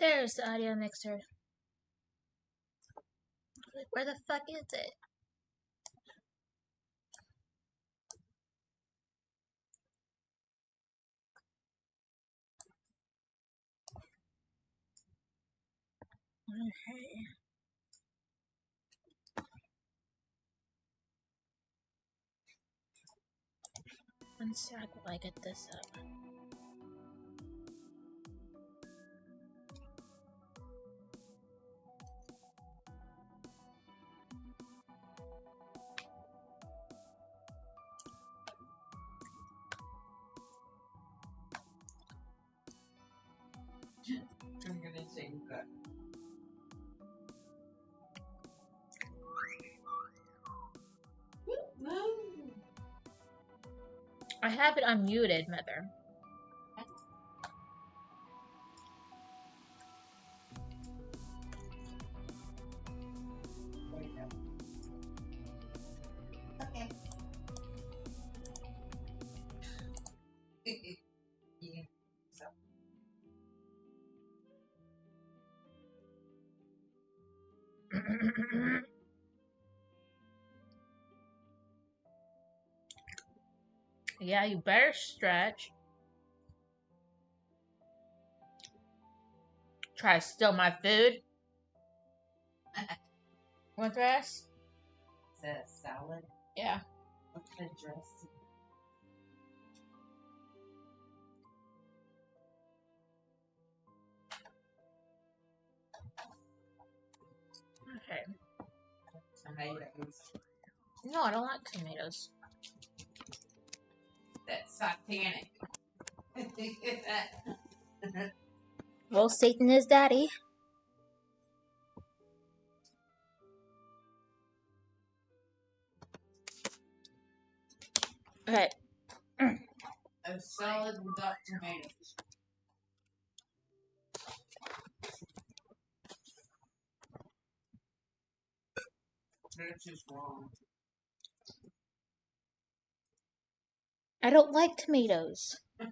There's the audio mixer. Like, where the fuck is it? Okay. One sec while I get this up. I'm gonna sing that. I have it unmuted, Mother. Okay. Yeah. So. Yeah, you better stretch. Try to steal my food. Want dress? Is that a salad? Yeah. What kind of dress? Okay. Tomatoes. No, I don't like tomatoes. That's satanic. Well, Satan is daddy. Okay. A salad without tomatoes. That's just wrong. I don't like tomatoes. I know.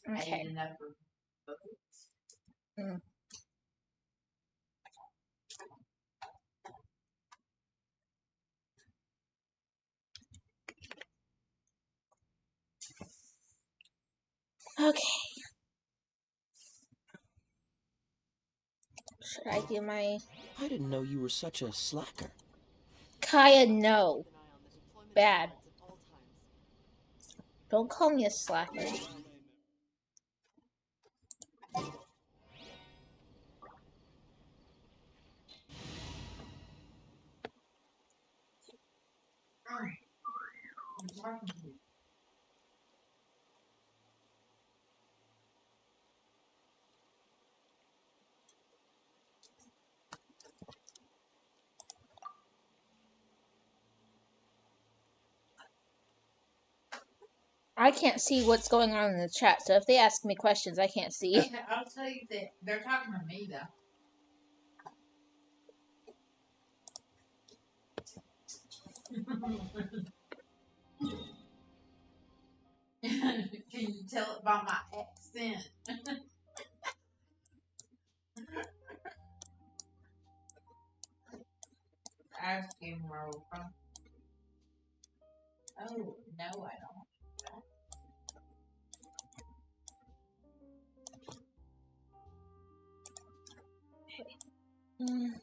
I Okay. ate enough for both. Mm. Okay. Should I do my... I didn't know you were such a slacker. Kaya, no. Bad. Don't call me a slacker. I can't see what's going on in the chat, so if they ask me questions, I can't see. Okay, I'll tell you that they're talking to me though. Can you tell it by my accent? Ask him where we're from. Oh, no, I don't. Mm.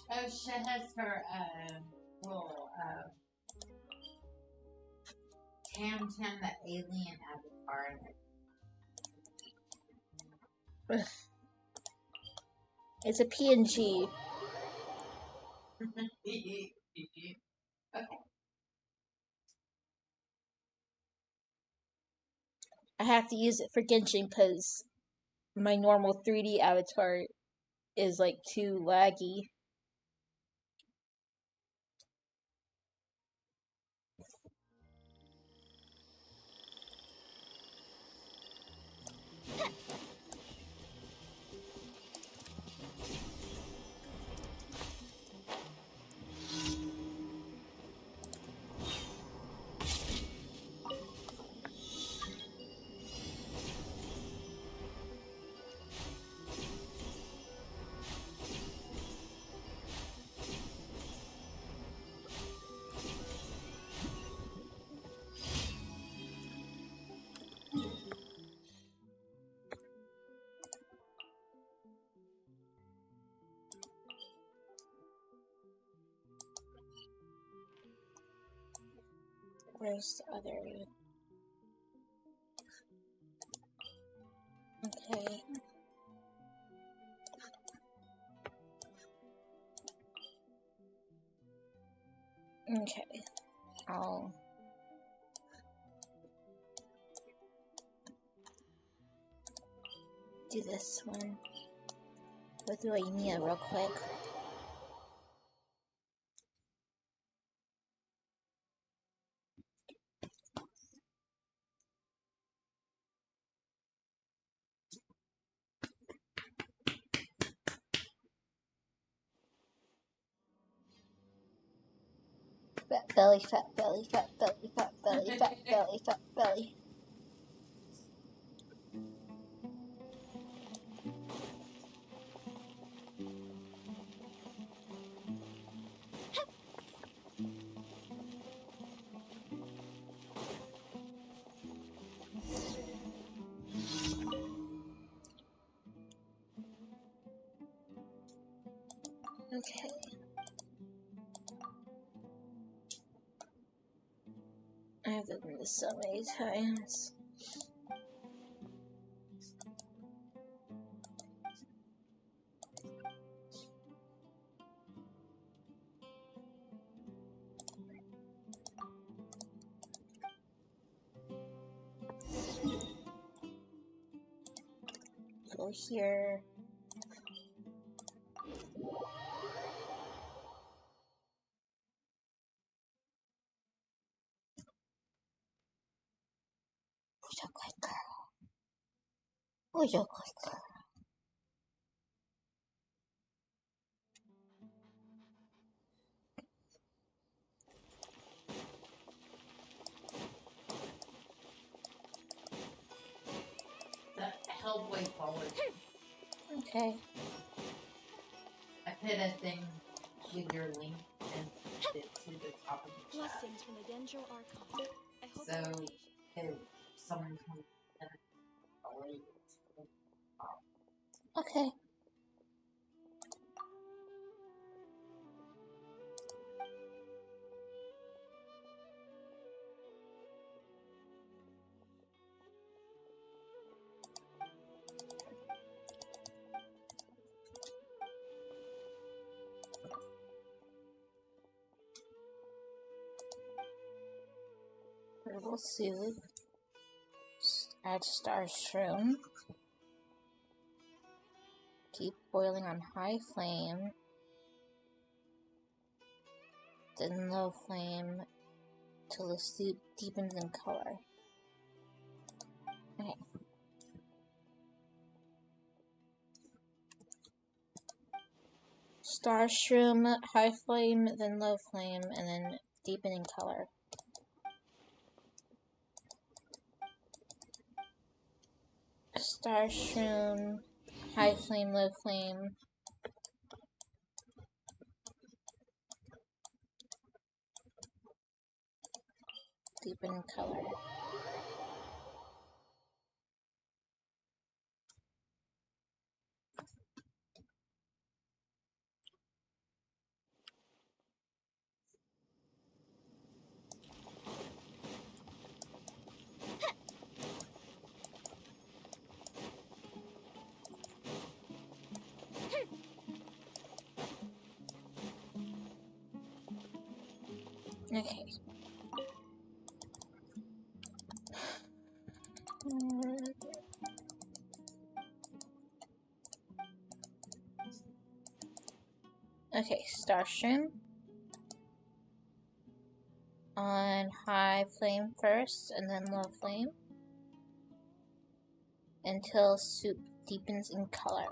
Oh, she has her little Tam the alien avatar in it. It's a PNG. Okay. I have to use it for Genshin because my normal 3D avatar is like too laggy. Where's the other? Okay. Okay. I'll do this one. Go through Aemia real quick. Fat belly, fat belly, fat belly, fat belly, fat belly, fat belly. Okay. I have done this so many times. Go here. Who's a good girl? Who's a good girl? Held way forward. Okay. I put a thing with your link and it to the top of the chat. Blessings from the Dendro Archon. I hope So, you're patient. if someone comes in already. Okay. Herbal soothe. Add star shroom. Keep boiling on high flame. Then low flame till the soup deepens in color. Okay. Star shroom, high flame, then low flame, and then deepen in color. Star shroom, high flame, low flame. Deepen in color. Okay. Okay, star shroom. On high flame first, and then low flame. Until soup deepens in color.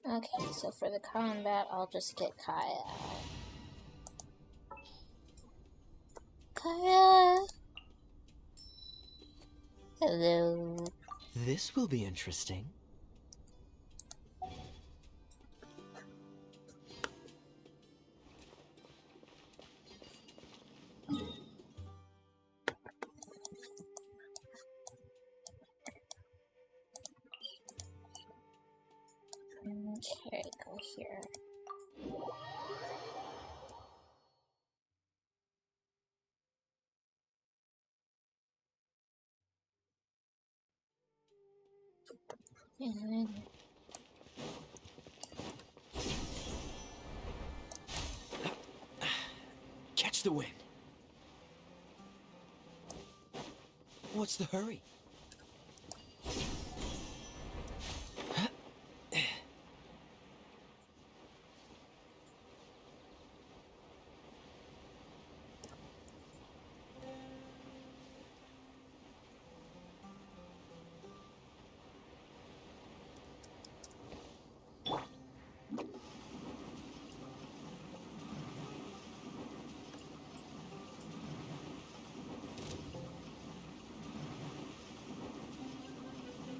Okay, so for the combat, I'll just get Kaya. Kaya! Hello. This will be interesting. Okay, go here. And Catch the wind. What's the hurry?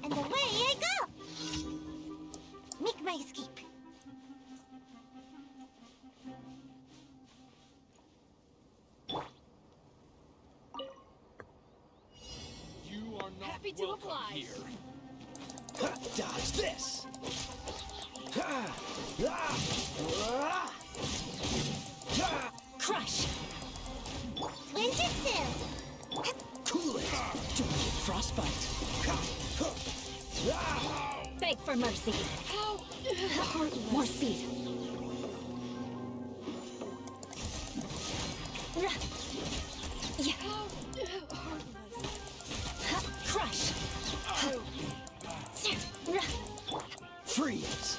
And away I go! Make my escape. You are not Happy to welcome oblige. here. Dodge this! Crush! Twinjitsu! Cool it! Don't get frostbite! Beg for mercy. More speed. Yeah. Crush! Freeze!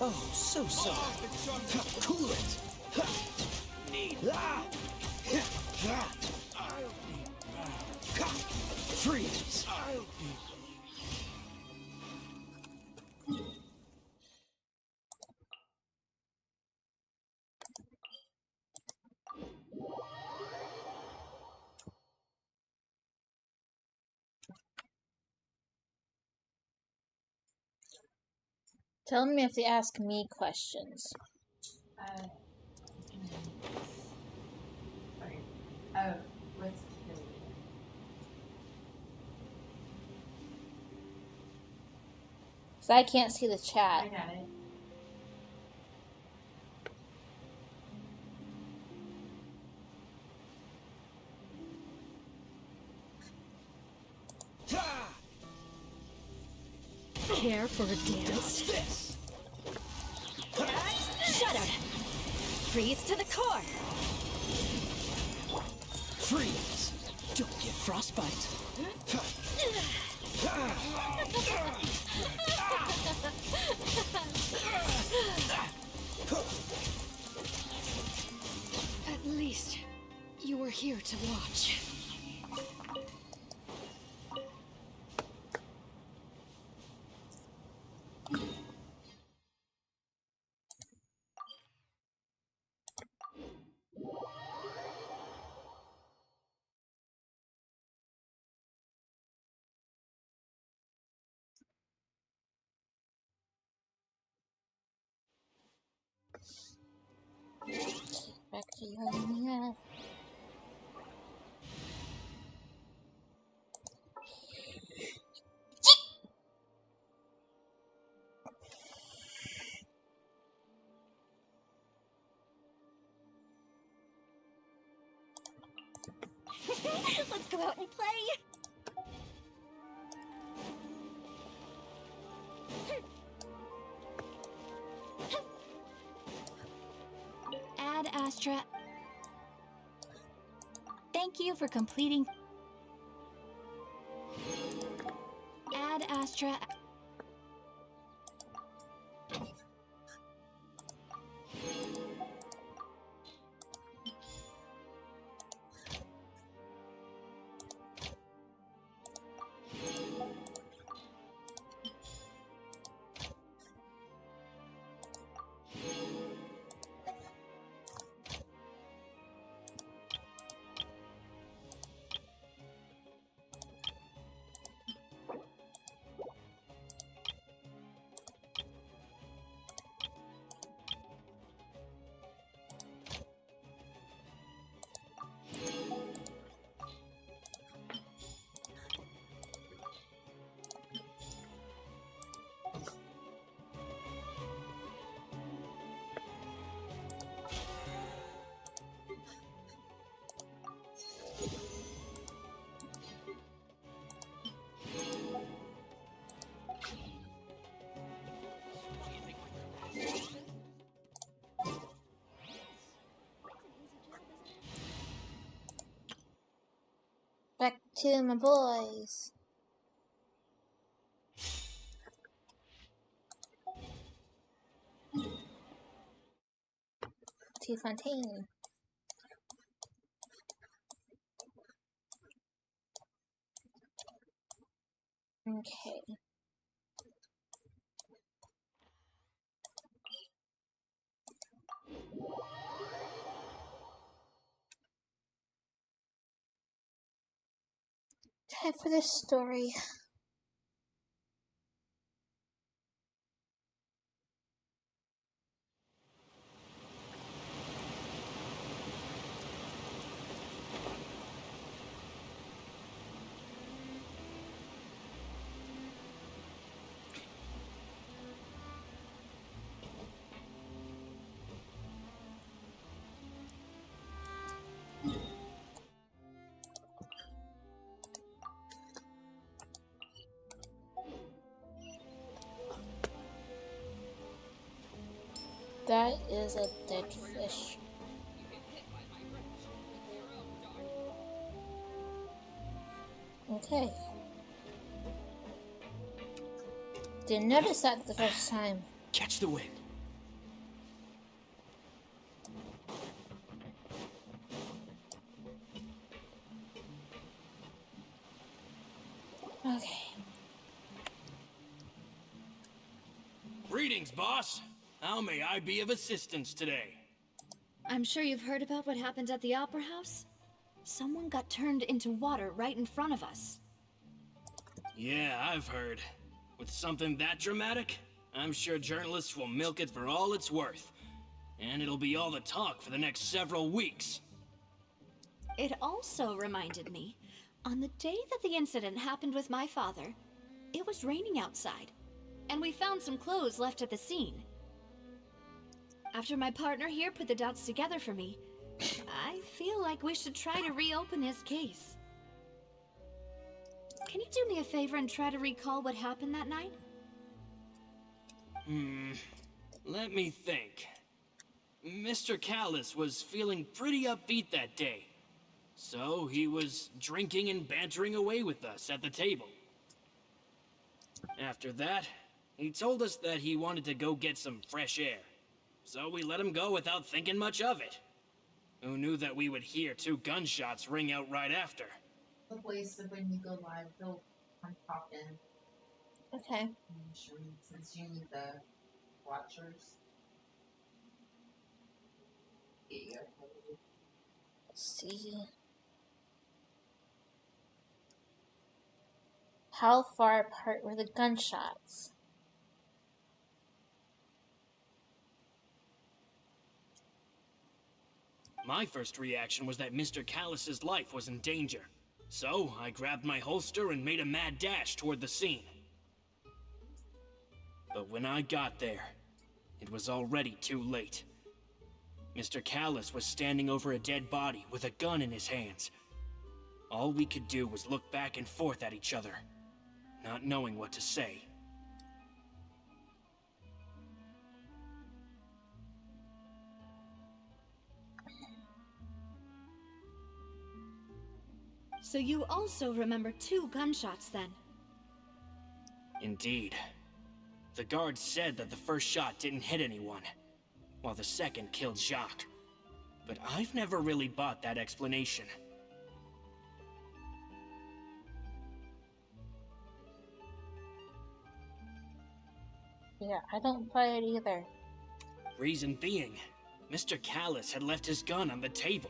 Oh, so soft. Cool it! Freeze! tell them if they ask me questions. Sorry. Oh, what's the So I can't see the I chat. got it. Care for a dance? Dodge this! Shudder! Freeze to the core! Freeze! Don't get frostbite! At least you were here to watch. Back to you, honey. Let's go out and play! Ad Astra. Thank you for completing. Ad Astra. Back to my boys. To Fontaine. Okay. Time for this story. That is a dead fish. Okay. Didn't notice that the first time. Catch the wind. Okay. Greetings, boss. How may I be of assistance today? I'm sure you've heard about what happened at the Opera House. Someone got turned into water right in front of us. Yeah, I've heard. With something that dramatic, I'm sure journalists will milk it for all it's worth. And it'll be all the talk for the next several weeks. It also reminded me, on the day that the incident happened with my father, it was raining outside, and we found some clothes left at the scene. After my partner here put the dots together for me, I feel like we should try to reopen his case. Can you do me a favor and try to recall what happened that night? Let me think. Mr. Callis was feeling pretty upbeat that day. So he was drinking and bantering away with us at the table. After that, he told us that he wanted to go get some fresh air. So we let him go without thinking much of it. Who knew that we would hear 2 gunshots ring out right after? The place that when you go live, they'll come pop in Okay. and show you since you need the watchers. Yeah. Let's see. How far apart were the gunshots? My first reaction was that Mr. Callis's life was in danger. So I grabbed my holster and made a mad dash toward the scene. But when I got there, it was already too late. Mr. Callis was standing over a dead body with a gun in his hands. All we could do was look back and forth at each other, not knowing what to say. So you also remember 2 gunshots then? Indeed. The guard said that the first shot didn't hit anyone, while the second killed Jacques. But I've never really bought that explanation. Yeah, I don't buy it either. Reason being, Mr. Callis had left his gun on the table.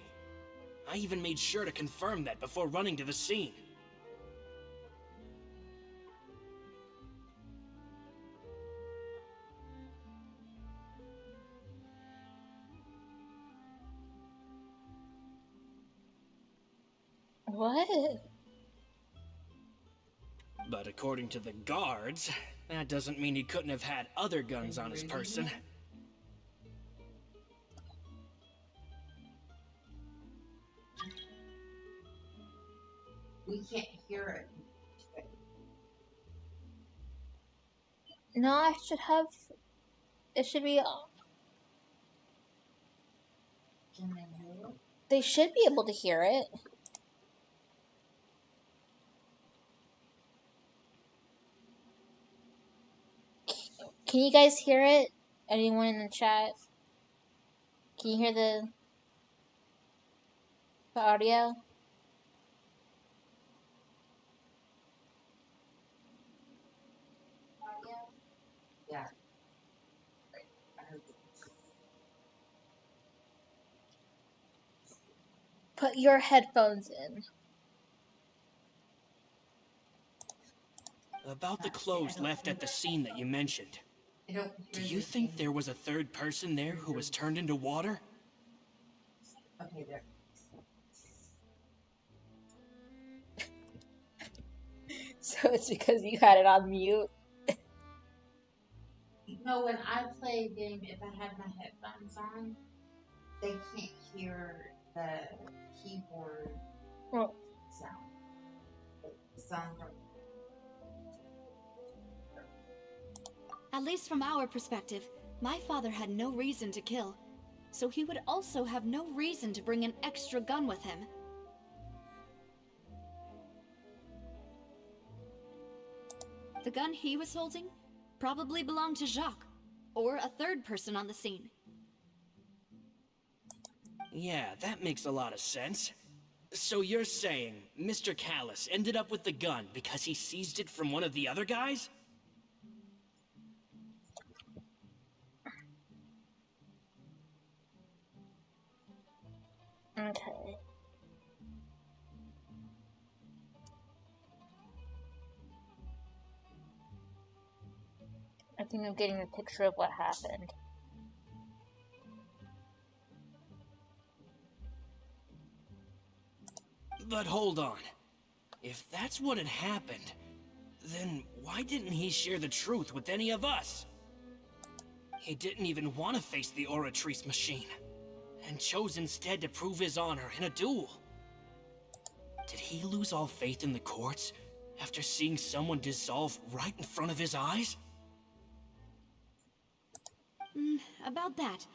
I even made sure to confirm that before running to the scene. What? But according to the guards, that doesn't mean he couldn't have had other guns on his person. We can't hear it. No, I should have. It should be. Can they hear it? They should be able to hear it. Can you guys hear it? Anyone in the chat? Can you hear the audio? Yeah. I heard it. Put your headphones in. About the Actually, I clothes don't left think at the scene that you mentioned. I don't Do hear you the think thing. there was a third person there who was turned into water? Okay, there. So it's because you had it on mute. No, when I play a game, if I have my headphones on, they can't hear the keyboard Well, sound. The sound from At least from our perspective, my father had no reason to kill, so he would also have no reason to bring an extra gun with him. The gun he was holding probably belonged to Jacques, or a third person on the scene. Yeah, that makes a lot of sense. So you're saying Mr. Callus ended up with the gun because he seized it from one of the other guys? okay. I think I'm getting a picture of what happened. But hold on. If that's what had happened, then why didn't he share the truth with any of us? He didn't even want to face the Oratrice machine, and chose instead to prove his honor in a duel. Did he lose all faith in the courts after seeing someone dissolve right in front of his eyes? About that,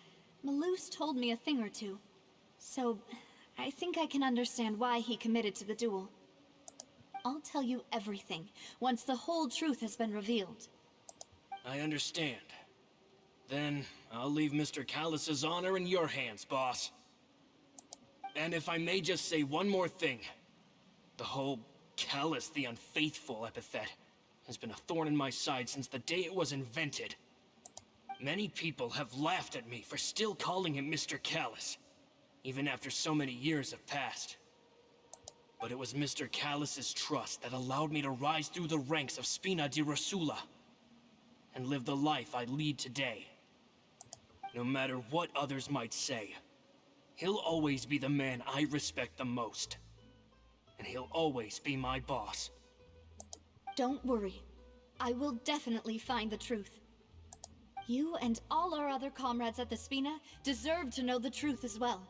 Malouse told me a thing or two. So, I think I can understand why he committed to the duel. I'll tell you everything, once the whole truth has been revealed. I understand. Then I'll leave Mr. Callus's honor in your hands, boss. And if I may just say one more thing. The whole Callus the Unfaithful epithet has been a thorn in my side since the day it was invented. Many people have laughed at me for still calling him Mr. Callus, even after so many years have passed. But it was Mr. Callus's trust that allowed me to rise through the ranks of Spina di Rosula and live the life I lead today. No matter what others might say, he'll always be the man I respect the most. And he'll always be my boss. Don't worry. I will definitely find the truth. You and all our other comrades at the Spina deserve to know the truth as well.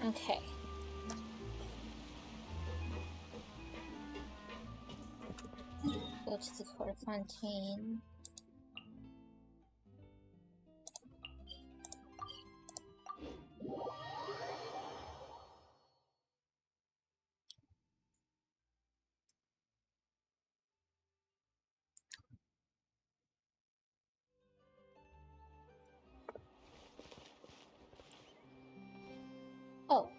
Okay. Go to the Court Fontaine. Oh.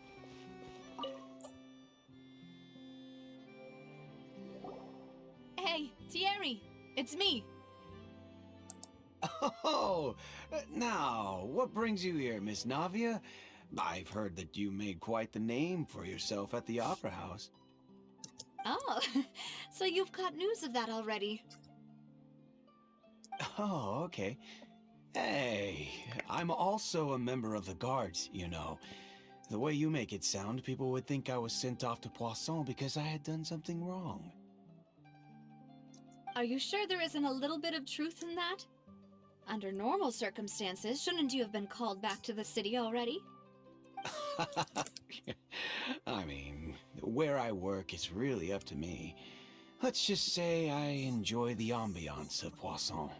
Hey, Thierry! It's me! Oh, now, what brings you here, Miss Navia? I've heard that you made quite the name for yourself at the Opera House. Oh, so you've got news of that already. Oh, okay. Hey, I'm also a member of the Guards, you know. The way you make it sound, people would think I was sent off to Poisson because I had done something wrong. Are you sure there isn't a little bit of truth in that? Under normal circumstances, shouldn't you have been called back to the city already? I mean, where I work is really up to me. Let's just say I enjoy the ambiance of Poisson.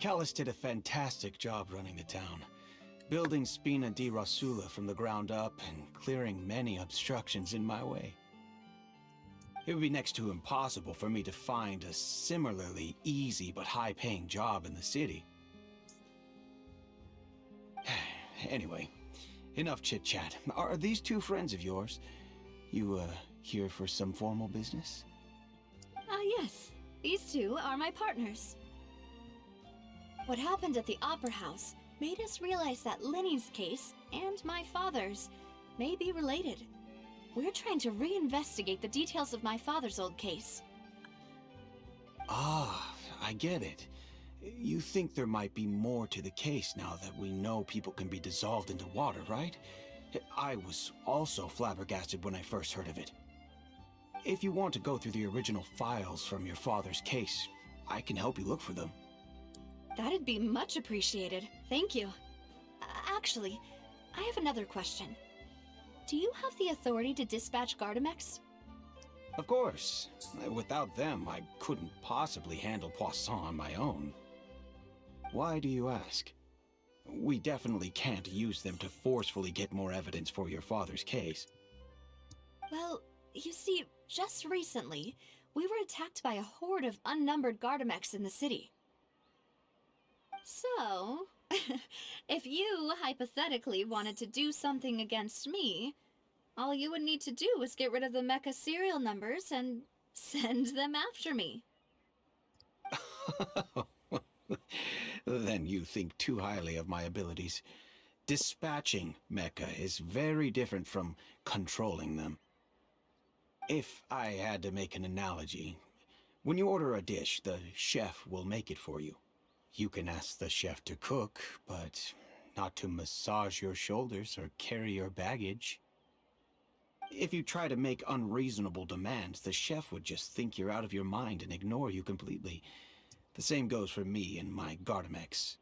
Callus did a fantastic job running the town, building Spina di Rosula from the ground up and clearing many obstructions in my way. It would be next to impossible for me to find a similarly easy but high-paying job in the city. Anyway, enough chit-chat. Are these two friends of yours? You, here for some formal business? Yes. These two are my partners. What happened at the Opera House made us realize that Lenny's case and my father's may be related. We're trying to reinvestigate the details of my father's old case. Ah, I get it. You think there might be more to the case now that we know people can be dissolved into water, right? I was also flabbergasted when I first heard of it. If you want to go through the original files from your father's case, I can help you look for them. That'd be much appreciated. Thank you. Actually, I have another question. Do you have the authority to dispatch Gardamex? Of course. Without them, I couldn't possibly handle Poisson on my own. Why do you ask? We definitely can't use them to forcefully get more evidence for your father's case. Well, you see, just recently, we were attacked by a horde of unnumbered Gardamex in the city. So, if you hypothetically wanted to do something against me, all you would need to do is get rid of the mecha serial numbers and send them after me. Then you think too highly of my abilities. Dispatching mecha is very different from controlling them. If I had to make an analogy, when you order a dish, the chef will make it for you. You can ask the chef to cook, but not to massage your shoulders or carry your baggage. If you try to make unreasonable demands, the chef would just think you're out of your mind and ignore you completely. The same goes for me and my Gardamex.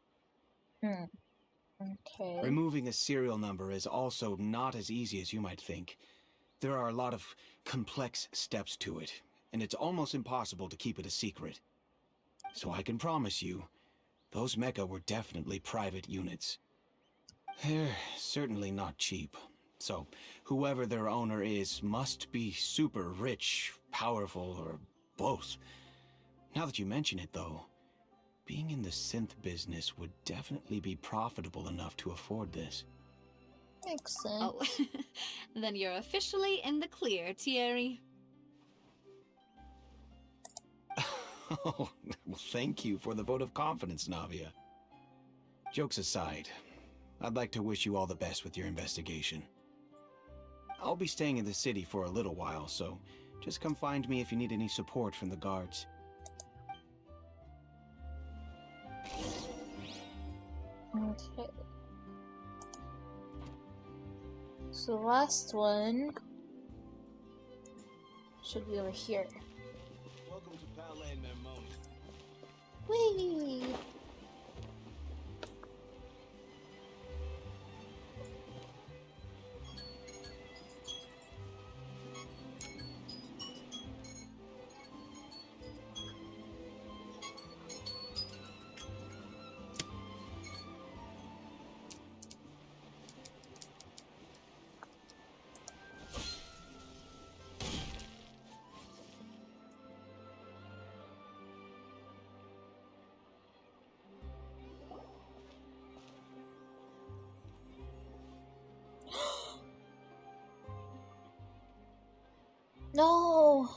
Okay. Removing a serial number is also not as easy as you might think. There are a lot of complex steps to it, and it's almost impossible to keep it a secret. So I can promise you, those mecha were definitely private units. They're certainly not cheap. So, whoever their owner is must be super rich, powerful, or both. Now that you mention it, though, being in the synth business would definitely be profitable enough to afford this. Makes sense. Oh, then you're officially in the clear, Thierry. Oh, well, thank you for the vote of confidence, Navia. Jokes aside, I'd like to wish you all the best with your investigation. I'll be staying in the city for a little while, so just come find me if you need any support from the guards. Okay. So the last one should be over here. Welcome to Palais Mermoni. Whee! No!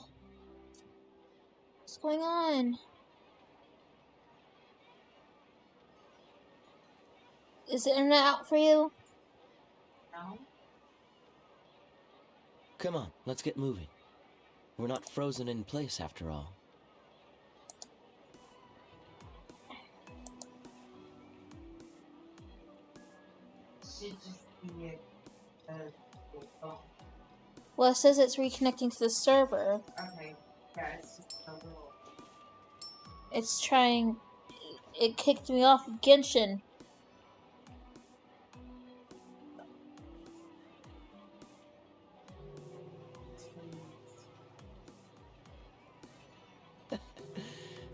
What's going on? Is the internet out for you? No? Come on, let's get moving. We're not frozen in place after all. Should just be a phone. Well, it says it's reconnecting to the server. Okay, yeah, it's just a little. It's trying. It kicked me off of Genshin.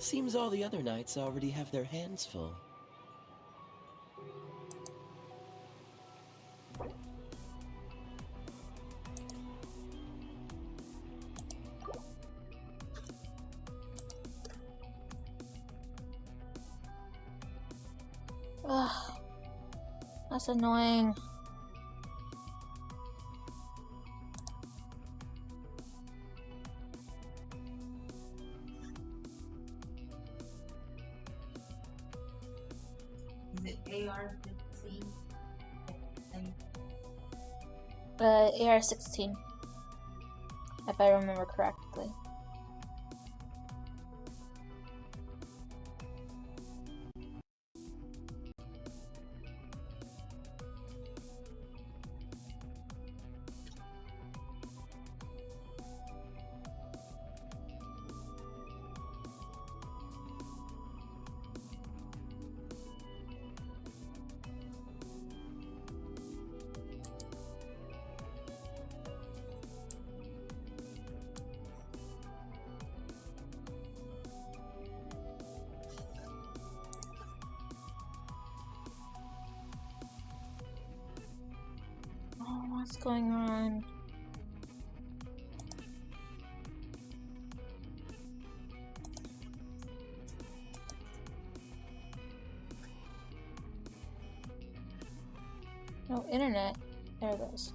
Seems all the other knights already have their hands full. Ugh, that's annoying. Is it AR-15? AR-16, if I remember correctly. Oh, what's going on? No internet. There it goes.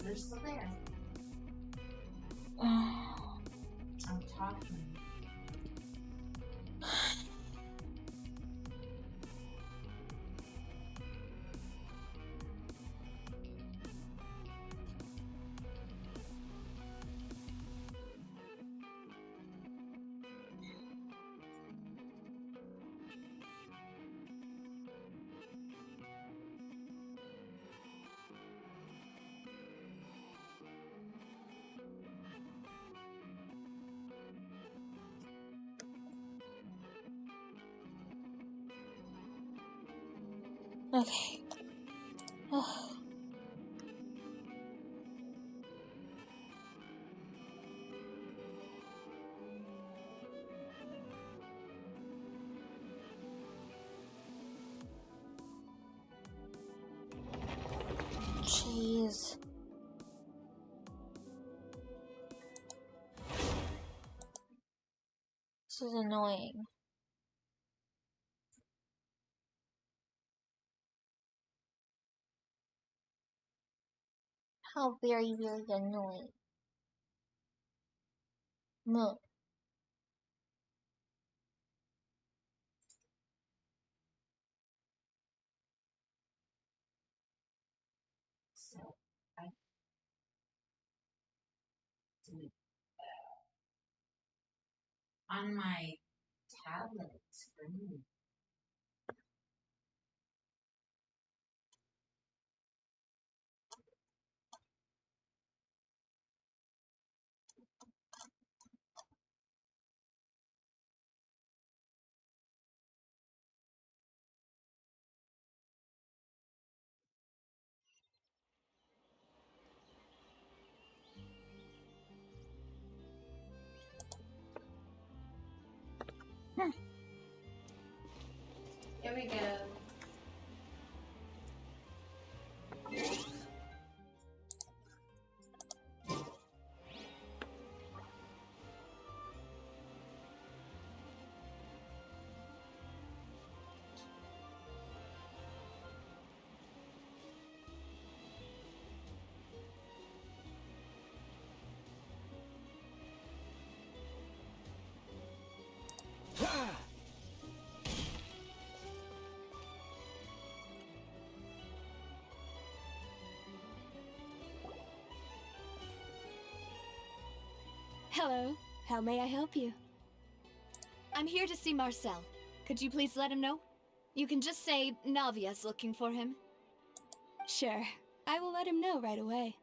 They're still there. Oh, I'm talking. okay. Oh. Jeez. This is annoying. How very, very annoying. No. So I do it on my tablet screen. Here we go. Hello. How may I help you? I'm here to see Marcel. Could you please let him know? You can just say Navia's looking for him. Sure. I will let him know right away.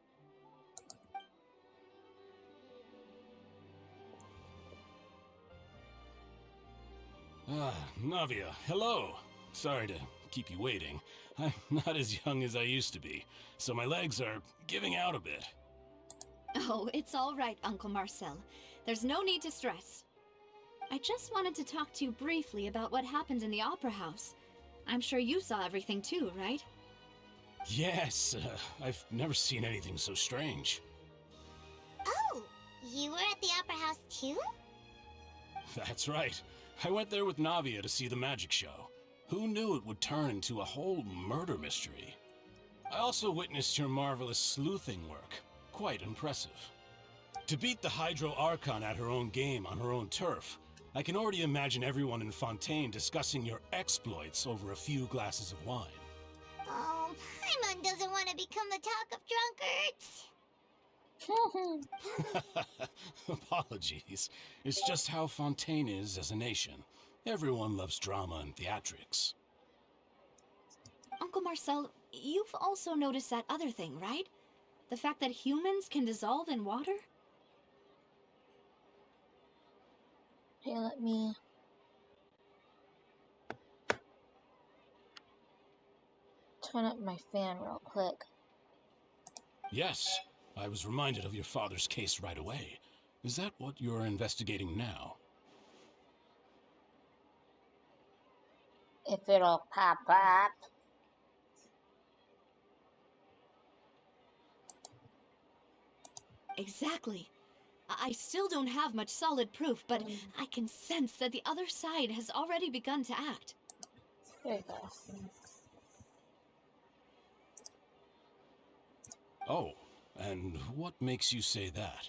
Ah, Navia, hello. Sorry to keep you waiting. I'm not as young as I used to be, so my legs are giving out a bit. Oh, it's all right, Uncle Marcel. There's no need to stress. I just wanted to talk to you briefly about what happened in the Opera House. I'm sure you saw everything too, right? Yes, I've never seen anything so strange. Oh, you were at the Opera House too? That's right. I went there with Navia to see the magic show. Who knew it would turn into a whole murder mystery? I also witnessed your marvelous sleuthing work. Quite impressive. To beat the Hydro Archon at her own game on her own turf, I can already imagine everyone in Fontaine discussing your exploits over a few glasses of wine. Oh, Paimon doesn't want to become the talk of drunkards. Apologies. It's just how Fontaine is as a nation. Everyone loves drama and theatrics. Uncle Marcel, you've also noticed that other thing, right? The fact that humans can dissolve in water? Okay, let me... turn up my fan real quick. Yes, I was reminded of your father's case right away. Is that what you're investigating now? If it'll pop up. Exactly. I still don't have much solid proof, but I can sense that the other side has already begun to act. There you go. Oh, and what makes you say that?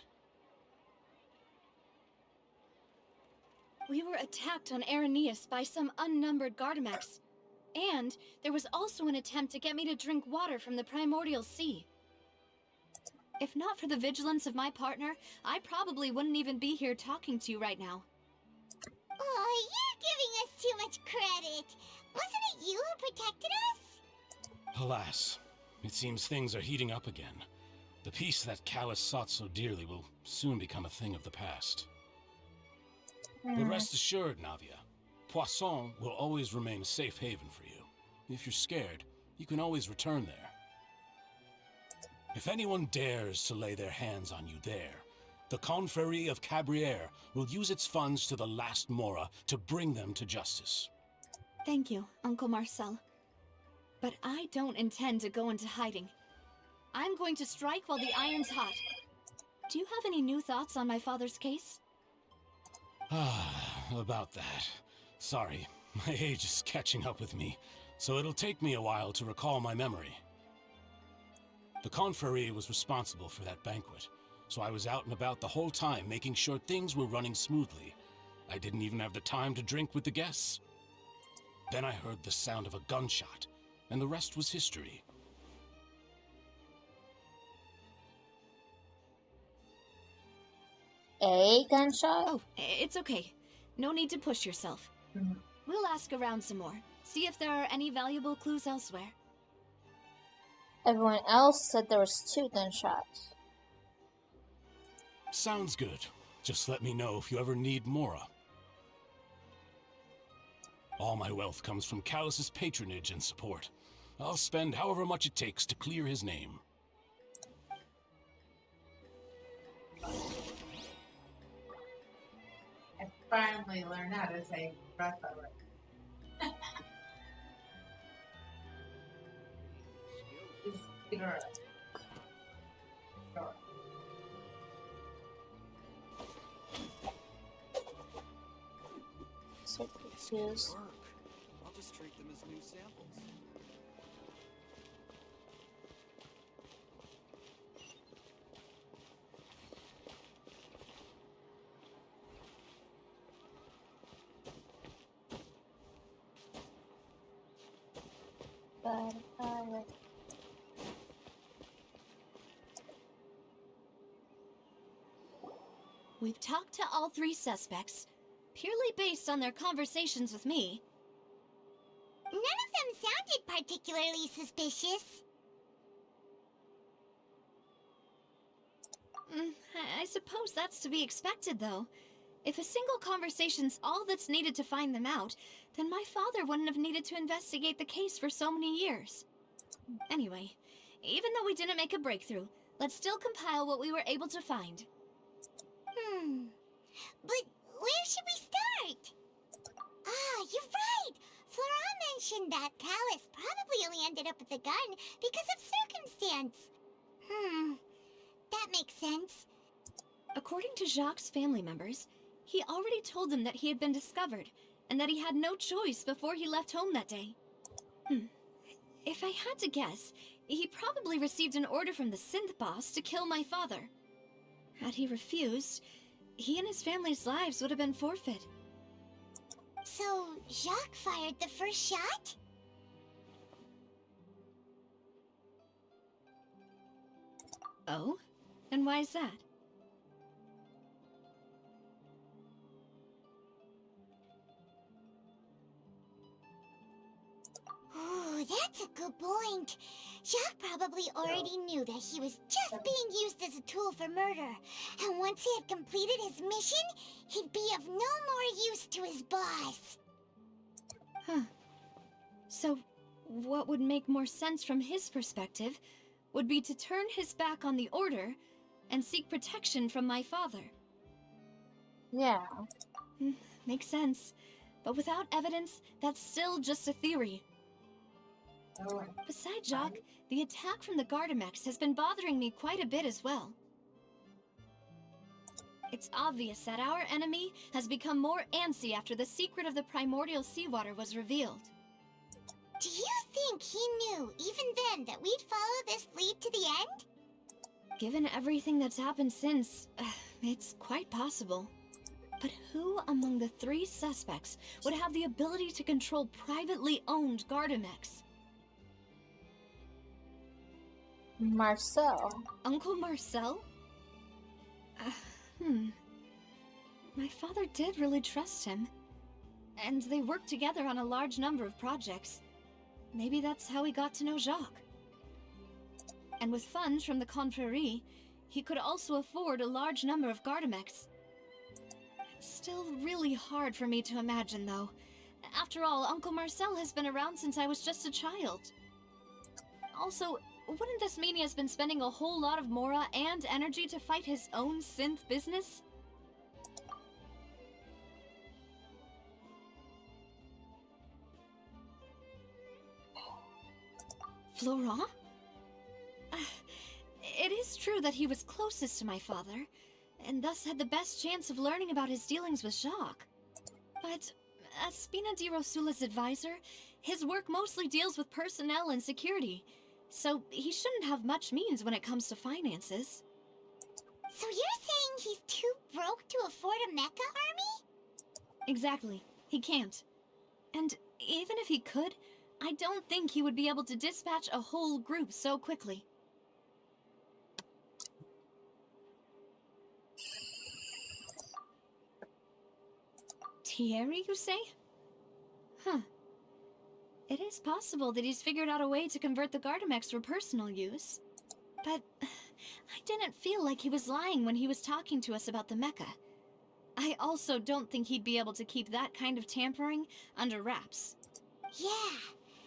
We were attacked on Araneus by some unnumbered Gardamex. And there was also an attempt to get me to drink water from the primordial sea. If not for the vigilance of my partner, I probably wouldn't even be here talking to you right now. Oh, you're giving us too much credit. Wasn't it you who protected us? Alas, it seems things are heating up again. The peace that Callus sought so dearly will soon become a thing of the past. But rest assured, Navia, Poisson will always remain a safe haven for you. If you're scared, you can always return there. If anyone dares to lay their hands on you there, the Confrérie of Cabrières will use its funds to the last Mora to bring them to justice. Thank you, Uncle Marcel. But I don't intend to go into hiding. I'm going to strike while the iron's hot. Do you have any new thoughts on my father's case? About that. Sorry, my age is catching up with me, so it'll take me a while to recall my memory. The Confrérie was responsible for that banquet, so I was out and about the whole time making sure things were running smoothly. I didn't even have the time to drink with the guests. Then I heard the sound of a gunshot, and the rest was history. A gunshot? Oh, it's okay. No need to push yourself. We'll ask around some more. See if there are any valuable clues elsewhere. Everyone else said there was 2 gunshots. Sounds good. Just let me know if you ever need Mora. All my wealth comes from Callus's patronage and support. I'll spend however much it takes to clear his name. I finally learned how to say breath over. Just get her up. Go. So confused. Work. I'll just treat them as new samples. We've talked to all 3 suspects, purely based on their conversations with me. None of them sounded particularly suspicious. I suppose that's to be expected, though. If a single conversation's all that's needed to find them out, then my father wouldn't have needed to investigate the case for so many years. Anyway, even though we didn't make a breakthrough, let's still compile what we were able to find. But where should we Ah, you're right! Flora mentioned that Callus probably only ended up with the gun because of circumstance. That makes sense. According to Jacques' family members, he already told them that he had been discovered, and that he had no choice before he left home that day. If I had to guess, he probably received an order from the synth boss to kill my father. Had he refused, he and his family's lives would have been forfeit. So, Jacques fired the first shot? Oh? And why is that? Ooh, that's a good point. Jacques probably already knew that he was just being used as a tool for murder. And once he had completed his mission, he'd be of no more use to his boss. Huh. So, what would make more sense from his perspective would be to turn his back on the Order and seek protection from my father. Yeah. Makes sense. But without evidence, that's still just a theory. Besides Jacques, the attack from the Gardamex has been bothering me quite a bit as well. It's obvious that our enemy has become more antsy after the secret of the primordial seawater was revealed. Do you think he knew, even then, that we'd follow this lead to the end? Given everything that's happened since, it's quite possible. But who among the 3 suspects would have the ability to control privately owned Gardamex? Marcel. Uncle Marcel? My father did really trust him. And they worked together on a large number of projects. Maybe that's how he got to know Jacques. And with funds from the Confrérie, he could also afford a large number of Gardamex. It's still really hard for me to imagine, though. After all, Uncle Marcel has been around since I was just a child. Also, wouldn't this mean he has been spending a whole lot of mora and energy to fight his own synth business? Florent? It is true that he was closest to my father, and thus had the best chance of learning about his dealings with Jacques. But as Spina di Rosula's advisor, his work mostly deals with personnel and security, so he shouldn't have much means when it comes to finances. So you're saying he's too broke to afford a mecha army? Exactly. He can't. And even if he could, I don't think he would be able to dispatch a whole group so quickly. Thierry, you say? Huh. It is possible that he's figured out a way to convert the Gardamex for personal use. But I didn't feel like he was lying when he was talking to us about the mecha. I also don't think he'd be able to keep that kind of tampering under wraps. Yeah.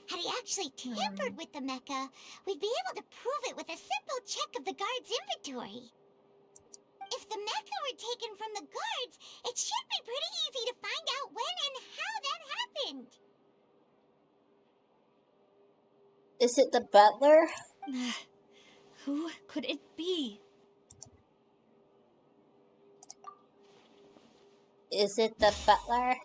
Had he actually tampered with the mecha, we'd be able to prove it with a simple check of the guard's inventory. If the mecha were taken from the guards, it should be pretty easy to find out when and how that happened. Is it the butler? Who could it be? Is it the butler?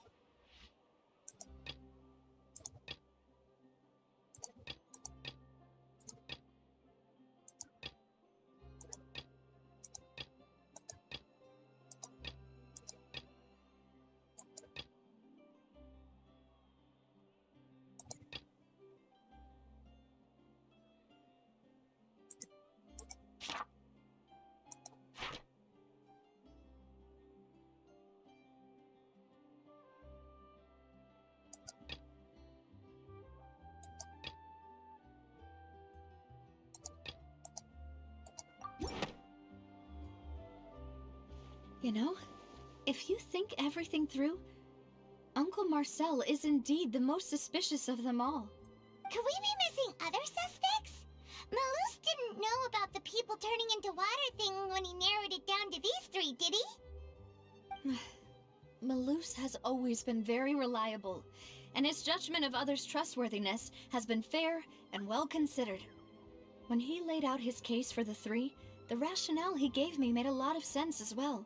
You know, if you think everything through, Uncle Marcel is indeed the most suspicious of them all. Could we be missing other suspects? Malus didn't know about the people turning into water thing when he narrowed it down to these 3, did he? Malus has always been very reliable, and his judgment of others' trustworthiness has been fair and well considered. When he laid out his case for the three, the rationale he gave me made a lot of sense as well.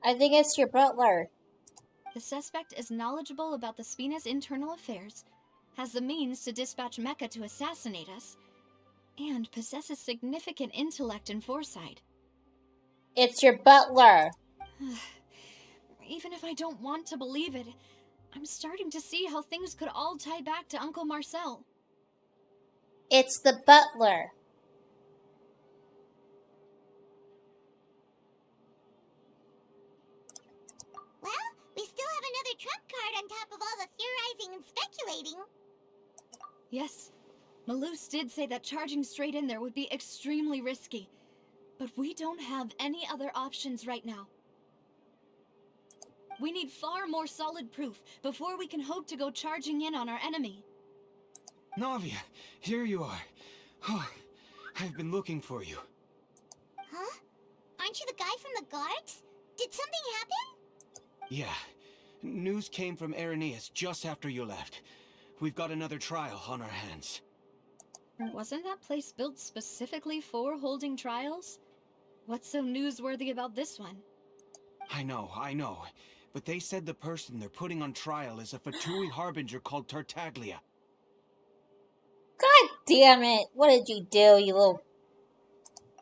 I think it's your butler. The suspect is knowledgeable about the Spina's internal affairs, has the means to dispatch Mecha to assassinate us, and possesses significant intellect and foresight. It's your butler. Even if I don't want to believe it, I'm starting to see how things could all tie back to Uncle Marcel. It's the butler. Well, we still have another trump card on top of all the theorizing and speculating. Yes, Malus did say that charging straight in there would be extremely risky, but we don't have any other options right now. We need far more solid proof before we can hope to go charging in on our enemy. Navia, here you are. Oh, I've been looking for you. Huh? Aren't you the guy from the guards? Did something happen? Yeah. News came from Irenaeus just after you left. We've got another trial on our hands. Wasn't that place built specifically for holding trials? What's so newsworthy about this one? I know. But they said the person they're putting on trial is a Fatui harbinger called Tartaglia. God damn it. What did you do, you little...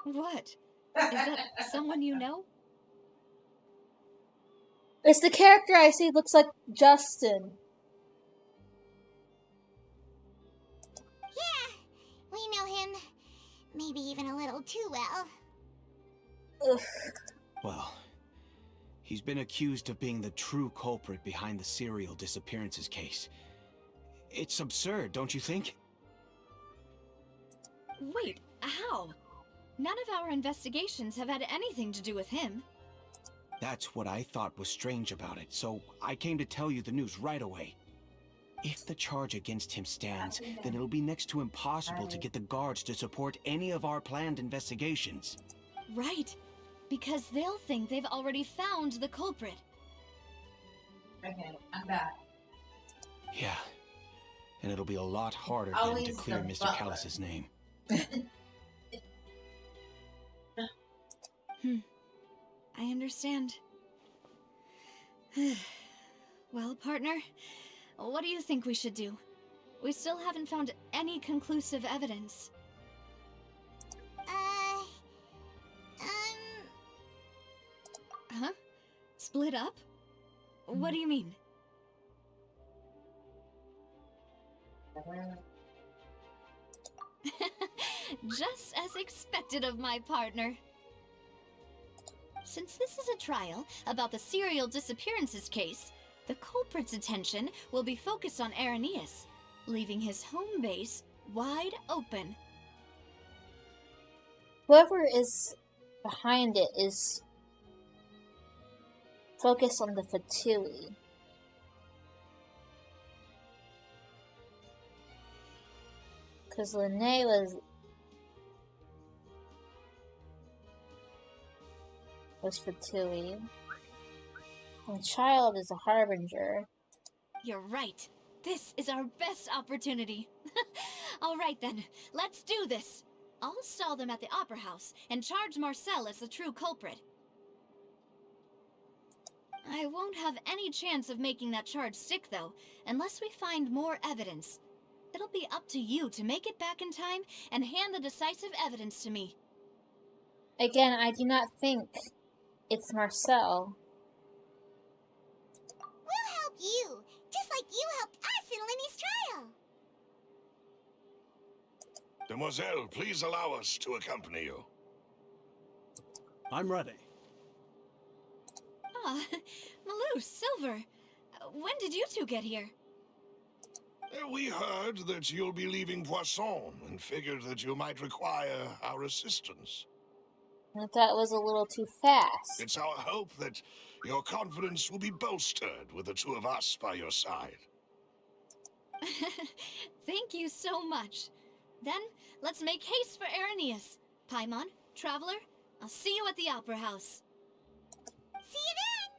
What? Is that someone you know? It's the character I see looks like Justin. Yeah, we know him. Maybe even a little too well. Ugh. Well, he's been accused of being the true culprit behind the serial disappearances case. It's absurd, don't you think? Wait, how? None of our investigations have had anything to do with him. That's what I thought was strange about it, so I came to tell you the news right away. If the charge against him stands, then it'll be next to impossible to get the guards to support any of our planned investigations. Right, because they'll think they've already found the culprit. Okay, I'm back. Yeah, and it'll be a lot harder then Always to clear the Mr. butler. Callus's name. I understand. Well, partner, what do you think we should do? We still haven't found any conclusive evidence. Huh? Split up? What do you mean? Just as expected of my partner. Since this is a trial about the serial disappearances case, the culprit's attention will be focused on Irenaeus, leaving his home base wide open. Whoever is behind it is focused on the Fatui. Because Linnae was Fatui. And Child is a harbinger. You're right. This is our best opportunity. All right then, let's do this. I'll stall them at the Opera House and charge Marcel as the true culprit. I won't have any chance of making that charge stick, though, unless we find more evidence. It'll be up to you to make it back in time and hand the decisive evidence to me. Again, I do not think it's Marcel. We'll help you, just like you helped us in Lenny's trial. Demoiselle, please allow us to accompany you. I'm ready. Ah, Malus, Silver. When did you two get here? We heard that you'll be leaving Poisson and figured that you might require our assistance. I thought it was a little too fast. It's our hope that your confidence will be bolstered with the two of us by your side. Thank you so much. Then, let's make haste for Irenaeus. Paimon, Traveler, I'll see you at the Opera House. See you then!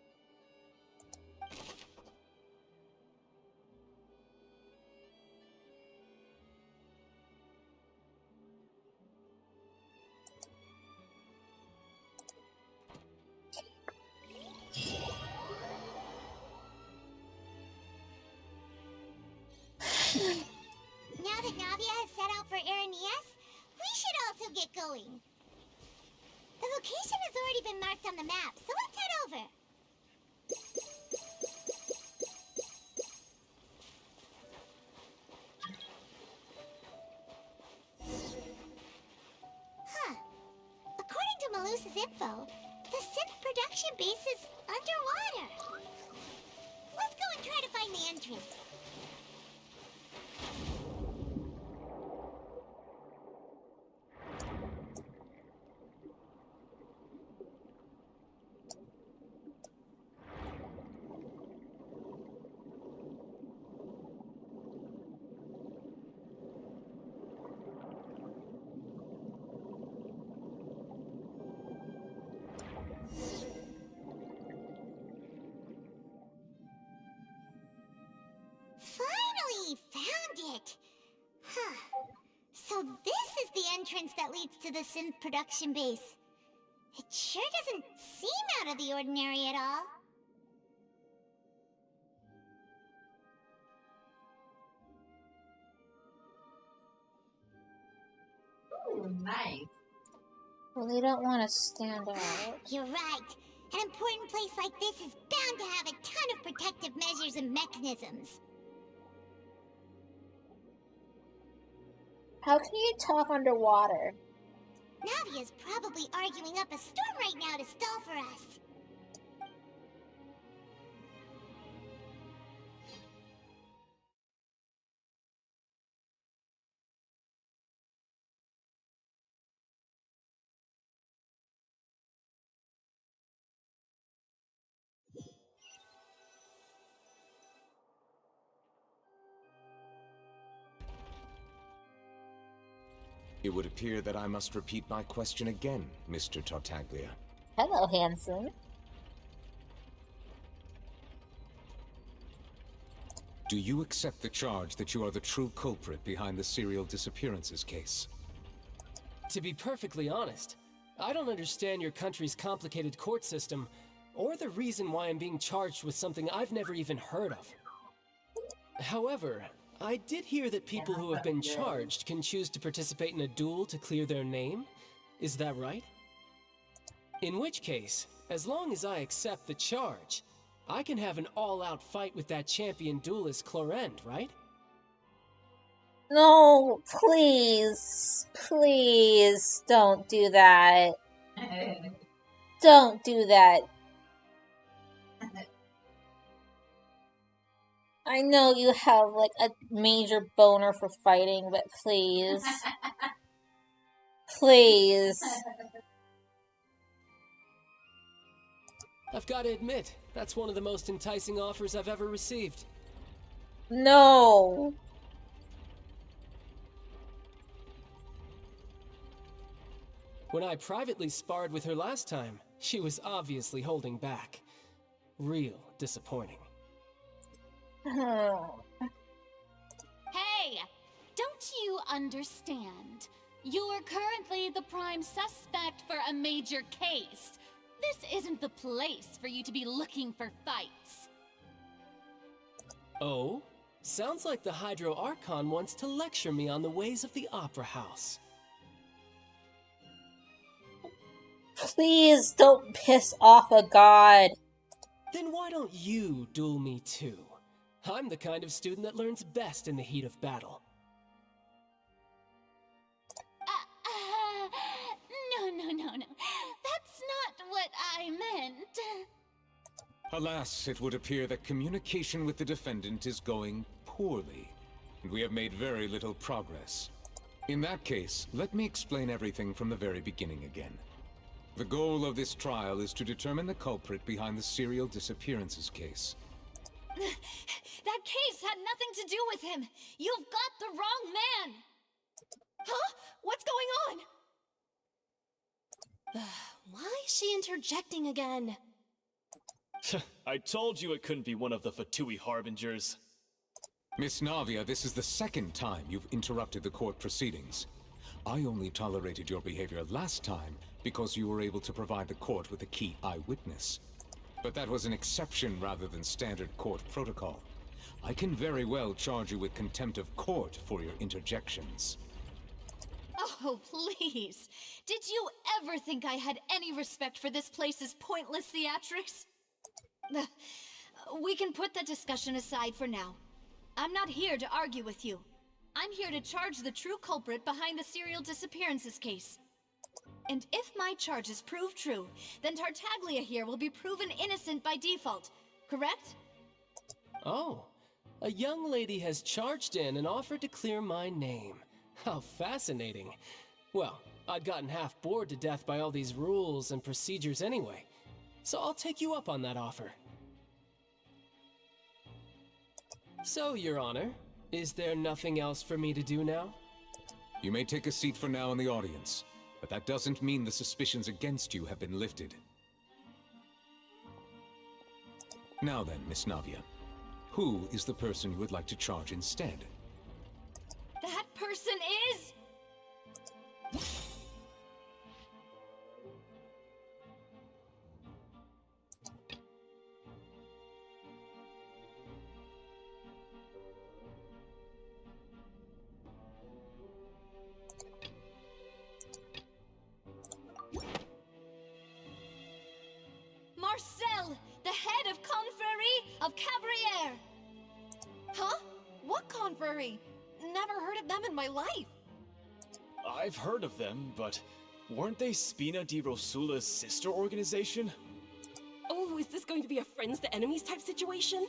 Now that Navia has set out for Aranias, we should also get going. The location has already been marked on the map, so let's head over. Huh. According to Malusa's info, the synth production base is underwater. Let's go and try to find the entrance. Finally found it! Huh. So this is the entrance that leads to the synth production base. It sure doesn't seem out of the ordinary at all. Ooh, nice. Well, they don't want to stand out. You're right. An important place like this is bound to have a ton of protective measures and mechanisms. How can you talk underwater? Navia's probably arguing up a storm right now to stall for us. It would appear that I must repeat my question again, Mr. Tartaglia. Hello, handsome. Do you accept the charge that you are the true culprit behind the serial disappearances case? To be perfectly honest, I don't understand your country's complicated court system, or the reason why I'm being charged with something I've never even heard of. However, I did hear that people who have been charged can choose to participate in a duel to clear their name. Is that right? In which case, as long as I accept the charge, I can have an all-out fight with that champion duelist Clorend, right? No, please. Please don't do that. Don't do that. I know you have, like, a major boner for fighting, but please. Please. I've got to admit, that's one of the most enticing offers I've ever received. No. When I privately sparred with her last time, she was obviously holding back. Real disappointing. Hey! Don't you understand? You're currently the prime suspect for a major case. This isn't the place for you to be looking for fights. Oh? Sounds like the Hydro Archon wants to lecture me on the ways of the Opera House. Please don't piss off a god. Then why don't you duel me too? I'm the kind of student that learns best in the heat of battle. No. That's not what I meant. Alas, it would appear that communication with the defendant is going poorly, and we have made very little progress. In that case, let me explain everything from the very beginning again. The goal of this trial is to determine the culprit behind the serial disappearances case. That case had nothing to do with him. You've got the wrong man. Huh? What's going on? Why is she interjecting again? I told you it couldn't be one of the Fatui Harbingers. Miss Navia, this is the second time you've interrupted the court proceedings. I only tolerated your behavior last time because you were able to provide the court with a key eyewitness. But that was an exception rather than standard court protocol. I can very well charge you with contempt of court for your interjections. Oh, please. Did you ever think I had any respect for this place's pointless theatrics? We can put that discussion aside for now. I'm not here to argue with you. I'm here to charge the true culprit behind the serial disappearances case. And if my charges prove true, then Tartaglia here will be proven innocent by default, correct? Oh, a young lady has charged in and offered to clear my name. How fascinating. Well, I'd gotten half bored to death by all these rules and procedures anyway, so I'll take you up on that offer. So, Your Honor, is there nothing else for me to do now? You may take a seat for now in the audience, but that doesn't mean the suspicions against you have been lifted. Now then, Miss Navia, who is the person you would like to charge instead? That person is... Marcel, the head of Confrérie of Cabrières! Huh? What confrérie? Never heard of them in my life. I've heard of them, but weren't they Spina di Rosula's sister organization? Oh, is this going to be a friends to enemies type situation?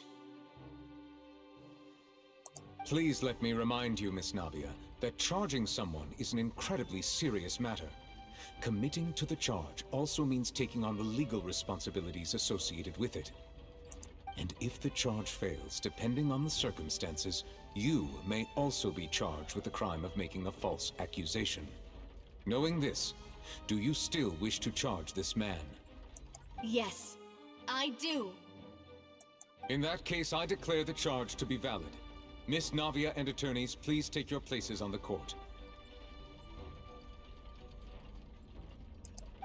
Please let me remind you, Miss Navia, that charging someone is an incredibly serious matter. Committing to the charge also means taking on the legal responsibilities associated with it. And if the charge fails, depending on the circumstances, you may also be charged with the crime of making a false accusation. Knowing this, do you still wish to charge this man? Yes, I do. In that case, I declare the charge to be valid. Miss Navia and attorneys, please take your places on the court.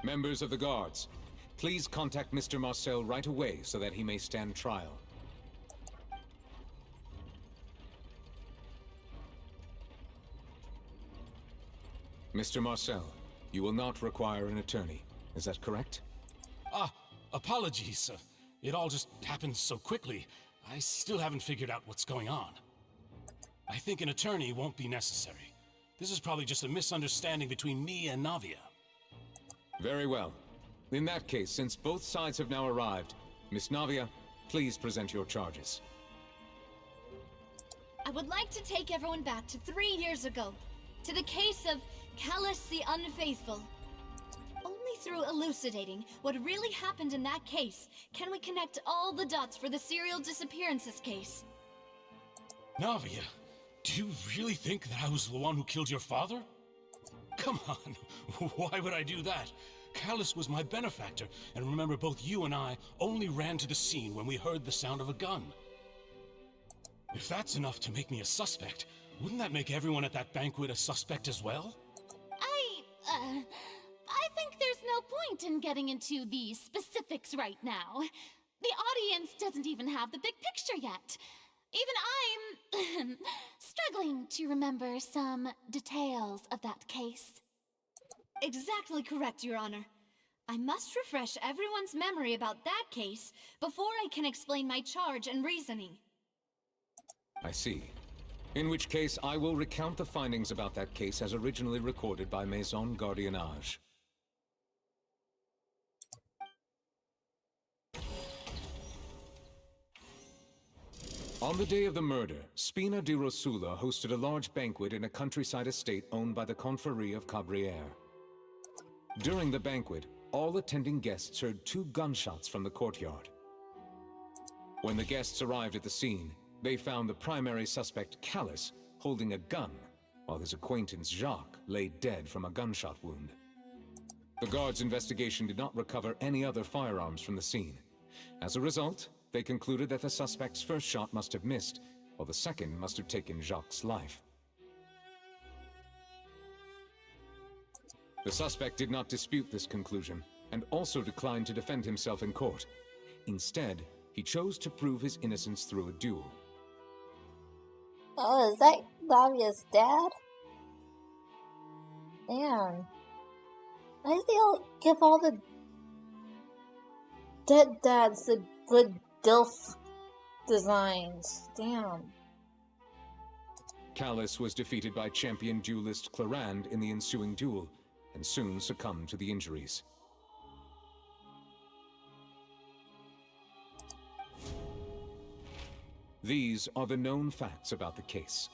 Members of the guards, please contact Mr. Marcel right away so that he may stand trial. Mr. Marcel, you will not require an attorney. Is that correct? Apologies. It all just happened so quickly. I still haven't figured out what's going on. I think an attorney won't be necessary. This is probably just a misunderstanding between me and Navia. Very well. In that case, since both sides have now arrived, Miss Navia, please present your charges. I would like to take everyone back to 3 years ago, to the case of Callus the Unfaithful. Only through elucidating what really happened in that case can we connect all the dots for the serial disappearances case. Navia, do you really think that I was the one who killed your father? Come on, why would I do that? Callus was my benefactor, and remember, both you and I only ran to the scene when we heard the sound of a gun. If that's enough to make me a suspect, wouldn't that make everyone at that banquet a suspect as well? I think there's no point in getting into the specifics right now. The audience doesn't even have the big picture yet. Even I'm struggling to remember some details of that case. Exactly correct, Your Honor. I must refresh everyone's memory about that case before I can explain my charge and reasoning. I see. In which case, I will recount the findings about that case as originally recorded by Maison Gardiennage. On the day of the murder, Spina di Rosula hosted a large banquet in a countryside estate owned by the Confrérie of Cabrières. During the banquet, all attending guests heard 2 gunshots from the courtyard. When the guests arrived at the scene, they found the primary suspect, Callus, holding a gun, while his acquaintance, Jacques, lay dead from a gunshot wound. The guards' investigation did not recover any other firearms from the scene. As a result, they concluded that the suspect's first shot must have missed, while the second must have taken Jacques' life. The suspect did not dispute this conclusion, and also declined to defend himself in court. Instead, he chose to prove his innocence through a duel. Oh, is that Lavia's dad? Damn. Why did they all give all the dead dads the good DILF designs? Damn. Callus was defeated by champion duelist Clarand in the ensuing duel, and soon succumbed to the injuries. These are the known facts about the case.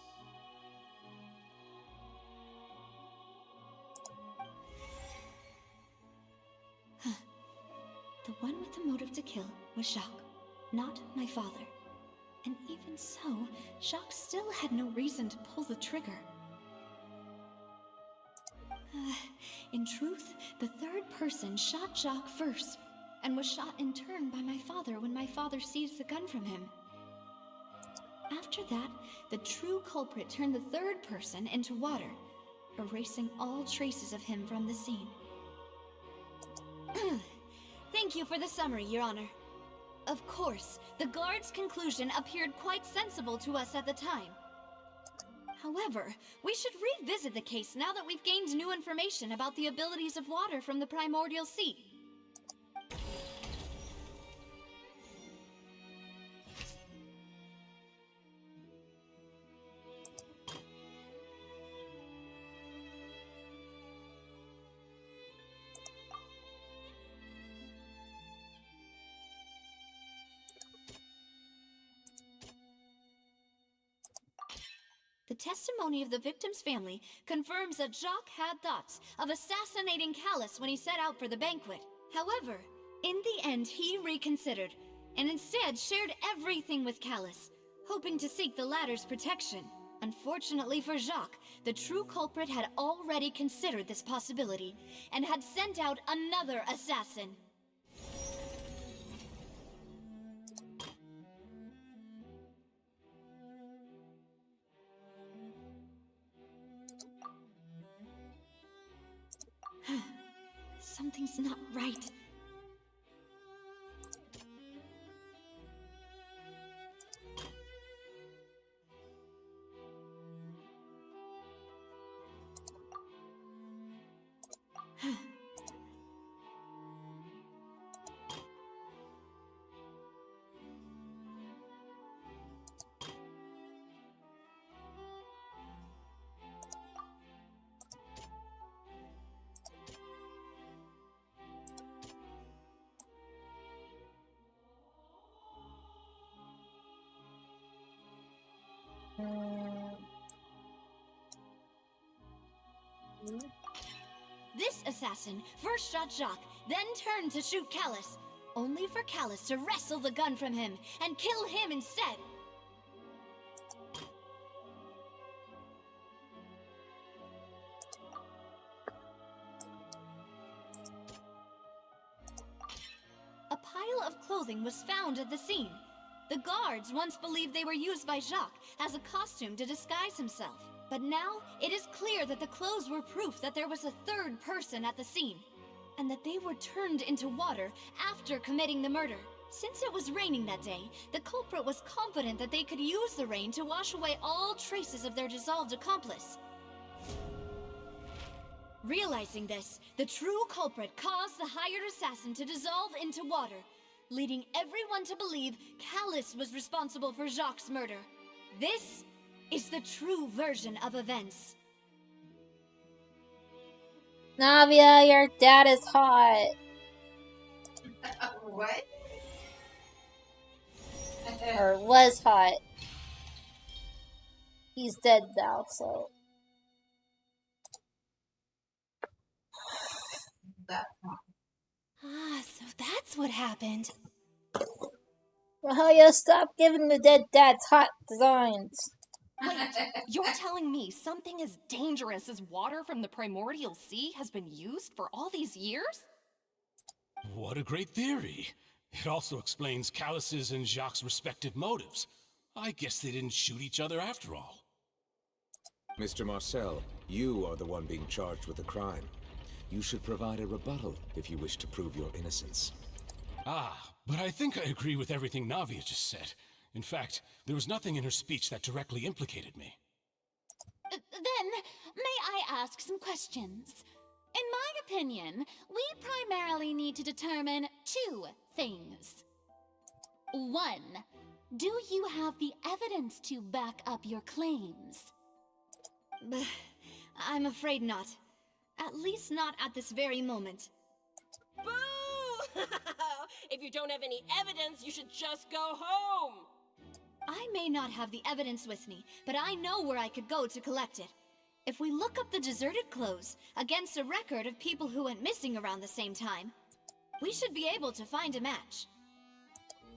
The one with the motive to kill was Jacques, not my father. And even so, Jacques still had no reason to pull the trigger. In truth, the third person shot Jacques first, and was shot in turn by my father when my father seized the gun from him. After that, the true culprit turned the third person into water, erasing all traces of him from the scene. Thank you for the summary, Your Honor. Of course, the guard's conclusion appeared quite sensible to us at the time. However, we should revisit the case now that we've gained new information about the abilities of water from the primordial sea. The testimony of the victim's family confirms that Jacques had thoughts of assassinating Callus when he set out for the banquet. However, in the end he reconsidered, and instead shared everything with Callus, hoping to seek the latter's protection. Unfortunately for Jacques, the true culprit had already considered this possibility, and had sent out another assassin. Something's not right. This assassin first shot Jacques, then turned to shoot Callus, only for Callus to wrestle the gun from him and kill him instead. A pile of clothing was found at the scene. The guards once believed they were used by Jacques as a costume to disguise himself. But now, it is clear that the clothes were proof that there was a third person at the scene, and that they were turned into water after committing the murder. Since it was raining that day, the culprit was confident that they could use the rain to wash away all traces of their dissolved accomplice. Realizing this, the true culprit caused the hired assassin to dissolve into water, leading everyone to believe Callus was responsible for Jacques' murder. This is the true version of events. Navia, your dad is hot. What? Or was hot. He's dead now, so. So that's what happened. Well, stop giving the dead dads hot designs. Wait, you're telling me something as dangerous as water from the primordial sea has been used for all these years? What a great theory. It also explains Callus's and Jacques' respective motives. I guess they didn't shoot each other after all. Mr. Marcel, you are the one being charged with the crime. You should provide a rebuttal if you wish to prove your innocence. Ah, but I think I agree with everything Navia just said. In fact, there was nothing in her speech that directly implicated me. Then, may I ask some questions? In my opinion, we primarily need to determine two things. One, do you have the evidence to back up your claims? I'm afraid not. At least not at this very moment. Boo! If you don't have any evidence, you should just go home! I may not have the evidence with me, but I know where I could go to collect it. If we look up the deserted clothes against a record of people who went missing around the same time, we should be able to find a match.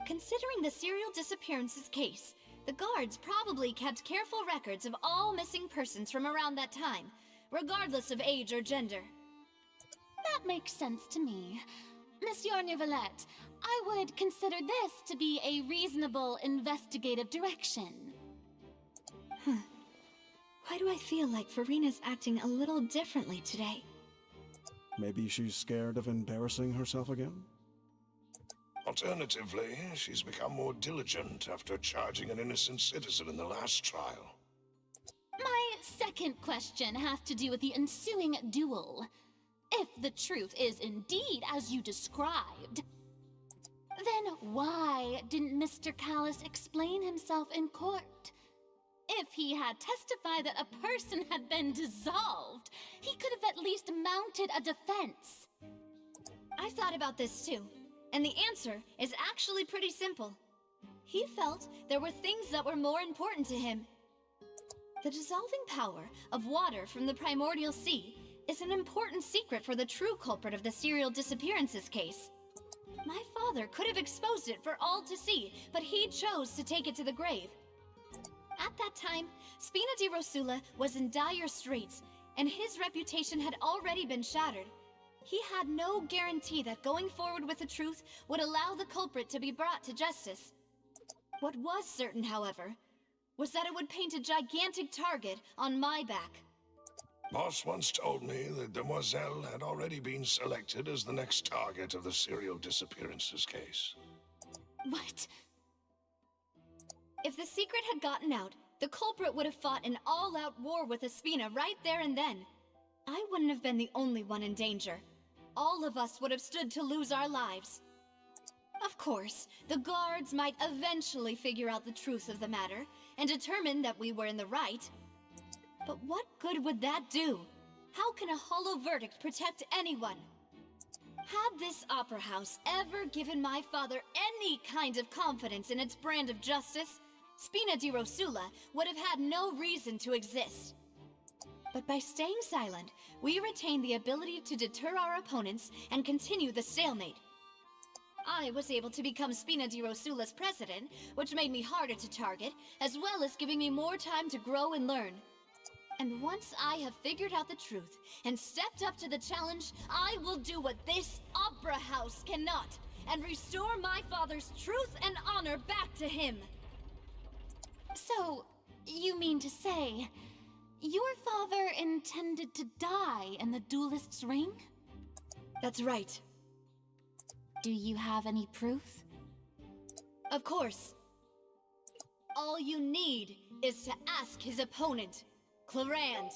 Considering the serial disappearances case, the guards probably kept careful records of all missing persons from around that time, regardless of age or gender. That makes sense to me. Monsieur Neuvillette, I would consider this to be a reasonable investigative direction. Why do I feel like Farina's acting a little differently today? Maybe she's scared of embarrassing herself again? Alternatively, she's become more diligent after charging an innocent citizen in the last trial. My second question has to do with the ensuing duel. If the truth is indeed as you described, then why didn't Mr. Callis explain himself in court? If he had testified that a person had been dissolved, he could have at least mounted a defense. I've thought about this too, and the answer is actually pretty simple. He felt there were things that were more important to him. The dissolving power of water from the primordial sea is an important secret for the true culprit of the serial disappearances case. My father could have exposed it for all to see, but he chose to take it to the grave. At that time, Spina di Rosula was in dire straits, and his reputation had already been shattered. He had no guarantee that going forward with the truth would allow the culprit to be brought to justice. What was certain, however, was that it would paint a gigantic target on my back. Boss once told me that Demoiselle had already been selected as the next target of the serial disappearances case. What? If the secret had gotten out, the culprit would have fought an all-out war with Espina right there and then. I wouldn't have been the only one in danger. All of us would have stood to lose our lives. Of course, the guards might eventually figure out the truth of the matter and determine that we were in the right. But what good would that do? How can a hollow verdict protect anyone? Had this opera house ever given my father any kind of confidence in its brand of justice, Spina di Rosula would have had no reason to exist. But by staying silent, we retain the ability to deter our opponents and continue the stalemate. I was able to become Spina di Rosula's president, which made me harder to target, as well as giving me more time to grow and learn. And once I have figured out the truth and stepped up to the challenge, I will do what this opera house cannot, and restore my father's truth and honor back to him. So, you mean to say, your father intended to die in the duelist's ring? That's right. Do you have any proof? Of course. All you need is to ask his opponent, Clarand.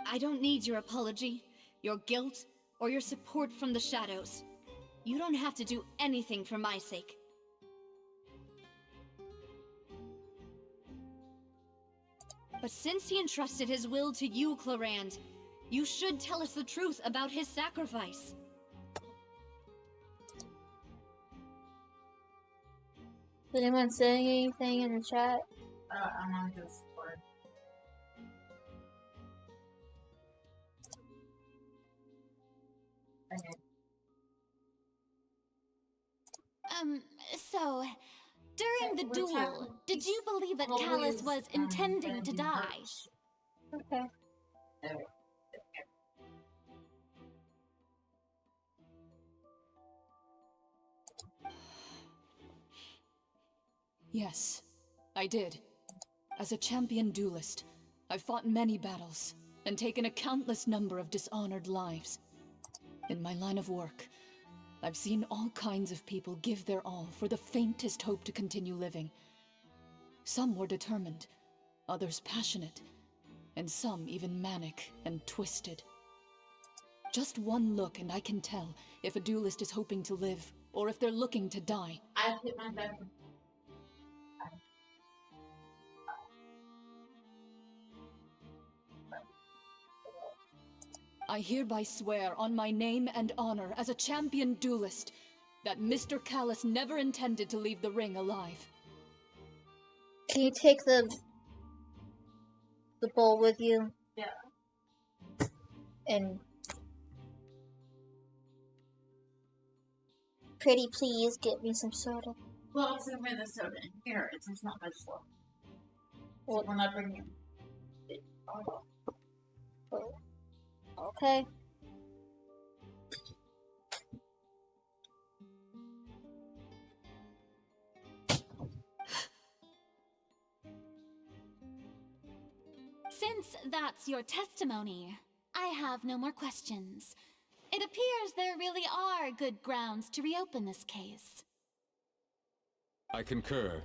I don't need your apology, your guilt, or your support from the shadows. You don't have to do anything for my sake. But since he entrusted his will to you, Clarand, you should tell us the truth about his sacrifice. Is anyone saying anything in the chat? I'm on Discord. Okay. So, during the duel, did you believe that Callis was intending to die? Okay. Yes, I did. As a champion duelist, I've fought many battles and taken a countless number of dishonored lives. In my line of work, I've seen all kinds of people give their all for the faintest hope to continue living. Some were determined, others passionate, and some even manic and twisted. Just one look and I can tell if a duelist is hoping to live or if they're looking to die. I've hit my button. I hereby swear on my name and honor as a champion duelist that Mr. Callus never intended to leave the ring alive. Can you take the bowl with you? Yeah. And pretty please get me some soda. Well, it's over the soda in here. It's not much left. Well, we're not bringing it. Oh. Okay. Since that's your testimony, I have no more questions. It appears there really are good grounds to reopen this case. I concur.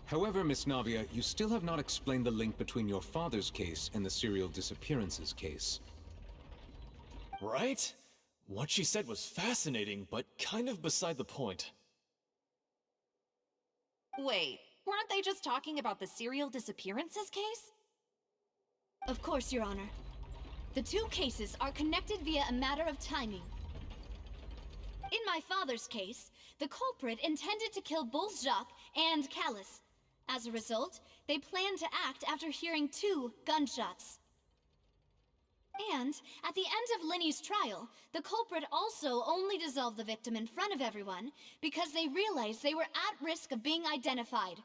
However, Miss Navia, you still have not explained the link between your father's case and the serial disappearances case. Right? What she said was fascinating, but kind of beside the point. Wait, weren't they just talking about the serial disappearances case? Of course, Your Honor. The two cases are connected via a matter of timing. In my father's case, the culprit intended to kill both Jacques and Callus. As a result, they planned to act after hearing 2 gunshots. And at the end of Linny's trial, the culprit also only dissolved the victim in front of everyone because they realized they were at risk of being identified.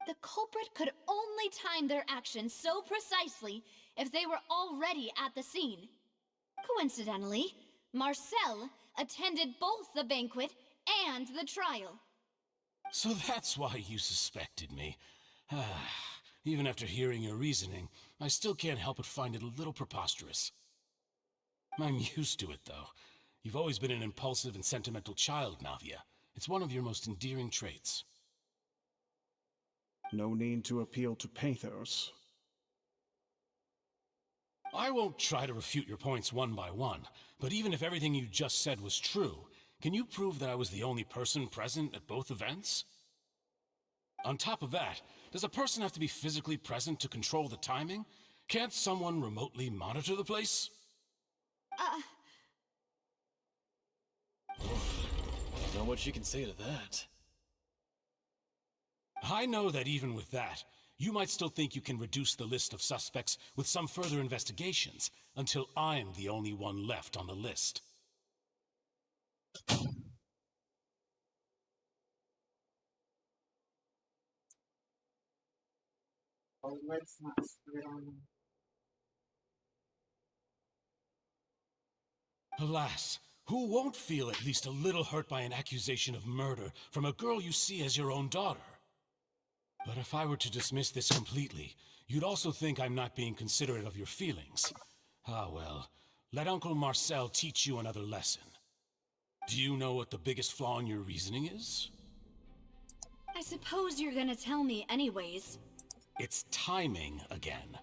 The culprit could only time their actions so precisely if they were already at the scene. Coincidentally, Marcel attended both the banquet and the trial. So that's why you suspected me. Even after hearing your reasoning, I still can't help but find it a little preposterous. I'm used to it, though. You've always been an impulsive and sentimental child, Navia. It's one of your most endearing traits. No need to appeal to pathos. I won't try to refute your points one by one, but even if everything you just said was true, can you prove that I was the only person present at both events? On top of that, does a person have to be physically present to control the timing? Can't someone remotely monitor the place? Not much you can say to that. I know that even with that, you might still think you can reduce the list of suspects with some further investigations, until I'm the only one left on the list. Oh, let's not screw it on them. Alas, who won't feel at least a little hurt by an accusation of murder from a girl you see as your own daughter? But if I were to dismiss this completely, you'd also think I'm not being considerate of your feelings. Ah well, let Uncle Marcel teach you another lesson. Do you know what the biggest flaw in your reasoning is? I suppose you're gonna tell me anyways. It's timing again.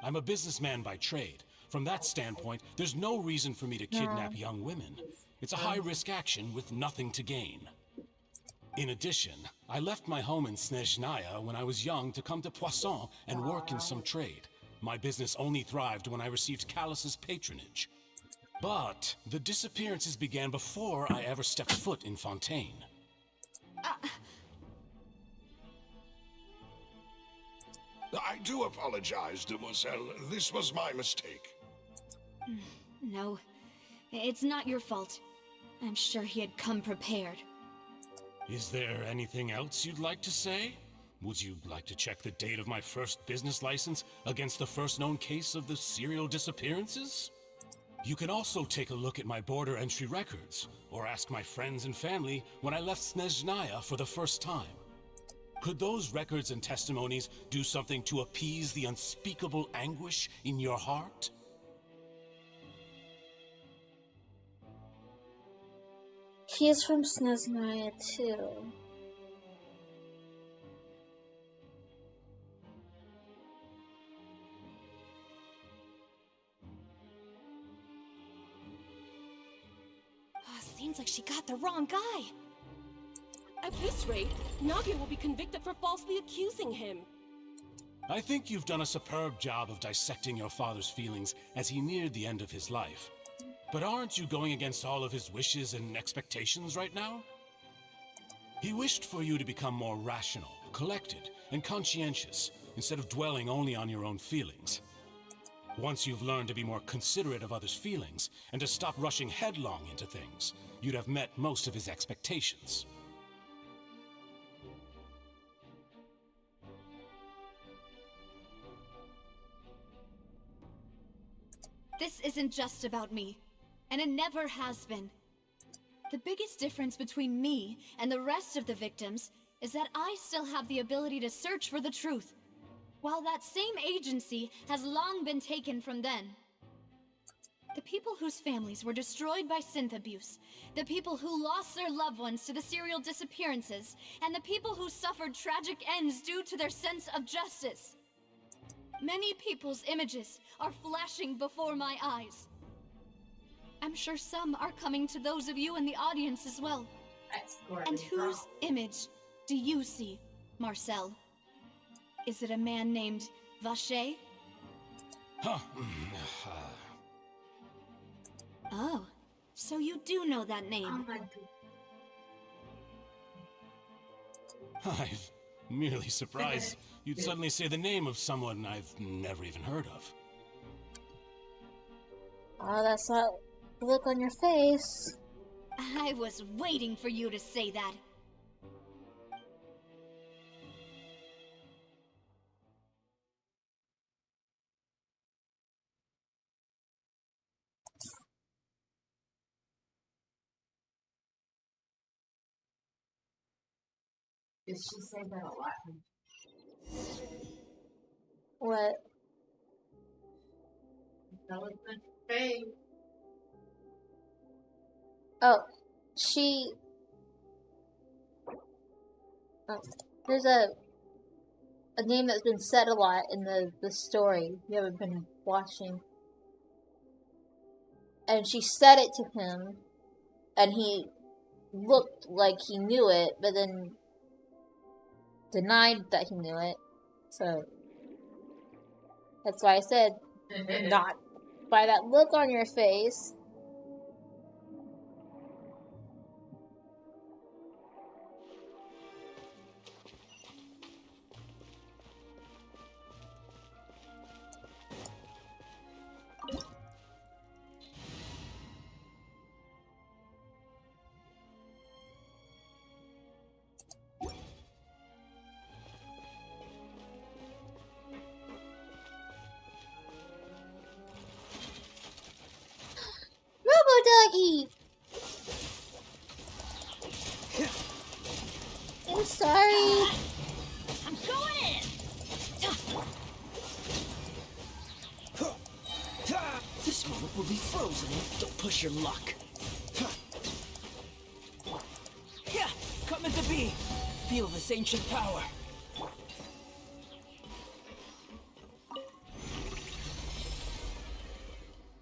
I'm a businessman by trade. From that standpoint, there's no reason for me to kidnap young women. It's a high-risk action with nothing to gain. In addition, I left my home in Snezhnaya when I was young to come to Poisson and work in some trade. My business only thrived when I received Callus's patronage. But the disappearances began before I ever stepped foot in Fontaine. I do apologize, demoiselle. This was my mistake. No, it's not your fault. I'm sure he had come prepared. Is there anything else you'd like to say? Would you like to check the date of my first business license against the first known case of the serial disappearances? You can also take a look at my border entry records, or ask my friends and family when I left Snezhnaya for the first time. Could those records and testimonies do something to appease the unspeakable anguish in your heart? He is from Snezmaya too. Seems like she got the wrong guy. At this rate, Navia will be convicted for falsely accusing him. I think you've done a superb job of dissecting your father's feelings as he neared the end of his life. But aren't you going against all of his wishes and expectations right now? He wished for you to become more rational, collected, and conscientious, instead of dwelling only on your own feelings. Once you've learned to be more considerate of others' feelings, and to stop rushing headlong into things, you'd have met most of his expectations. This isn't just about me, and it never has been. The biggest difference between me and the rest of the victims is that I still have the ability to search for the truth, while that same agency has long been taken from them. The people whose families were destroyed by synth abuse, the people who lost their loved ones to the serial disappearances, and the people who suffered tragic ends due to their sense of justice. Many people's images are flashing before my eyes. I'm sure some are coming to those of you in the audience as well. And whose image do you see, Marcel? Is it a man named Vacher? Huh. Oh, so you do know that name. I'm merely surprised you'd suddenly say the name of someone I've never even heard of. Oh, that's not the look on your face. I was waiting for you to say that. Did she say that a lot? What? That was my face. Oh, she... Oh, there's a name that's been said a lot in the story. You haven't been watching. And she said it to him, and he looked like he knew it, but then denied that he knew it. So that's why I said, not by that look on your face. Robo-doggy! I'm sorry. I'm going in! This moment will be frozen. Don't push your luck. Come into being. Feel this ancient power.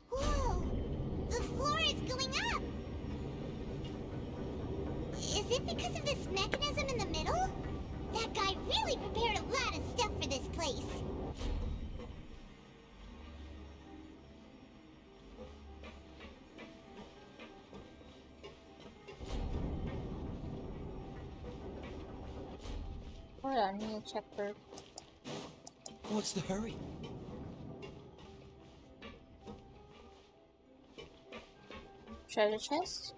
Whoa! The floor is going up! Is it because of this mechanism in the middle? That guy really prepared a lot of stuff for this place. Hold on, I need to check for... What's the hurry? treasure chest.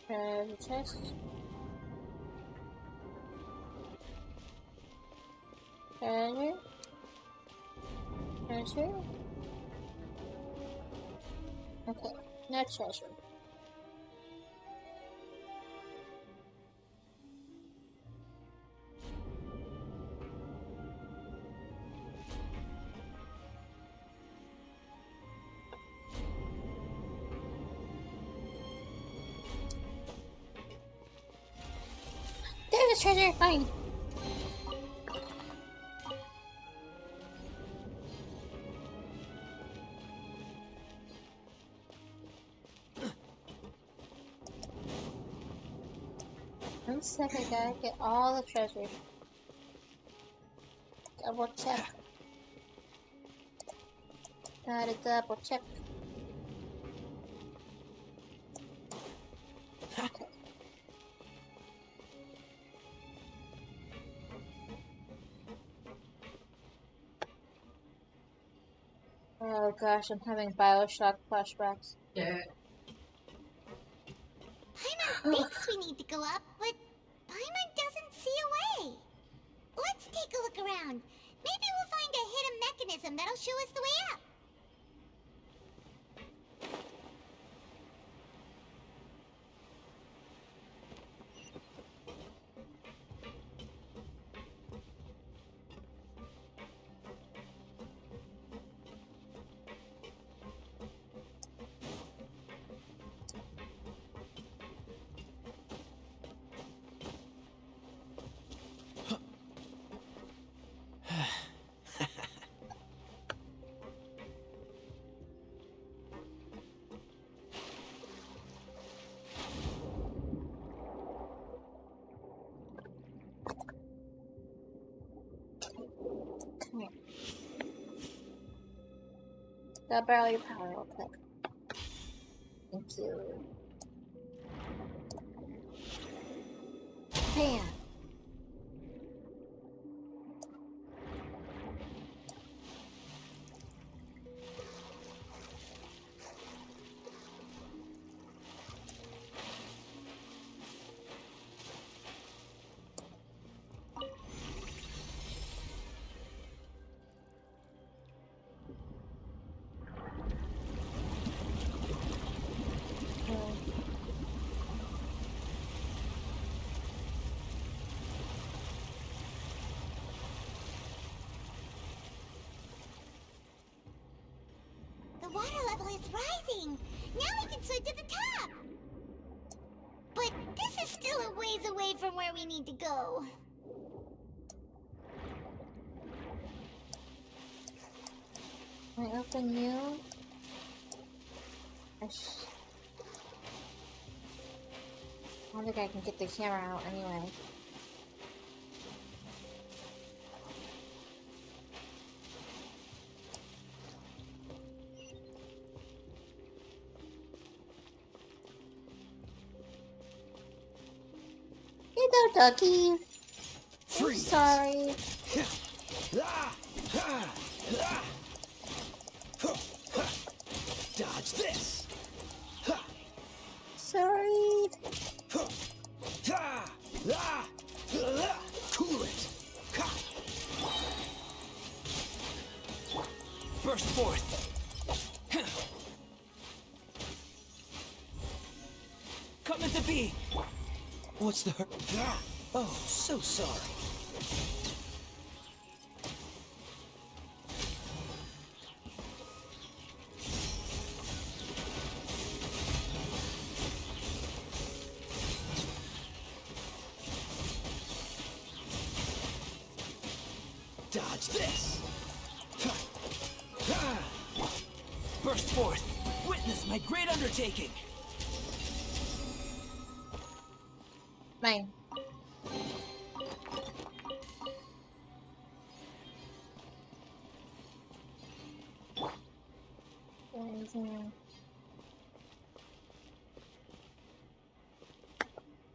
Treasure chest. Treasure. Treasure. Okay, no treasure. this treasure. Fine. One second, I gotta get all the treasure. Double check. Gotta double check. Okay. Oh gosh, I'm having Bioshock flashbacks. Yeah. Paimon thinks we need to go up, but Paimon doesn't see a way. Let's take a look around. Maybe we'll find a hidden mechanism that'll show us the way up. Come here. Gotta borrow your power real quick. Thank you. Bam. The water level is rising. Now we can swim to the top. But this is still a ways away from where we need to go. Can I open you? I don't think I can get the camera out anyway. Hello, doggy. I'm sorry. Dodge this. Sorry. Cool it. Burst forth. Come into being. What's the hurt? Oh, so sorry. Dodge this. Burst forth. Witness my great undertaking. Mine.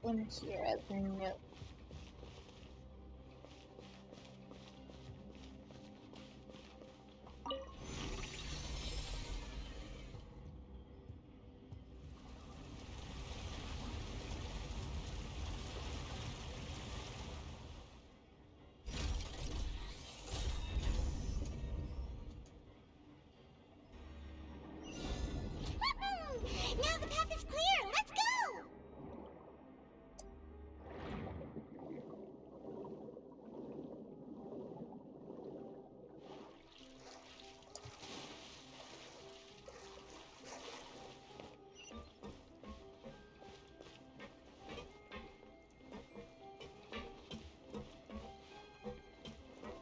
In here as a note. Now the path is clear. Let's go.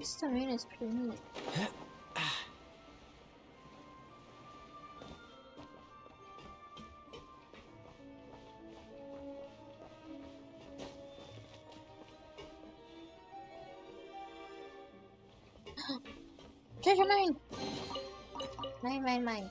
This domain is pretty neat. Treasure mine! Mine.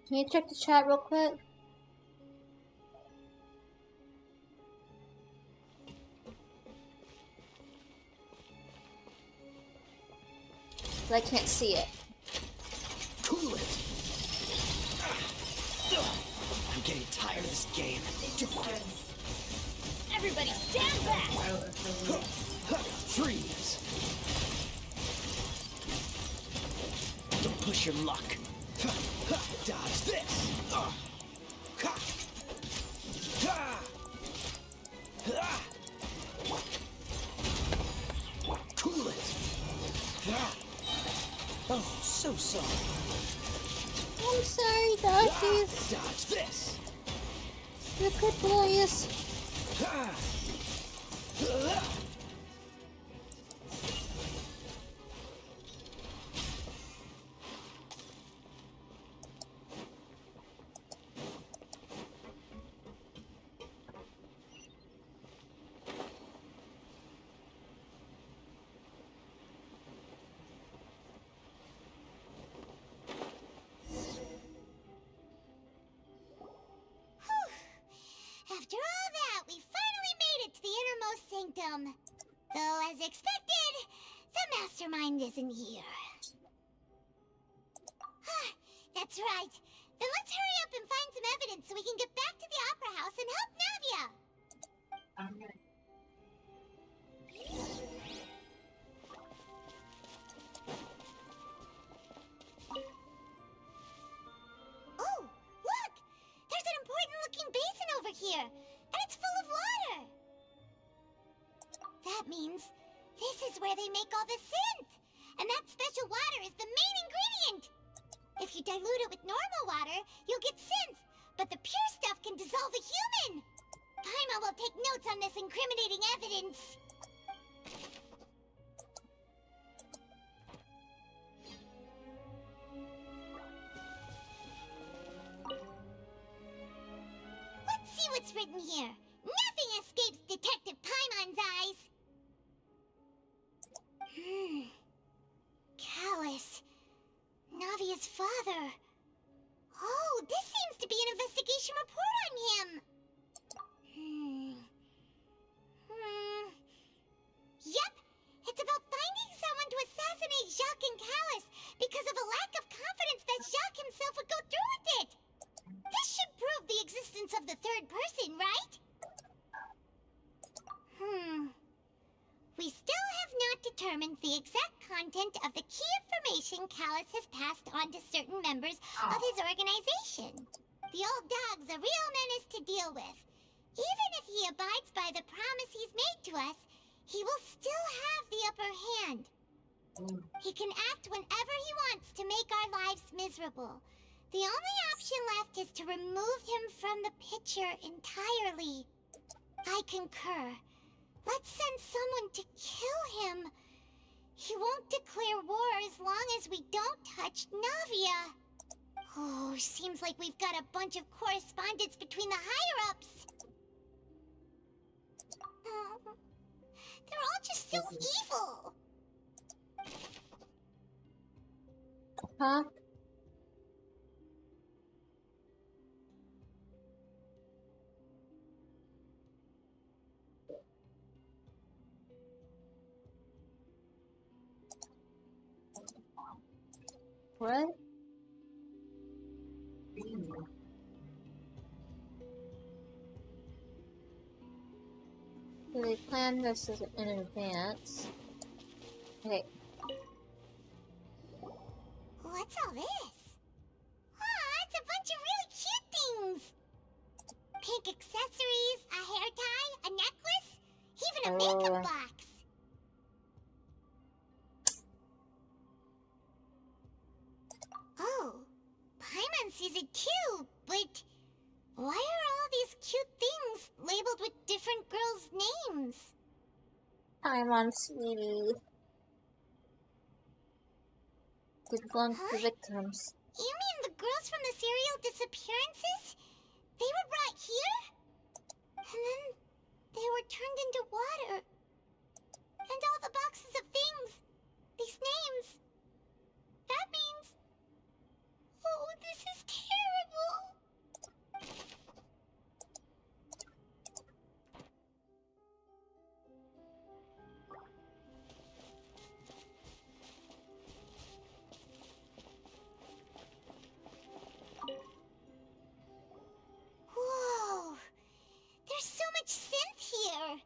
Can you check the chat real quick? I can't see it. Cool it! I'm getting tired of this game. Everybody stand back! Freeze! Don't push your luck. Dodge this! Cool it! Oh, so sorry. I'm sorry, doggies. Dodge this! You're good boys. After all that, we finally made it to the innermost sanctum. Though, as expected, the mastermind isn't here. That's right. Then let's hurry up and find some evidence so we can get back to the Opera House and help Navia. Oh, look! There's an important-looking basin over here, and it's full of water. That means this is where they make all the synth, and that special water is the main ingredient. If you dilute it with normal water, you'll get synth, but the pure stuff can dissolve a human. Paimon will take notes on this incriminating evidence. Let's see what's written here. Nothing escapes Detective Paimon's eyes. Callus. Navia's father. Oh, this seems to be an investigation report on him. Yep, it's about finding someone to assassinate Jacques and Callus because of a lack of confidence that Jacques himself would go through with it. This should prove the existence of the third person, right? We still have not determined the exact content of the key information Callus has passed on to certain members of his organization. The old dog's a real menace to deal with. Even if he abides by the promise he's made to us, he will still have the upper hand. He can act whenever he wants to make our lives miserable. The only option left is to remove him from the picture entirely. I concur. Let's send someone to kill him. He won't declare war as long as we don't touch Navia. Oh, seems like we've got a bunch of correspondence between the higher-ups. They're all just so evil. Huh? What? So they planned this in advance. Okay. What's all this? Aw, it's a bunch of really cute things. Pink accessories, a hair tie, a necklace, even a makeup box. Oh, Paimon sees it too, but why are all these cute things labeled with different girls' names? Paimon, sweetie. They belong to the victims. You mean the girls from the serial disappearances? They were brought here? And then they were turned into water. And all the boxes of things, these names. That means... Oh, this is terrible. Whoa! There's so much synth here!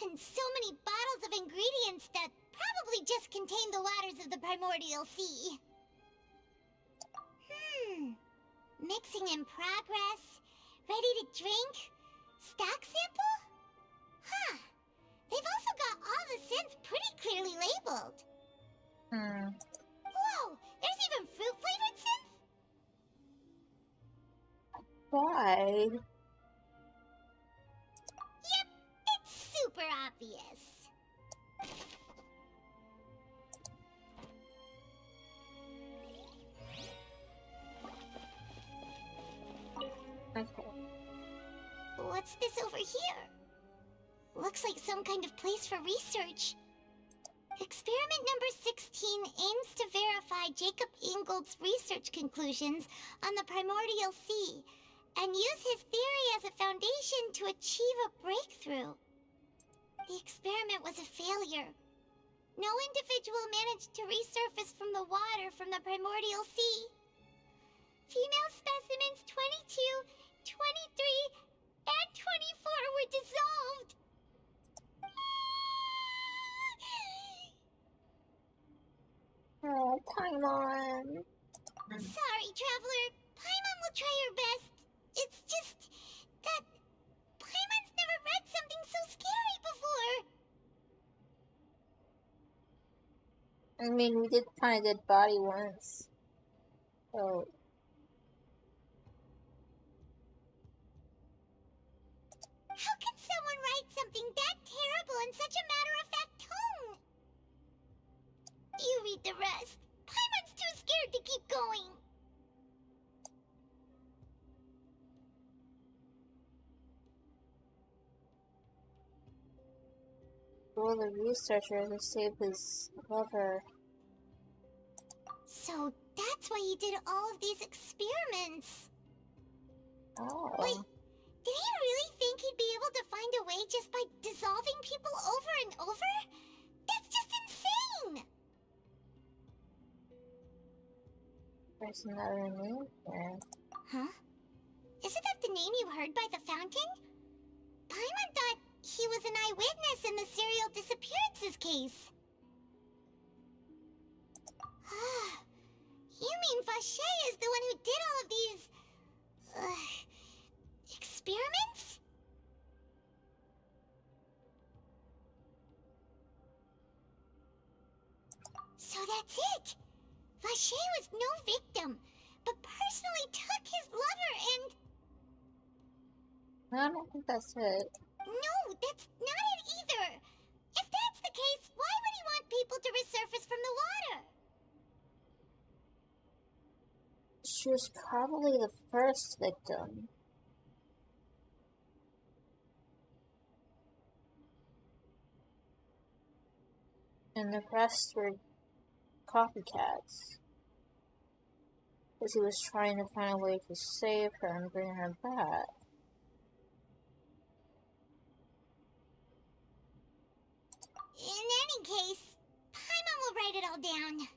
And so many bottles of ingredients that probably just contain the waters of the primordial sea. Mixing in progress, ready to drink, stock sample? Huh. They've also got all the synth pretty clearly labeled. Whoa, there's even fruit-flavored synth? Why? Yep, it's super obvious. Okay. What's this over here? Looks like some kind of place for research. Experiment number 16 aims to verify Jacob Ingold's research conclusions on the primordial sea and use his theory as a foundation to achieve a breakthrough. The experiment was a failure. No individual managed to resurface from the water from the primordial sea. Female specimens 22, 23, and 24 were dissolved. Oh, Paimon. Sorry, Traveler. Paimon will try her best. It's just that Paimon's never read something so scary before. I mean, we did find a dead body once. So... How can someone write something that terrible in such a matter-of-fact tone? You read the rest. Paimon's too scared to keep going. Well, the researcher to save his lover. So that's why he did all of these experiments. Oh. Wait, did he really think he'd be able to find a way just by dissolving people over and over? That's just insane! There's another name there. Huh? Isn't that the name you heard by the fountain? Paimon thought he was an eyewitness in the serial disappearances case. You mean Vache is the one who did all of these... experiments? So that's it! Vache was no victim, but personally took his lover and... I don't think that's it. No, that's not it either! If that's the case, why would he want people to resurface from the water? She was probably the first victim. And the rest were copycats. Because he was trying to find a way to save her and bring her back. In any case, Paimon will write it all down.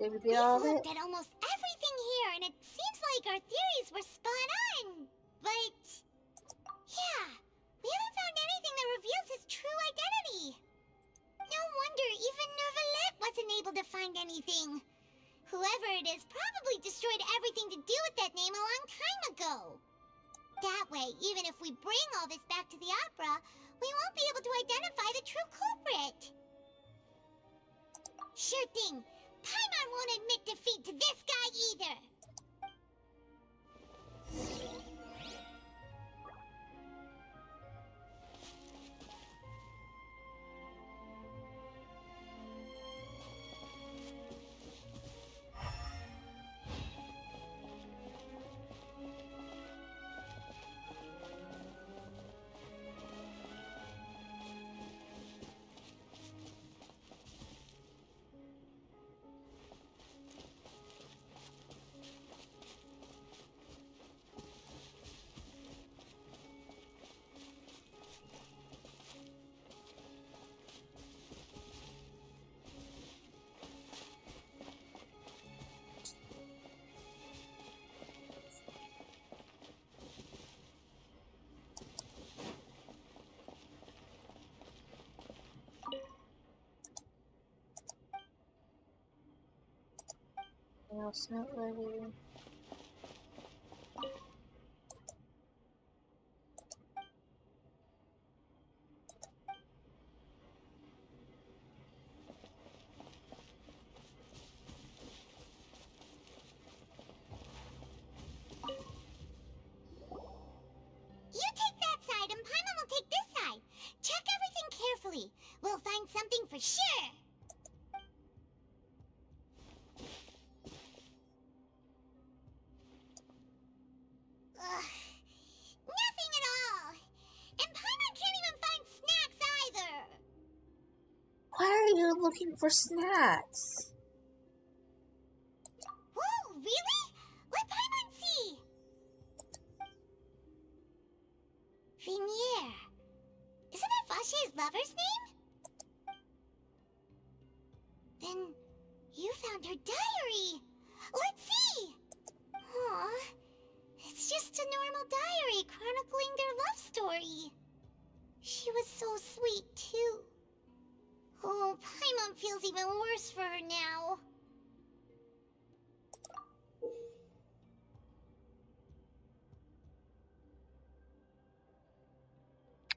Did we get all of We've it? looked at almost everything here, and it seems like our theories were spot on. But... yeah, even if we bring all this back to the opera, we won't be able to identify the true culprit. Sure thing. Paimon won't admit defeat to this guy either. No, it's not ready. You take that side and Paimon will take this side. Check everything carefully. We'll find something for sure. Ugh. Nothing at all. And Paimon can't even find snacks either. Why are you looking for snacks? Whoa, really? Let Paimon see. Vinier. Isn't that Vache's lover's name? Then you found her diary. Let's see. Aw, it's just a normal diary chronicling their love story. She was so sweet, too. Oh, Paimon feels even worse for her now.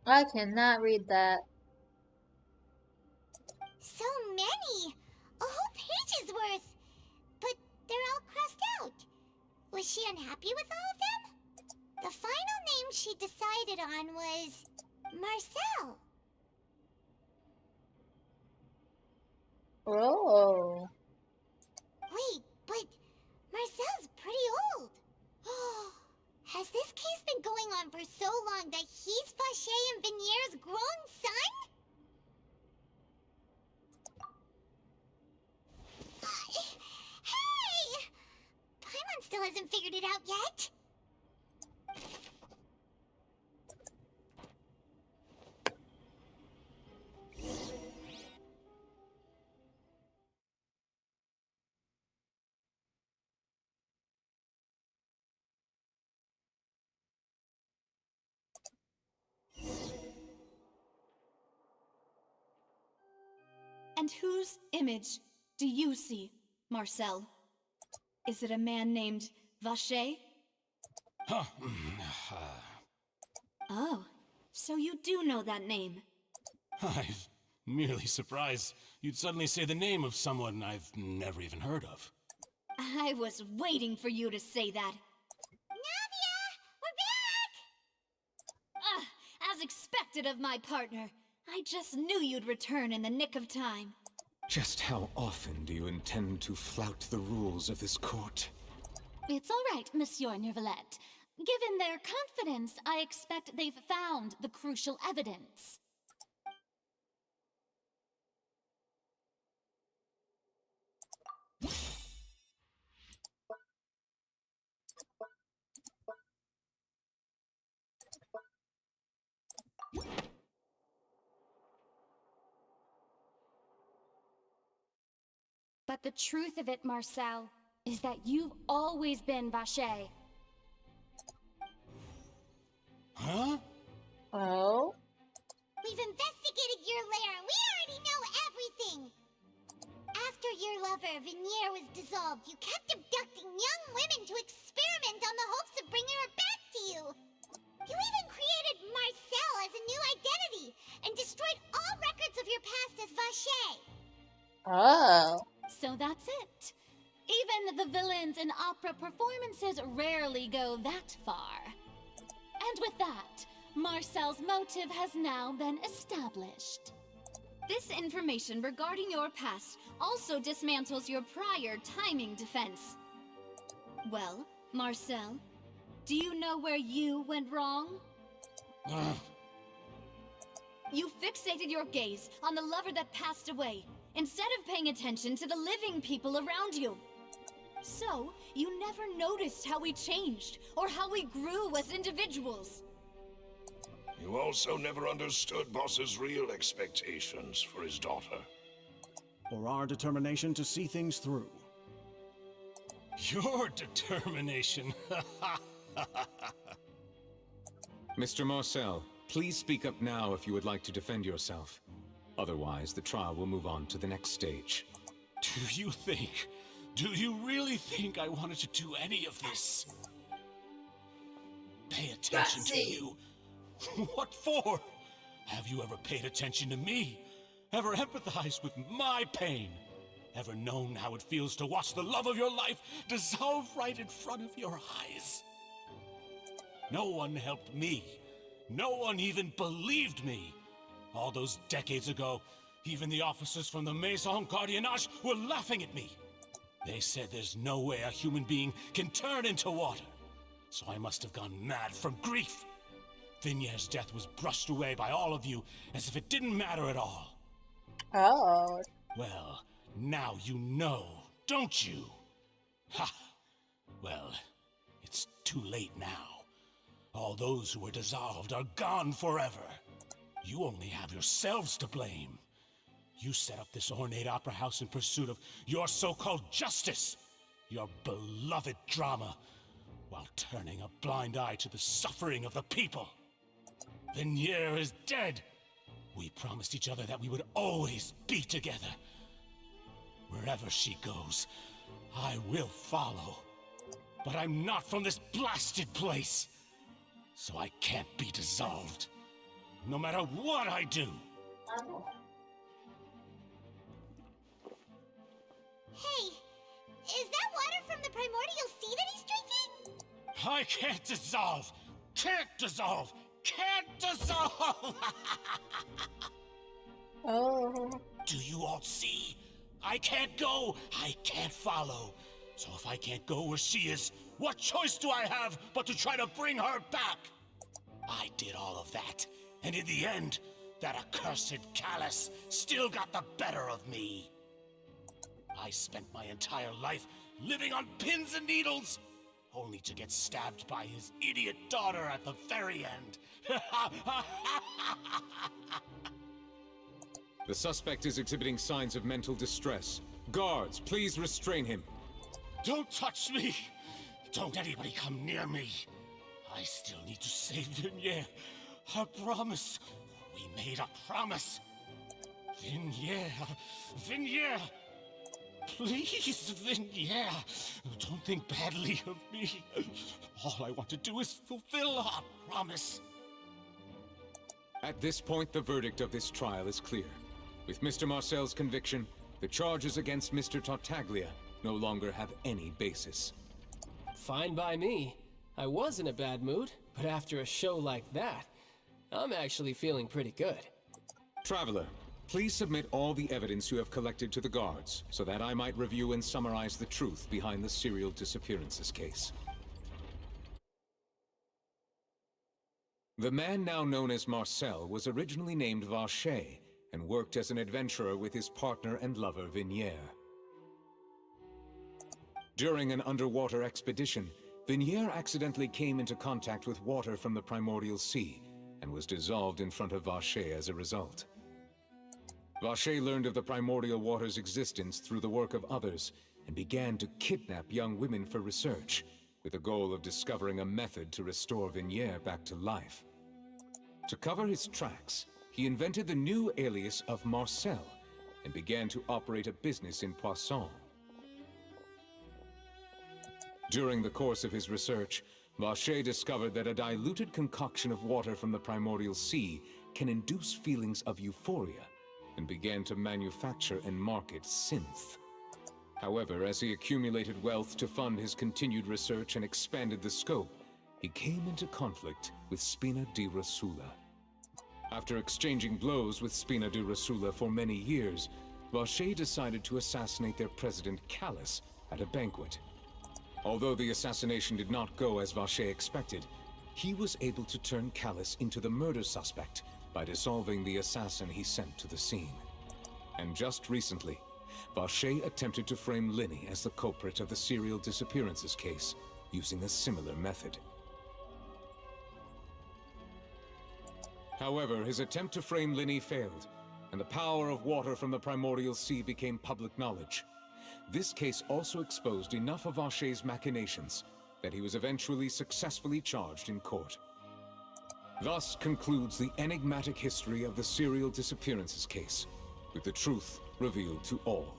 I cannot read that. So many! A whole page's worth! But they're all crossed out. Was she unhappy with all of them? The final name she decided on was Marcel. Oh. Wait, but Marcel's pretty old. Has this case been going on for so long that he's Vache and Vinier's grown son? Hey! Paimon still hasn't figured it out yet. And whose image do you see, Marcel? Is it a man named Vache? Huh. Oh, so you do know that name. I'm merely surprised you'd suddenly say the name of someone I've never even heard of. I was waiting for you to say that. Navia! We're back! As expected of my partner. I just knew you'd return in the nick of time. Just how often do you intend to flout the rules of this court? It's all right, Monsieur Neuvillette. Given their confidence, I expect they've found the crucial evidence. But the truth of it, Marcel, is that you've always been Vache. Huh? Oh? We've investigated your lair and we already know everything! After your lover, Vinier, was dissolved, you kept abducting young women to experiment on the hopes of bringing her back to you! You so that's it. Even the villains in opera performances rarely go that far. And with that, Marcel's motive has now been established. This information regarding your past also dismantles your prior timing defense. Well, Marcel, do you know where you went wrong? You fixated your gaze on the lover that passed away, instead of paying attention to the living people around you. So, you never noticed how we changed, or how we grew as individuals. You also never understood Boss's real expectations for his daughter. Or our determination to see things through. Your determination. Mr. Marcel, please speak up now if you would like to defend yourself. Otherwise, the trial will move on to the next stage. Do you really think I wanted to do any of this? Pay attention to you? What for? Have you ever paid attention to me? Ever empathized with my pain? Ever known how it feels to watch the love of your life dissolve right in front of your eyes? No one helped me. No one even believed me. All those decades ago, even the officers from the Maison Gardiennage were laughing at me. They said there's no way a human being can turn into water. So I must have gone mad from grief. Vignier's death was brushed away by all of you as if it didn't matter at all. Oh. Well, now you know, don't you? Ha! Well, it's too late now. All those who were dissolved are gone forever. You only have yourselves to blame. You set up this ornate opera house in pursuit of your so-called justice, your beloved drama, while turning a blind eye to the suffering of the people. Vignier is dead. We promised each other that we would always be together. Wherever she goes, I will follow. But I'm not from this blasted place, so I can't be dissolved, no matter what I do. Hey, is that water from the primordial sea that he's drinking? I can't dissolve! Can't dissolve! Can't dissolve! Oh. Do you all see? I can't go! I can't follow! So if I can't go where she is, what choice do I have but to try to bring her back? I did all of that, and in the end, that accursed Callus still got the better of me. I spent my entire life living on pins and needles, only to get stabbed by his idiot daughter at the very end. The suspect is exhibiting signs of mental distress. Guards, please restrain him. Don't touch me! Don't anybody come near me! I still need to save Vignier. I promise. We made a promise. Vignier. Vignier. Please, Vignier. Don't think badly of me. All I want to do is fulfill our promise. At this point, the verdict of this trial is clear. With Mr. Marcel's conviction, the charges against Mr. Tartaglia no longer have any basis. Fine by me. I was in a bad mood, but after a show like that, I'm actually feeling pretty good. Traveler, please submit all the evidence you have collected to the guards, so that I might review and summarize the truth behind the serial disappearances case. The man now known as Marcel was originally named Vacher, and worked as an adventurer with his partner and lover Vignier. During an underwater expedition, Vignier accidentally came into contact with water from the primordial sea, and was dissolved in front of Vacher as a result. Vacher learned of the primordial water's existence through the work of others, and began to kidnap young women for research, with the goal of discovering a method to restore Vignier back to life. To cover his tracks, he invented the new alias of Marcel, and began to operate a business in Poisson. During the course of his research, Vacher discovered that a diluted concoction of water from the primordial sea can induce feelings of euphoria, and began to manufacture and market synth. However, as he accumulated wealth to fund his continued research and expanded the scope, he came into conflict with Spina di Rosula. After exchanging blows with Spina di Rosula for many years, Vacher decided to assassinate their president Callus at a banquet. Although the assassination did not go as Vacher expected, he was able to turn Callus into the murder suspect by dissolving the assassin he sent to the scene. And just recently, Vacher attempted to frame Linny as the culprit of the serial disappearances case, using a similar method. However, his attempt to frame Linny failed, and the power of water from the primordial sea became public knowledge. This case also exposed enough of Vacher's machinations that he was eventually successfully charged in court. Thus concludes the enigmatic history of the serial disappearances case, with the truth revealed to all.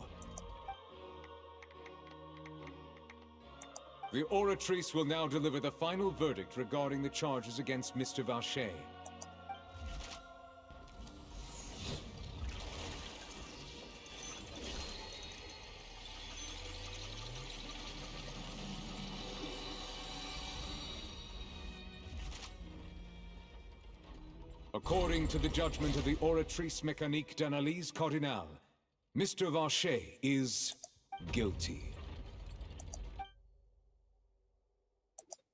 The Oratrice will now deliver the final verdict regarding the charges against Mr. Vacher. According to the judgment of the Oratrice Mécanique d'Analyse Cardinale, Mr. Vacher is guilty.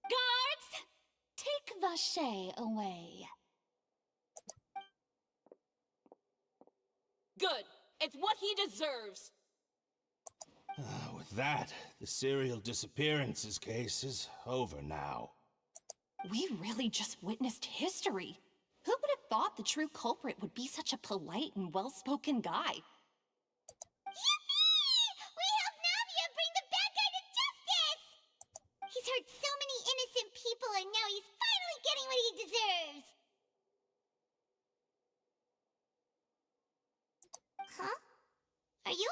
Guards! Take Vacher away. Good. It's what he deserves. With that, the serial disappearances case is over now. We really just witnessed history. Who would have thought the true culprit would be such a polite and well-spoken guy? Yippee! We helped Navia bring the bad guy to justice! He's hurt so many innocent people, and now he's finally getting what he deserves! Huh? Are you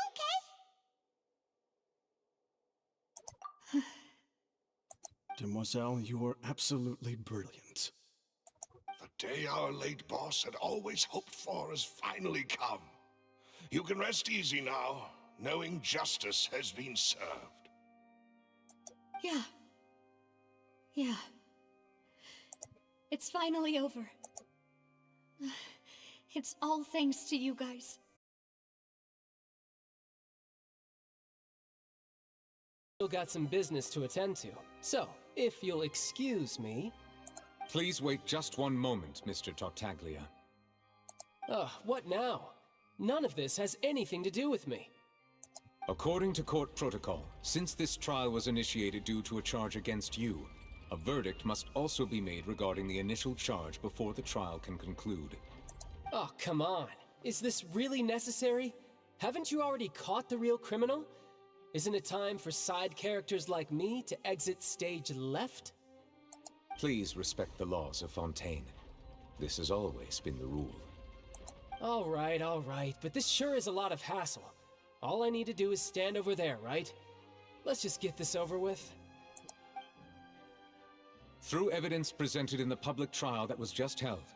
okay? Demoiselle, you are absolutely brilliant. The day our late boss had always hoped for has finally come. You can rest easy now, knowing justice has been served. Yeah. Yeah. It's finally over. It's all thanks to you guys. Still got some business to attend to. So, if you'll excuse me... Please wait just one moment, Mr. Tartaglia. What now? None of this has anything to do with me. According to court protocol, since this trial was initiated due to a charge against you, a verdict must also be made regarding the initial charge before the trial can conclude. Oh, come on. Is this really necessary? Haven't you already caught the real criminal? Isn't it time for side characters like me to exit stage left? Please respect the laws of Fontaine. This has always been the rule. All right, but this sure is a lot of hassle. All I need to do is stand over there, right? Let's just get this over with. Through evidence presented in the public trial that was just held,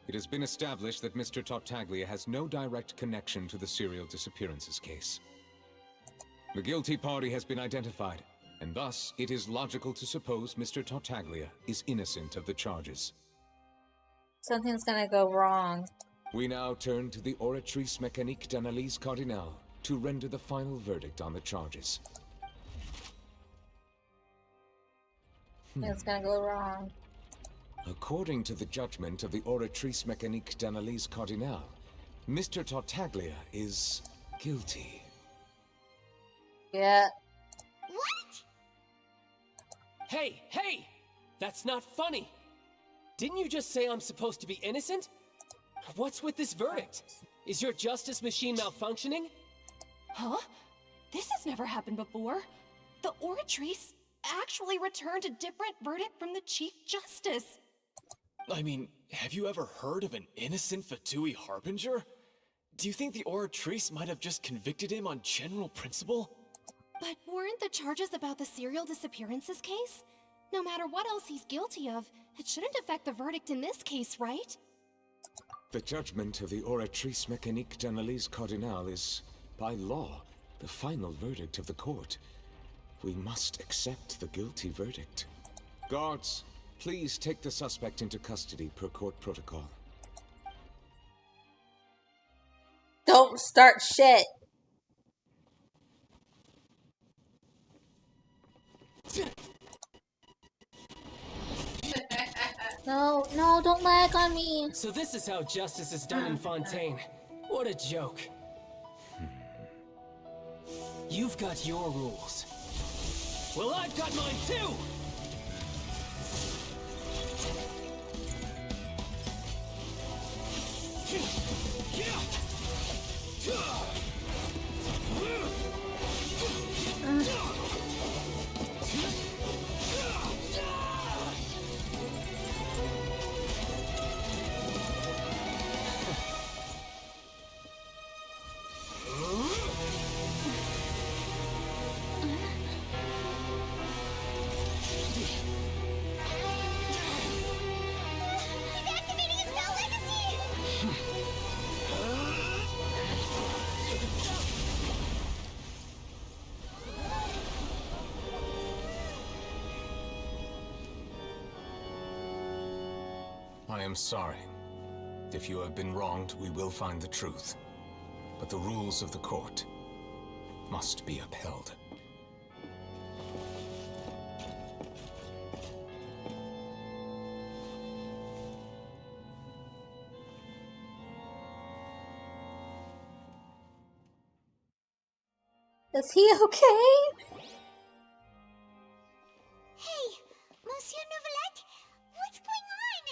it has been established that Mr. Tartaglia has no direct connection to the serial disappearances case. The guilty party has been identified, and thus it is logical to suppose Mr. Tartaglia is innocent of the charges. Something's gonna go wrong. We now turn to the Oratrice Mécanique d'Analyse Cardinale to render the final verdict on the charges. It's gonna go wrong. According to the judgment of the Oratrice Mécanique d'Analyse Cardinale, Mr. Tartaglia is guilty. Yeah. What? Hey! That's not funny! Didn't you just say I'm supposed to be innocent? What's with this verdict? Is your justice machine malfunctioning? Huh? This has never happened before. The Oratrice actually returned a different verdict from the Chief Justice. I mean, have you ever heard of an innocent Fatui Harbinger? Do you think the Oratrice might have just convicted him on general principle? But weren't the charges about the serial disappearances case? No matter what else he's guilty of, it shouldn't affect the verdict in this case, right? The judgment of the Oratrice Mécanique d'Analyse Cardinale is, by law, The final verdict of the court. We must accept the guilty verdict. Guards, please take the suspect into custody per court protocol. Don't start shit. No, no, don't lag on me. So this is how justice is done in Fontaine. What a joke. You've got your rules. Well, I've got mine too! I am sorry. If you have been wronged, we will find the truth. But the rules of the court must be upheld. Is he okay? Hey, Monsieur Novelette, what's going on?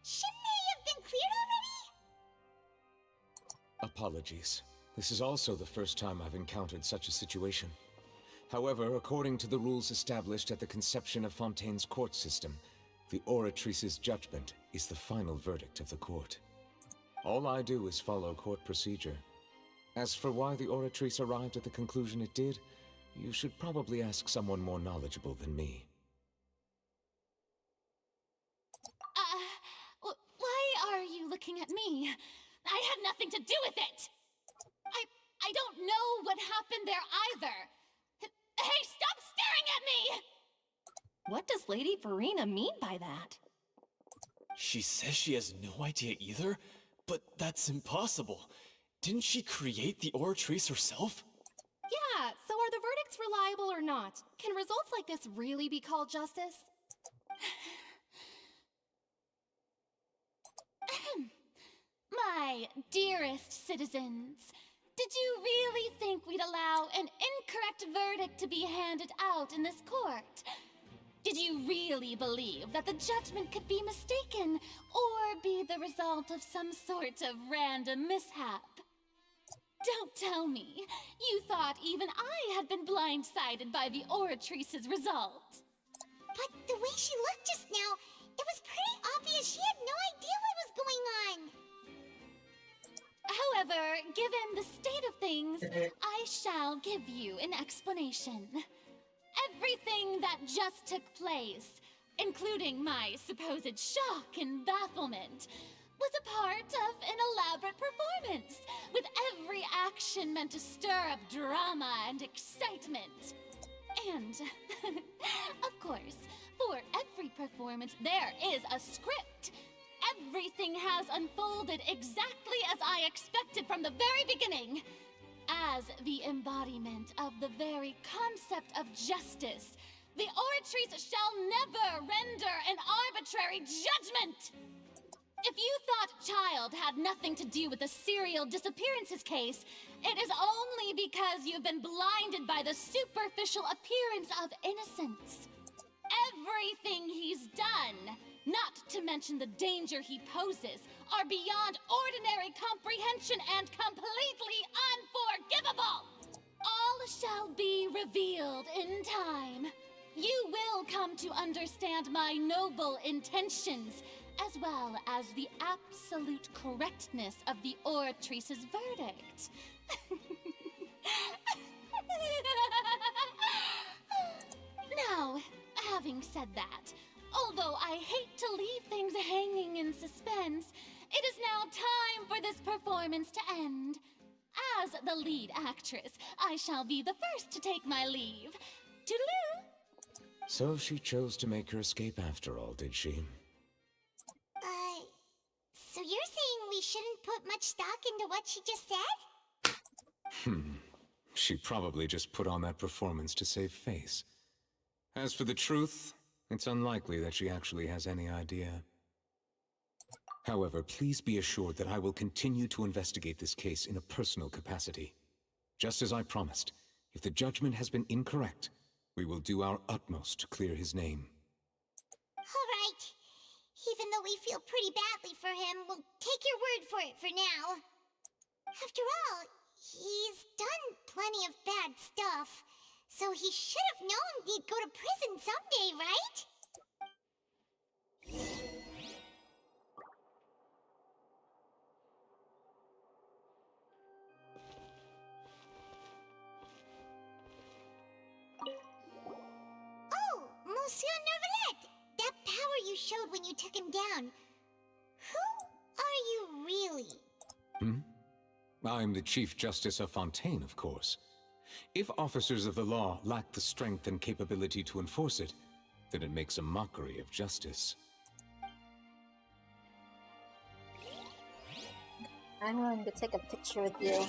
Shouldn't they have been cleared already? Apologies. This is also the first time I've encountered such a situation. However, according to the rules established at the conception of Fontaine's court system, the Oratrice's judgment is the final verdict of the court. All I do is follow court procedure. As for why the Oratrice arrived at the conclusion it did, you should probably ask someone more knowledgeable than me. Why are you looking at me? I had nothing to do with it! I don't know what happened there either! Hey, stop staring at me! What does Lady Verena mean by that? She says she has no idea either, but that's impossible. Didn't she create the Oratrice herself? Yeah, so are the verdicts reliable or not? Can results like this really be called justice? My dearest citizens, did you really think we'd allow an incorrect verdict to be handed out in this court? Did you really believe that the judgment could be mistaken or be the result of some sort of random mishap? Don't tell me you thought even I had been blindsided by the Oratrice's result. But the way she looked just now, it was pretty obvious she had no idea what was going on. However, given the state of things, I shall give you an explanation. Everything that just took place, including my supposed shock and bafflement, was a part of an elaborate performance, with every action meant to stir up drama and excitement. And, of course, for every performance there is a script. Everything has unfolded exactly as I expected from the very beginning. As the embodiment of the very concept of justice, the Oratrice shall never render an arbitrary judgment! If you thought Child had nothing to do with the serial disappearances case, it is only because you've been blinded by the superficial appearance of innocence. Everything he's done, not to mention the danger he poses, are beyond ordinary comprehension and completely unforgivable! All shall be revealed in time. You will come to understand my noble intentions, as well as the absolute correctness of the Oratrice's verdict. Now, having said that, although I hate to leave things hanging in suspense, it is now time for this performance to end. As the lead actress, I shall be the first to take my leave. Toodaloo! So she chose to make her escape after all, did she? So you're saying we shouldn't put much stock into what she just said? She probably just put on that performance to save face. As for the truth, it's unlikely that she actually has any idea. However, please be assured that I will continue to investigate this case in a personal capacity. Just as I promised, if the judgment has been incorrect, we will do our utmost to clear his name. All right. Even though we feel pretty badly for him, we'll take your word for it for now. After all, he's done plenty of bad stuff, so he should have known he'd go to prison someday, right? Oh, Monsieur Neuvillette! That power you showed when you took him down. Who are you really? I'm the Chief Justice of Fontaine, of course. If officers of the law lack the strength and capability to enforce it, then it makes a mockery of justice. I'm going to take a picture with you.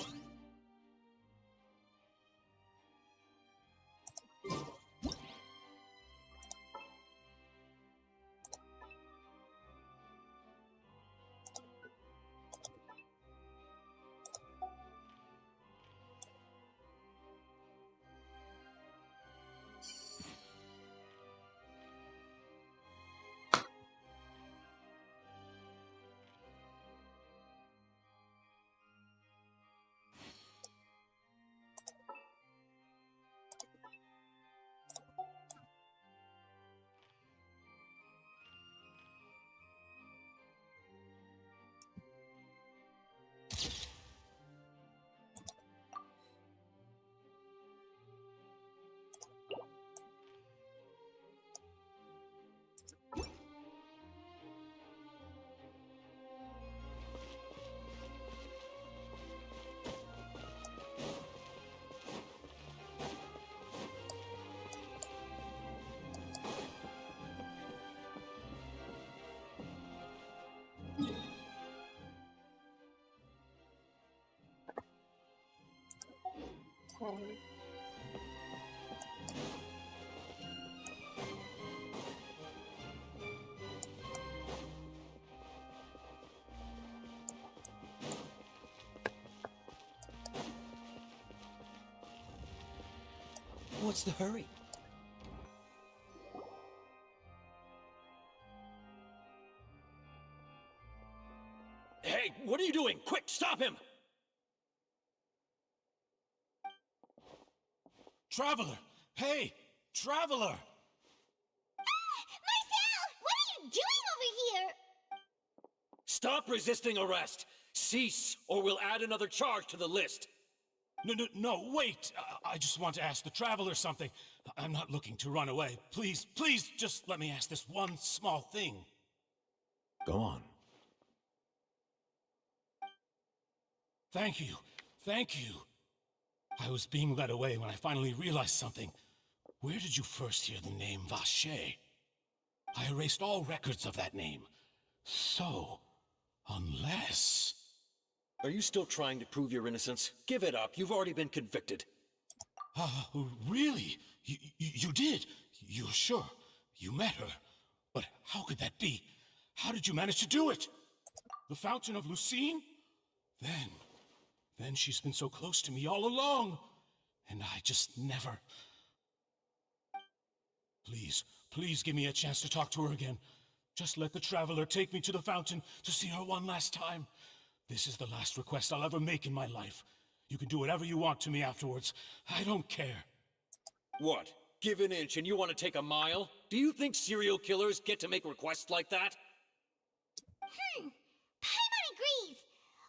Okay. What's the hurry? Hey, what are you doing? Quick, stop him! Traveler! Hey! Traveler! Marcel! What are you doing over here? Stop resisting arrest! Cease, or we'll add another charge to the list. No, wait! I just want to ask the Traveler something. I'm not looking to run away. Please, just let me ask this one small thing. Go on. Thank you. I was being led away when I finally realized something. Where did you first hear the name Vacher? I erased all records of that name. So, unless... Are you still trying to prove your innocence? Give it up. You've already been convicted. Really? You did? You're sure? You met her? But how could that be? How did you manage to do it? The Fountain of Lucine? Then she's been so close to me all along. And I just never... Please give me a chance to talk to her again. Just let the Traveler take me to the fountain to see her one last time. This is the last request I'll ever make in my life. You can do whatever you want to me afterwards. I don't care. What? Give an inch and you want to take a mile? Do you think serial killers get to make requests like that? Paimon agrees.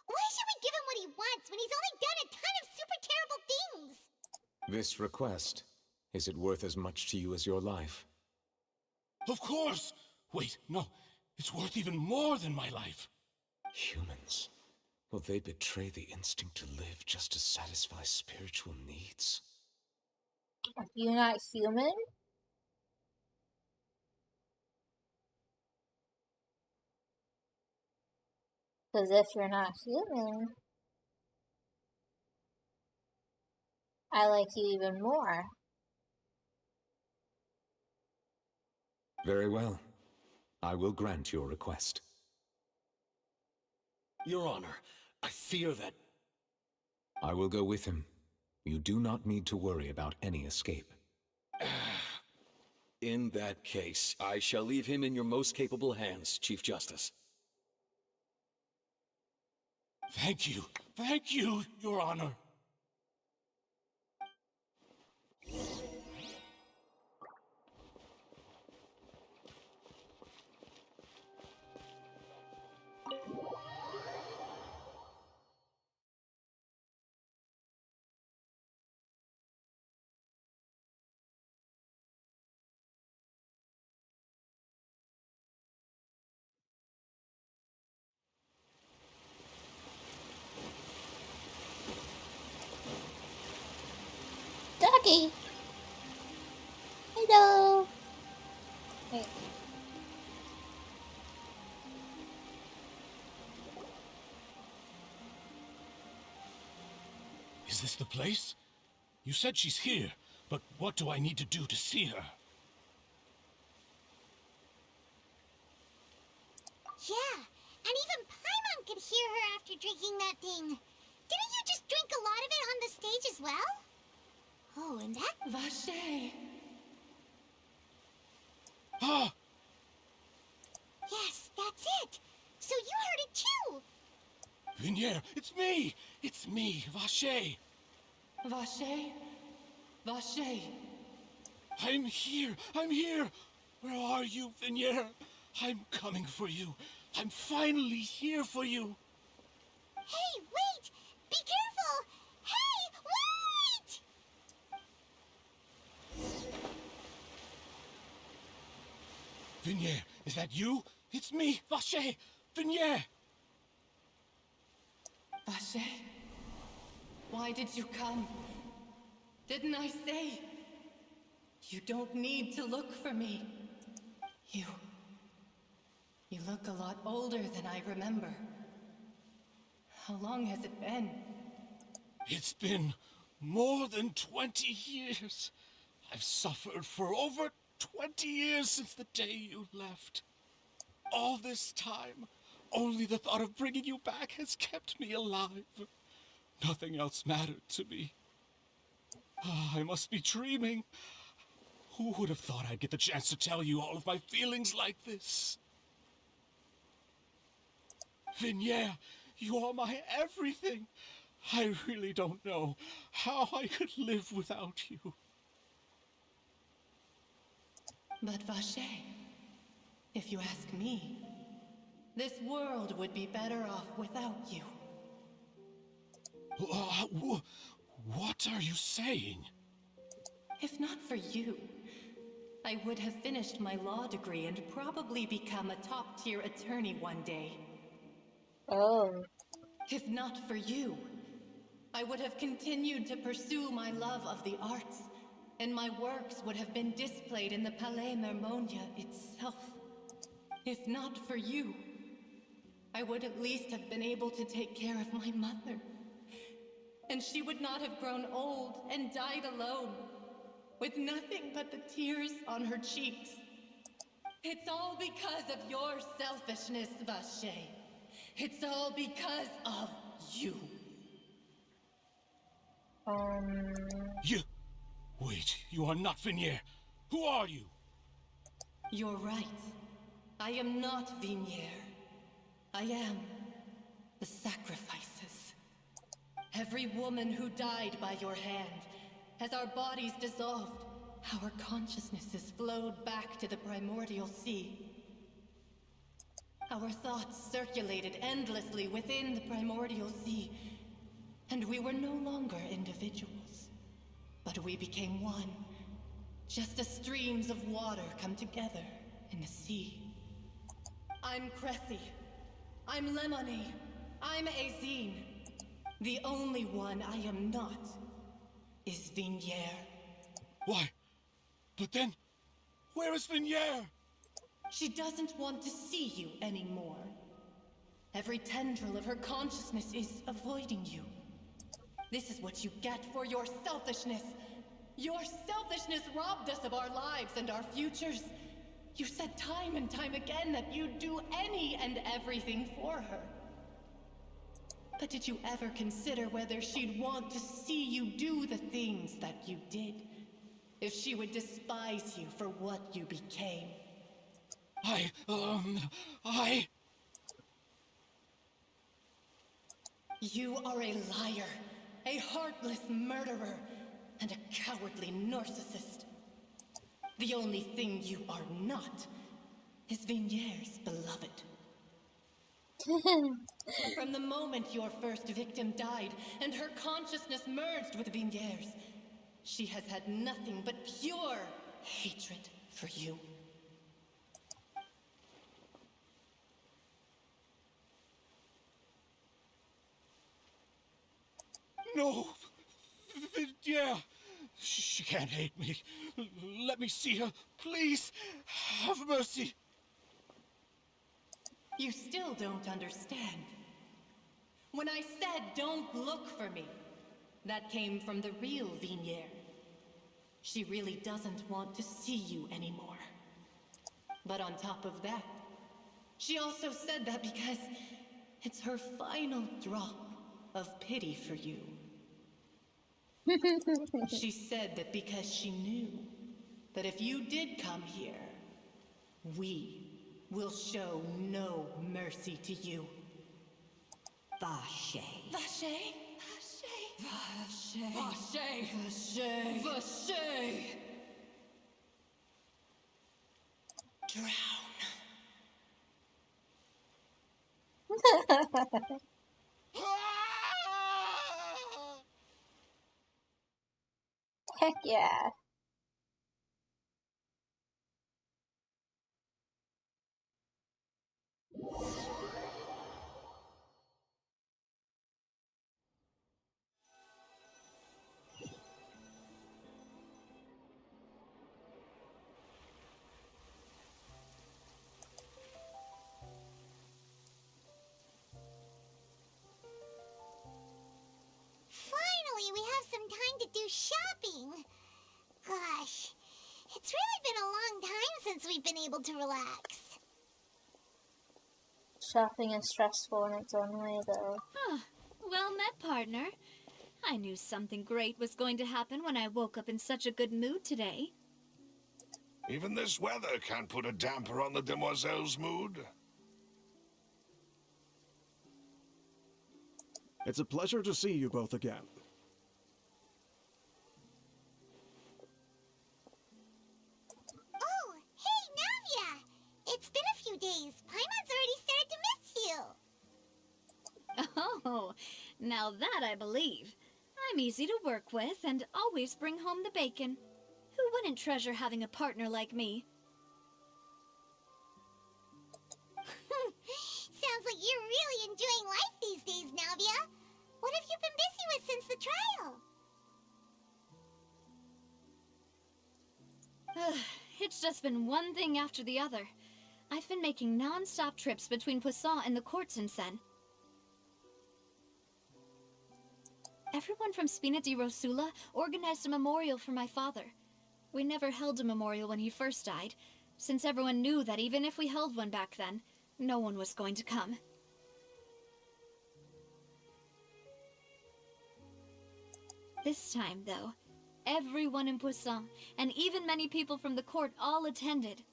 Why should we give him what he wants when he's only done a ton of super terrible things? This request, is it worth as much to you as your life? Of course! Wait, no. It's worth even more than my life. Humans. Will they betray the instinct to live just to satisfy spiritual needs? Are you not human? Because if you're not human, I like you even more. Very well. I will grant your request. Your Honor, I fear that... I will go with him. You do not need to worry about any escape. In that case, I shall leave him in your most capable hands, Chief Justice. Thank you, Your Honor. Doggy! Hello! Hey. Is this the place? You said she's here, but what do I need to do to see her? Yeah, and even Paimon could hear her after drinking that thing. Didn't you just drink a lot of it on the stage as well? Oh, and that... Vache! Ah! Yes, that's it! So you heard it too! Vinier, it's me! It's me, Vache! Vache? Vache? I'm here! Where are you, Vinier? I'm coming for you. I'm finally here for you. Hey, wait! Be careful! Hey, wait! Vinier, is that you? It's me, Vache! Vinier! Vache? Why did you come? Didn't I say? You don't need to look for me. You look a lot older than I remember. How long has it been? It's been more than 20 years. I've suffered for over 20 years since the day you left. All this time, only the thought of bringing you back has kept me alive. Nothing else mattered to me. I must be dreaming. Who would have thought I'd get the chance to tell you all of my feelings like this? Vinier, you are my everything. I really don't know how I could live without you. But Vache, if you ask me, this world would be better off without you. What are you saying? If not for you, I would have finished my law degree and probably become a top-tier attorney one day. Oh. If not for you, I would have continued to pursue my love of the arts, and my works would have been displayed in the Palais Mermonia itself. If not for you, I would at least have been able to take care of my mother. And she would not have grown old and died alone, with nothing but the tears on her cheeks. It's all because of your selfishness, Vache. It's all because of you. You... Wait, you are not Vinier. Who are you? You're right. I am not Vinier. I am the sacrifices. Every woman who died by your hand, as our bodies dissolved, our consciousnesses flowed back to the primordial sea. Our thoughts circulated endlessly within the primordial sea, and we were no longer individuals. But we became one, just as streams of water come together in the sea. I'm Cressy. I'm Lemony. I'm Azine. The only one I am not is Vignier. Why? But then, where is Vignier? She doesn't want to see you anymore. Every tendril of her consciousness is avoiding you. This is what you get for your selfishness. Your selfishness robbed us of our lives and our futures. You said time and time again that you'd do any and everything for her. But did you ever consider whether she'd want to see you do the things that you did? If she would despise you for what you became? You are a liar, a heartless murderer, and a cowardly narcissist. The only thing you are not is Vignier's beloved. From the moment your first victim died and her consciousness merged with Vignier's, she has had nothing but pure hatred for you. No! Yeah! She can't hate me. Let me see her, please. Have mercy. You still don't understand. When I said don't look for me, that came from the real Vignier. She really doesn't want to see you anymore. But on top of that, she also said that because it's her final drop of pity for you. She said that because she knew that if you did come here, we will show no mercy to you. Vache. Vache? Vache? Vache? Vache? Vache? Drown. Heck yeah. Finally, we have some time to do shopping. Gosh, it's really been a long time since we've been able to relax. Shopping is stressful in its own way, though. Huh. Well met, partner. I knew something great was going to happen when I woke up in such a good mood today. Even this weather can't put a damper on the demoiselle's mood. It's a pleasure to see you both again. Oh, hey, Navia! It's been a few days. Paimon's already started to miss you. Oh, now that I believe. I'm easy to work with and always bring home the bacon. Who wouldn't treasure having a partner like me? Sounds like you're really enjoying life these days, Navia. What have you been busy with since the trial? It's just been one thing after the other. I've been making non-stop trips between Poisson and the courts in Seine. Everyone from Spina di Rosula organized a memorial for my father. We never held a memorial when he first died, since everyone knew that even if we held one back then, no one was going to come. This time, though, everyone in Poisson, and even many people from the court, all attended.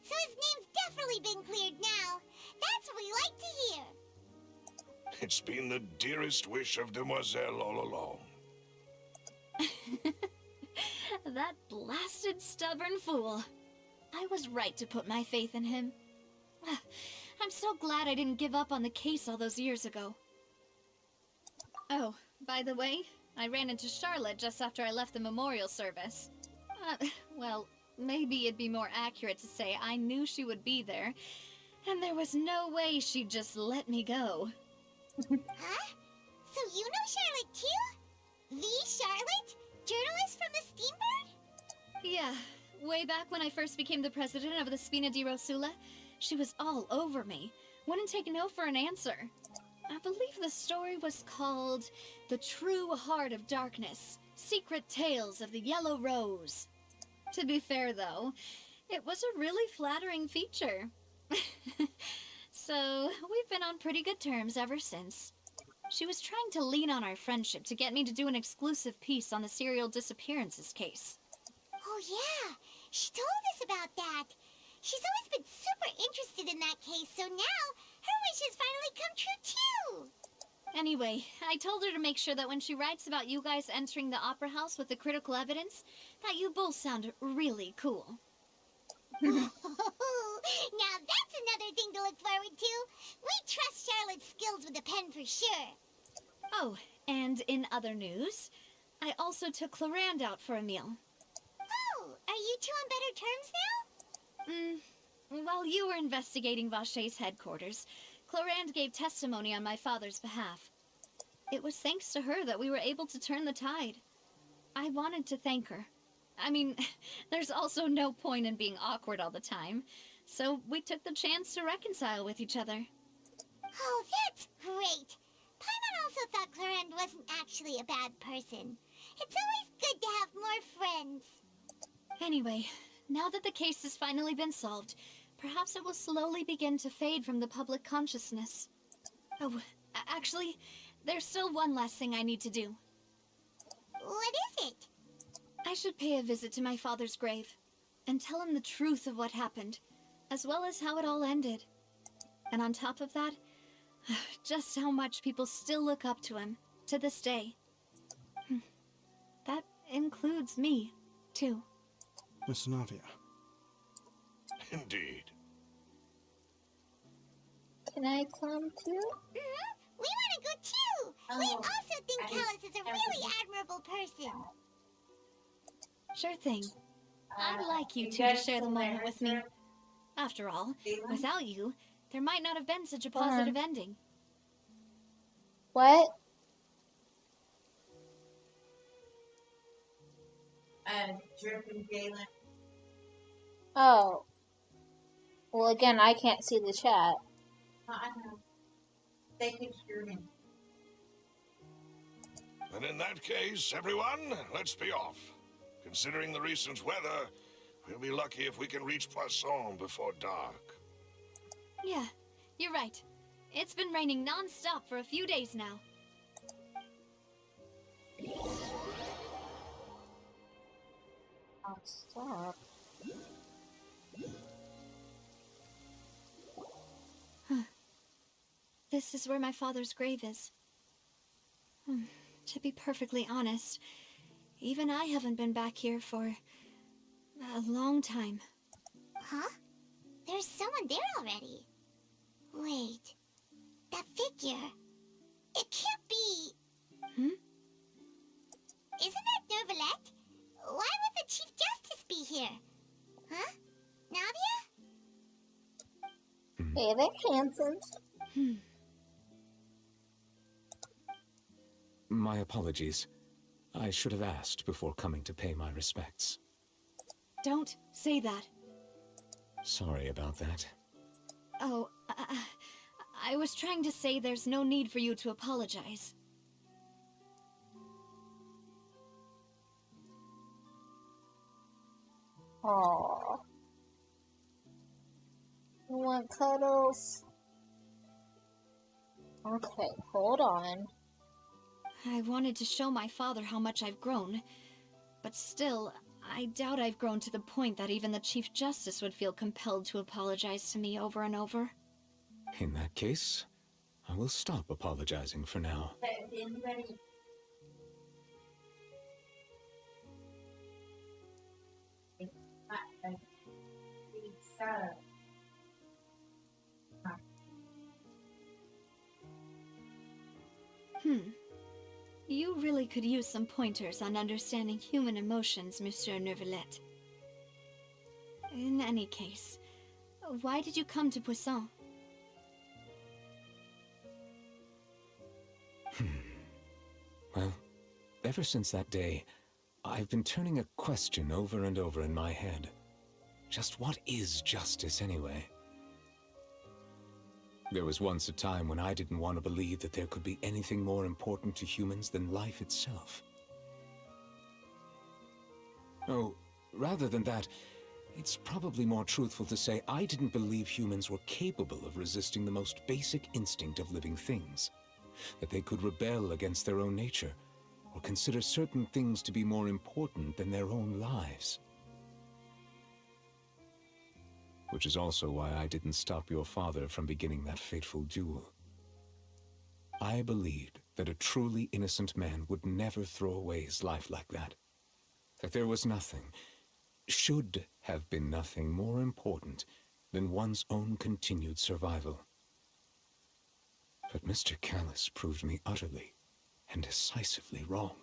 So his name's definitely been cleared now. That's what we like to hear. It's been the dearest wish of Demoiselle all along. That blasted stubborn fool. I was right to put my faith in him. I'm so glad I didn't give up on the case all those years ago. Oh, by the way, I ran into Charlotte just after I left the memorial service. Well, maybe it'd be more accurate to say I knew she would be there, And there was no way she'd just let me go. Huh? So you know Charlotte too? The Charlotte? Journalist from the Steambird? Yeah, way back when I first became the president of the Spina di Rosula, she was all over me. Wouldn't take no for an answer. I believe the story was called The True Heart of Darkness, Secret Tales of the Yellow Rose. To be fair, though, it was a really flattering feature. So, we've been on pretty good terms ever since. She was trying to lean on our friendship to get me to do an exclusive piece on the serial disappearances case. Oh yeah, she told us about that. She's always been super interested in that case, so now her wishes finally come true too. Anyway, I told her to make sure that when she writes about you guys entering the opera house with the critical evidence, that you both sound really cool. Now that's another thing to look forward to. We trust Charlotte's skills with a pen for sure. Oh, and in other news, I also took Clarand out for a meal. Oh, are you two on better terms now? While you were investigating Vaché's headquarters, Clarand gave testimony on my father's behalf. It was thanks to her that we were able to turn the tide. I wanted to thank her. I mean, there's also no point in being awkward all the time, so we took the chance to reconcile with each other. Oh, that's great. Paimon also thought Clarand wasn't actually a bad person. It's always good to have more friends. Anyway, now that the case has finally been solved, perhaps it will slowly begin to fade from the public consciousness. Oh, actually, there's still one last thing I need to do. What is it? I should pay a visit to my father's grave, and tell him the truth of what happened, as well as how it all ended. And on top of that, just how much people still look up to him, to this day. That includes me, too. Miss Navia. Indeed. Can I come too? We want to go too! We also think Callus is a really admirable person. Sure thing. I'd like you two to share the moment with me. After all, without you, there might not have been such a positive ending. What? Drip and Galen. Oh. Well, again, I can't see the chat. I know. They can hear him. And in that case, everyone, let's be off. Considering the recent weather, we'll be lucky if we can reach Poisson before dark. Yeah, you're right. It's been raining non-stop for a few days now. Non-stop? Huh. This is where my father's grave is. To be perfectly honest, even I haven't been back here for a long time. Huh? There's someone there already. Wait. That figure. It can't be. Isn't that Nervalette? Why would the Chief Justice be here? Huh? Navia? Hey there, handsome. My apologies. I should have asked before coming to pay my respects. Don't say that. Sorry about that. Oh, I was trying to say there's no need for you to apologize. Aww. You want cuddles? Okay, hold on. I wanted to show my father how much I've grown, but still, I doubt I've grown to the point that even the Chief Justice would feel compelled to apologize to me over and over. In that case, I will stop apologizing for now. You really could use some pointers on understanding human emotions, Monsieur Nervalette. In any case, Why did you come to Poisson? Well, ever since that day, I've been turning a question over and over in my head. Just what is justice anyway? There was once a time when I didn't want to believe that there could be anything more important to humans than life itself. Oh, rather than that, it's probably more truthful to say I didn't believe humans were capable of resisting the most basic instinct of living things. That they could rebel against their own nature, or consider certain things to be more important than their own lives. Which is also why I didn't stop your father from beginning that fateful duel. I believed that a truly innocent man would never throw away his life like that. That there was nothing, should have been nothing more important than one's own continued survival. But Mr. Callus proved me utterly and decisively wrong.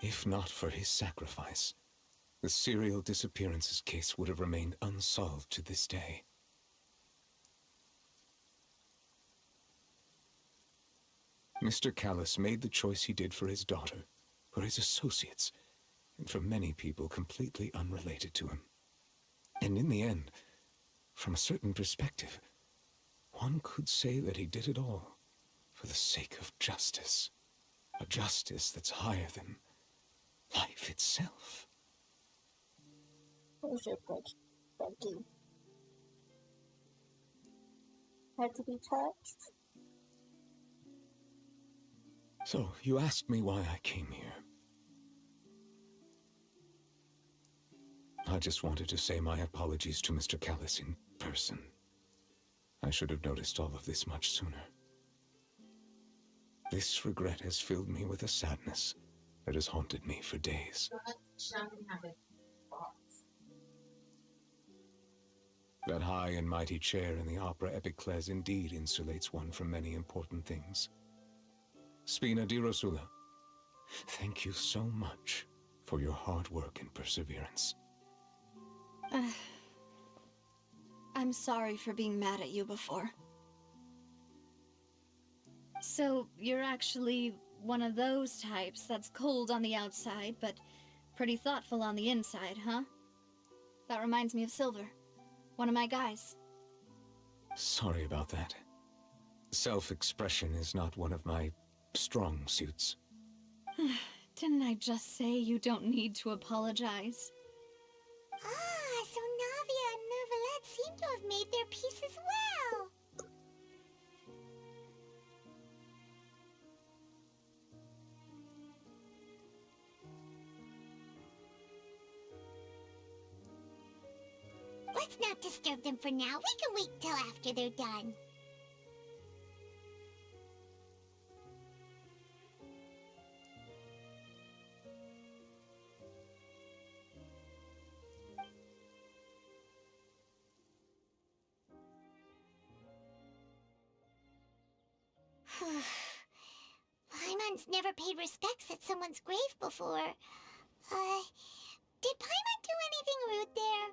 If not for his sacrifice, the serial disappearances case would have remained unsolved to this day. Mr. Callus made the choice he did for his daughter, for his associates, and for many people completely unrelated to him. And in the end, from a certain perspective, one could say that he did it all for the sake of justice. A justice that's higher than life itself. What was your question, Becky? Had to be touched? So, you asked me why I came here. I just wanted to say my apologies to Mr. Callus in person. I should have noticed all of this much sooner. This regret has filled me with a sadness that has haunted me for days. That high and mighty chair in the Opera Epiclese indeed insulates one from many important things. Spina di Rosula, thank you so much for your hard work and perseverance. I'm sorry for being mad at you before. So, you're actually one of those types that's cold on the outside, but pretty thoughtful on the inside, huh? That reminds me of Silver, one of my guys. Sorry about that. Self-expression is not one of my strong suits. Didn't I just say you don't need to apologize? Ah, so Navia and Nervalette seem to have made their peace as well. Let's not disturb them for now. We can wait till after they're done. Paimon's never paid respects at someone's grave before. Did Paimon do anything rude there?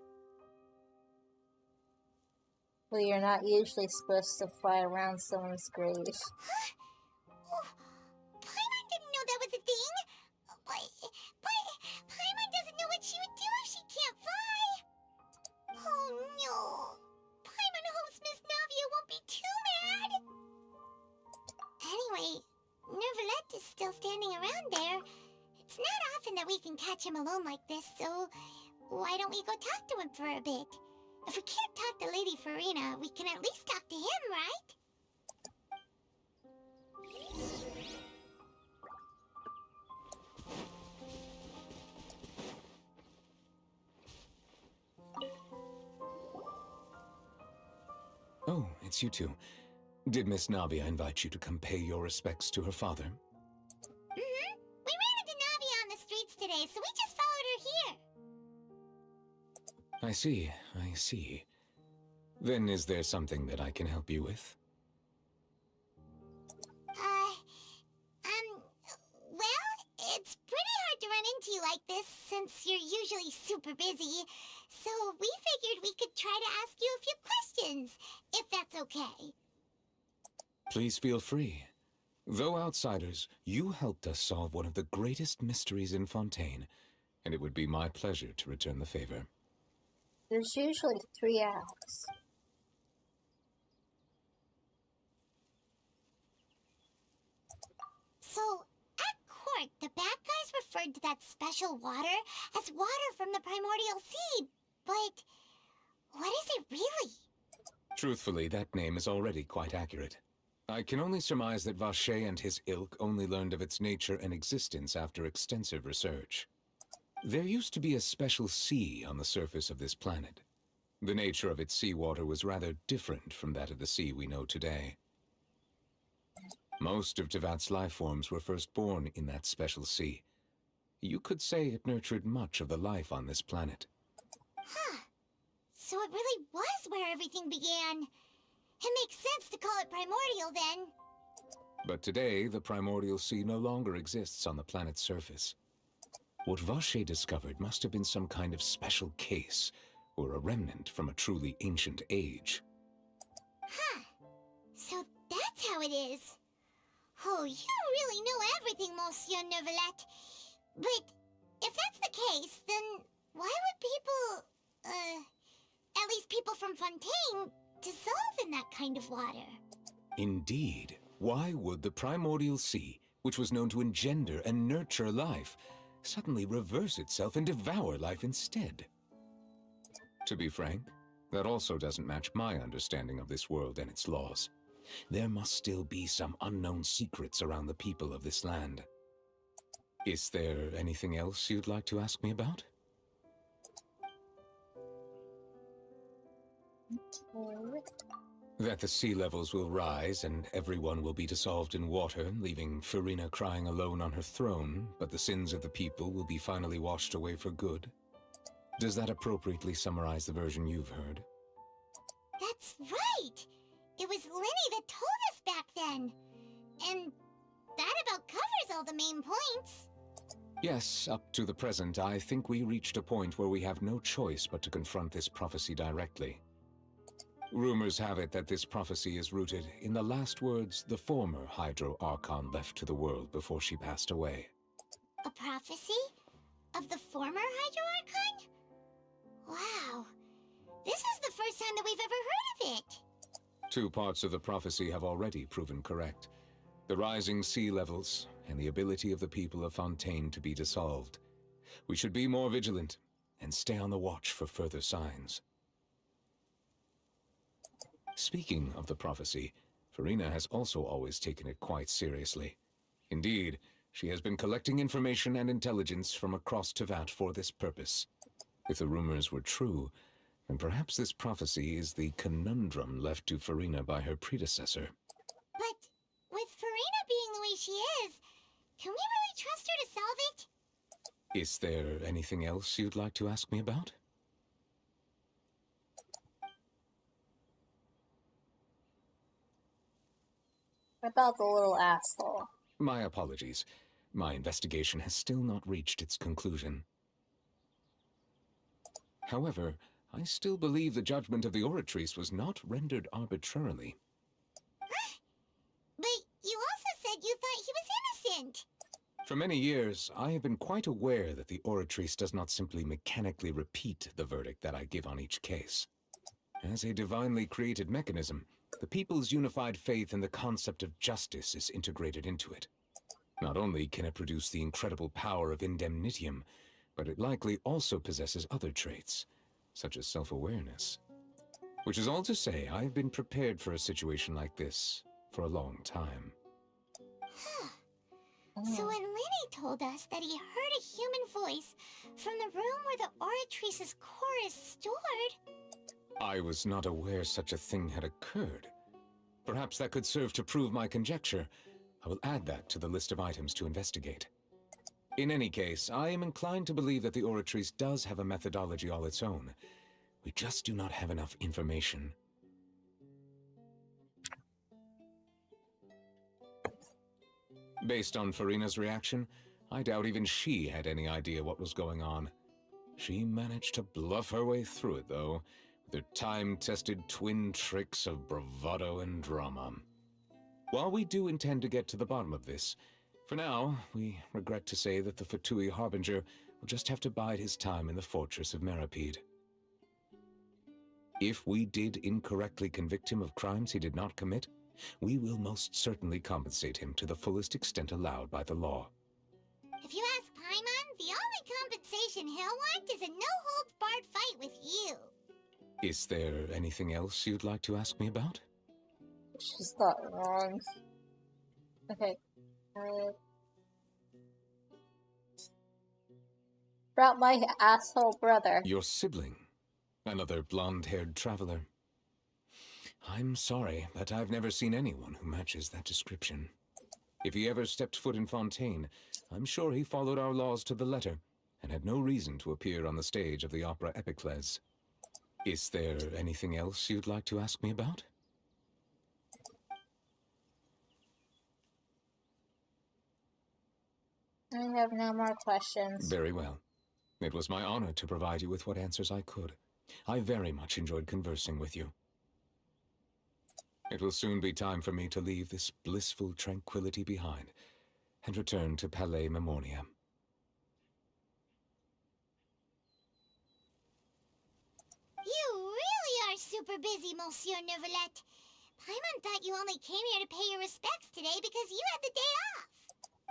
Well, you're not usually supposed to fly around someone's grave. Huh? Oh, Paimon didn't know that was a thing. But Paimon doesn't know what she would do if she can't fly. Oh no. Paimon hopes Miss Navia won't be too mad. Anyway, Nervalette is still standing around there. It's not often that we can catch him alone like this, so why don't we go talk to him for a bit? If we can't talk to Lady Farina, we can at least talk to him, right? Oh, it's you two. Did Miss Navia invite you to come pay your respects to her father? Mm-hmm. We ran into Navia on the streets today, so we just followed her here. I see. Then is there something that I can help you with? Well, it's pretty hard to run into you like this since you're usually super busy. So we figured we could try to ask you a few questions, if that's okay. Please feel free. Though outsiders, you helped us solve one of the greatest mysteries in Fontaine, and it would be my pleasure to return the favor. There's usually 3 acts. So, at court, the bad guys referred to that special water as water from the primordial sea, but what is it really? Truthfully, that name is already quite accurate. I can only surmise that Vacher and his ilk only learned of its nature and existence after extensive research. There used to be a special sea on the surface of this planet. The nature of its seawater was rather different from that of the sea we know today. Most of Tevat's life forms were first born in that special sea. You could say it nurtured much of the life on this planet. Huh. So it really was where everything began. It makes sense to call it primordial then. But today, the primordial sea no longer exists on the planet's surface. What Vacher discovered must have been some kind of special case, or a remnant from a truly ancient age. Huh. So that's how it is. Oh, you really know everything, Monsieur Neuvillette. But if that's the case, then why would people, at least people from Fontaine, dissolve in that kind of water? Indeed. Why would the primordial sea, which was known to engender and nurture life, suddenly reverse itself and devour life instead? To be frank, that also doesn't match my understanding of this world and its laws. There must still be some unknown secrets around the people of this land. Is there anything else you'd like to ask me about? That the sea levels will rise and everyone will be dissolved in water, leaving Farina crying alone on her throne, but the sins of the people will be finally washed away for good. Does that appropriately summarize the version you've heard? That's right! It was Linny that told us back then. And that about covers all the main points. Yes, up to the present, I think we reached a point where we have no choice but to confront this prophecy directly. Rumors have it that this prophecy is rooted in the last words the former Hydro Archon left to the world before she passed away. A prophecy? Of the former Hydro Archon? Wow. This is the first time that we've ever heard of it. 2 parts of the prophecy have already proven correct. The rising sea levels and the ability of the people of Fontaine to be dissolved. We should be more vigilant and stay on the watch for further signs. Speaking of the prophecy, Farina has also always taken it quite seriously. Indeed, she has been collecting information and intelligence from across Tevat for this purpose. If the rumors were true, then perhaps this prophecy is the conundrum left to Farina by her predecessor. But with Farina being the way she is, can we really trust her to solve it? Is there anything else you'd like to ask me about? About the little asshole. My apologies. My investigation has still not reached its conclusion. However, I still believe the judgment of the Oratrice was not rendered arbitrarily. But you also said you thought he was innocent. For many years, I have been quite aware that the Oratrice does not simply mechanically repeat the verdict that I give on each case. As a divinely created mechanism, the people's unified faith in the concept of justice is integrated into it. Not only can it produce the incredible power of indemnitium, but it likely also possesses other traits, such as self-awareness. Which is all to say, I've been prepared for a situation like this for a long time. Huh. So when Linny told us that he heard a human voice from the room where the Oratrice's core is stored... I was not aware such a thing had occurred. Perhaps that could serve to prove my conjecture. I will add that to the list of items to investigate. In any case, I am inclined to believe that the Oratrice does have a methodology all its own. We just do not have enough information. Based on Farina's reaction, I doubt even she had any idea what was going on. She managed to bluff her way through it, though, Their time-tested twin tricks of bravado and drama. While we do intend to get to the bottom of this, for now, we regret to say that the Fatui Harbinger will just have to bide his time in the fortress of Meripede. If we did incorrectly convict him of crimes he did not commit, we will most certainly compensate him to the fullest extent allowed by the law. If you ask Paimon, the only compensation he'll want is a no-holds-barred fight with you. Is there anything else you'd like to ask me about? She's got wrong. Okay. About my asshole brother. Your sibling. Another blonde-haired traveler. I'm sorry, but I've never seen anyone who matches that description. If he ever stepped foot in Fontaine, I'm sure he followed our laws to the letter, and had no reason to appear on the stage of the opera Epicles. Is there anything else you'd like to ask me about? I have no more questions. Very well. It was my honor to provide you with what answers I could. I very much enjoyed conversing with you. It will soon be time for me to leave this blissful tranquility behind and return to Palais Memoria. You really are super busy, Monsieur Neuvillette. Paimon thought you only came here to pay your respects today because you had the day off.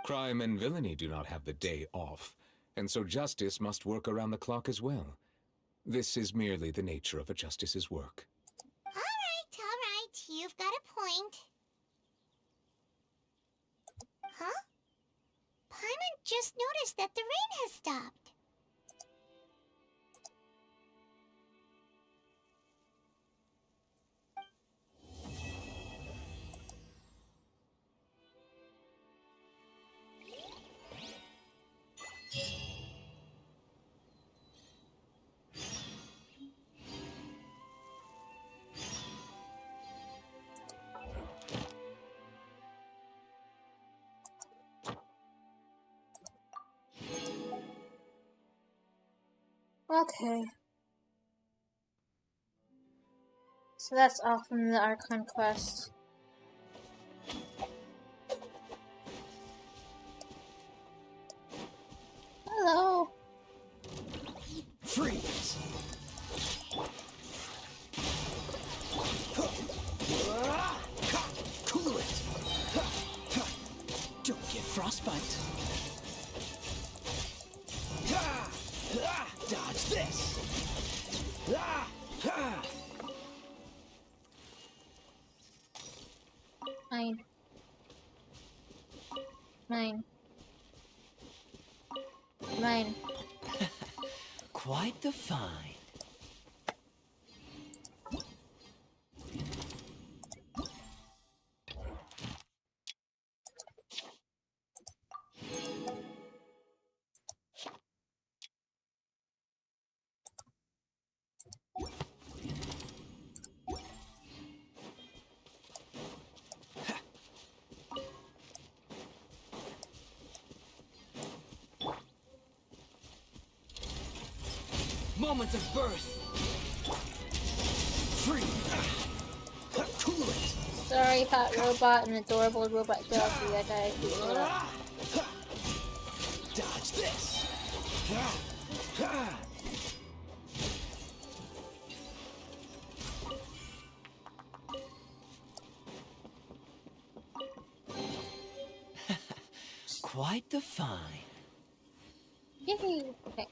Crime and villainy do not have the day off, and so justice must work around the clock as well. This is merely the nature of a justice's work. All right, you've got a point. Huh? Paimon just noticed that the rain has stopped. Okay. So that's all from the Archon quest. Hello. Freeze! Cool it! Don't get frostbite. Dodge this! Mine. Mine. Quite the find. Moment of birth. Free. Cool it. Sorry, hot robot and adorable robot dog. That guy. Dodge this. Quite the find. Yay! Okay.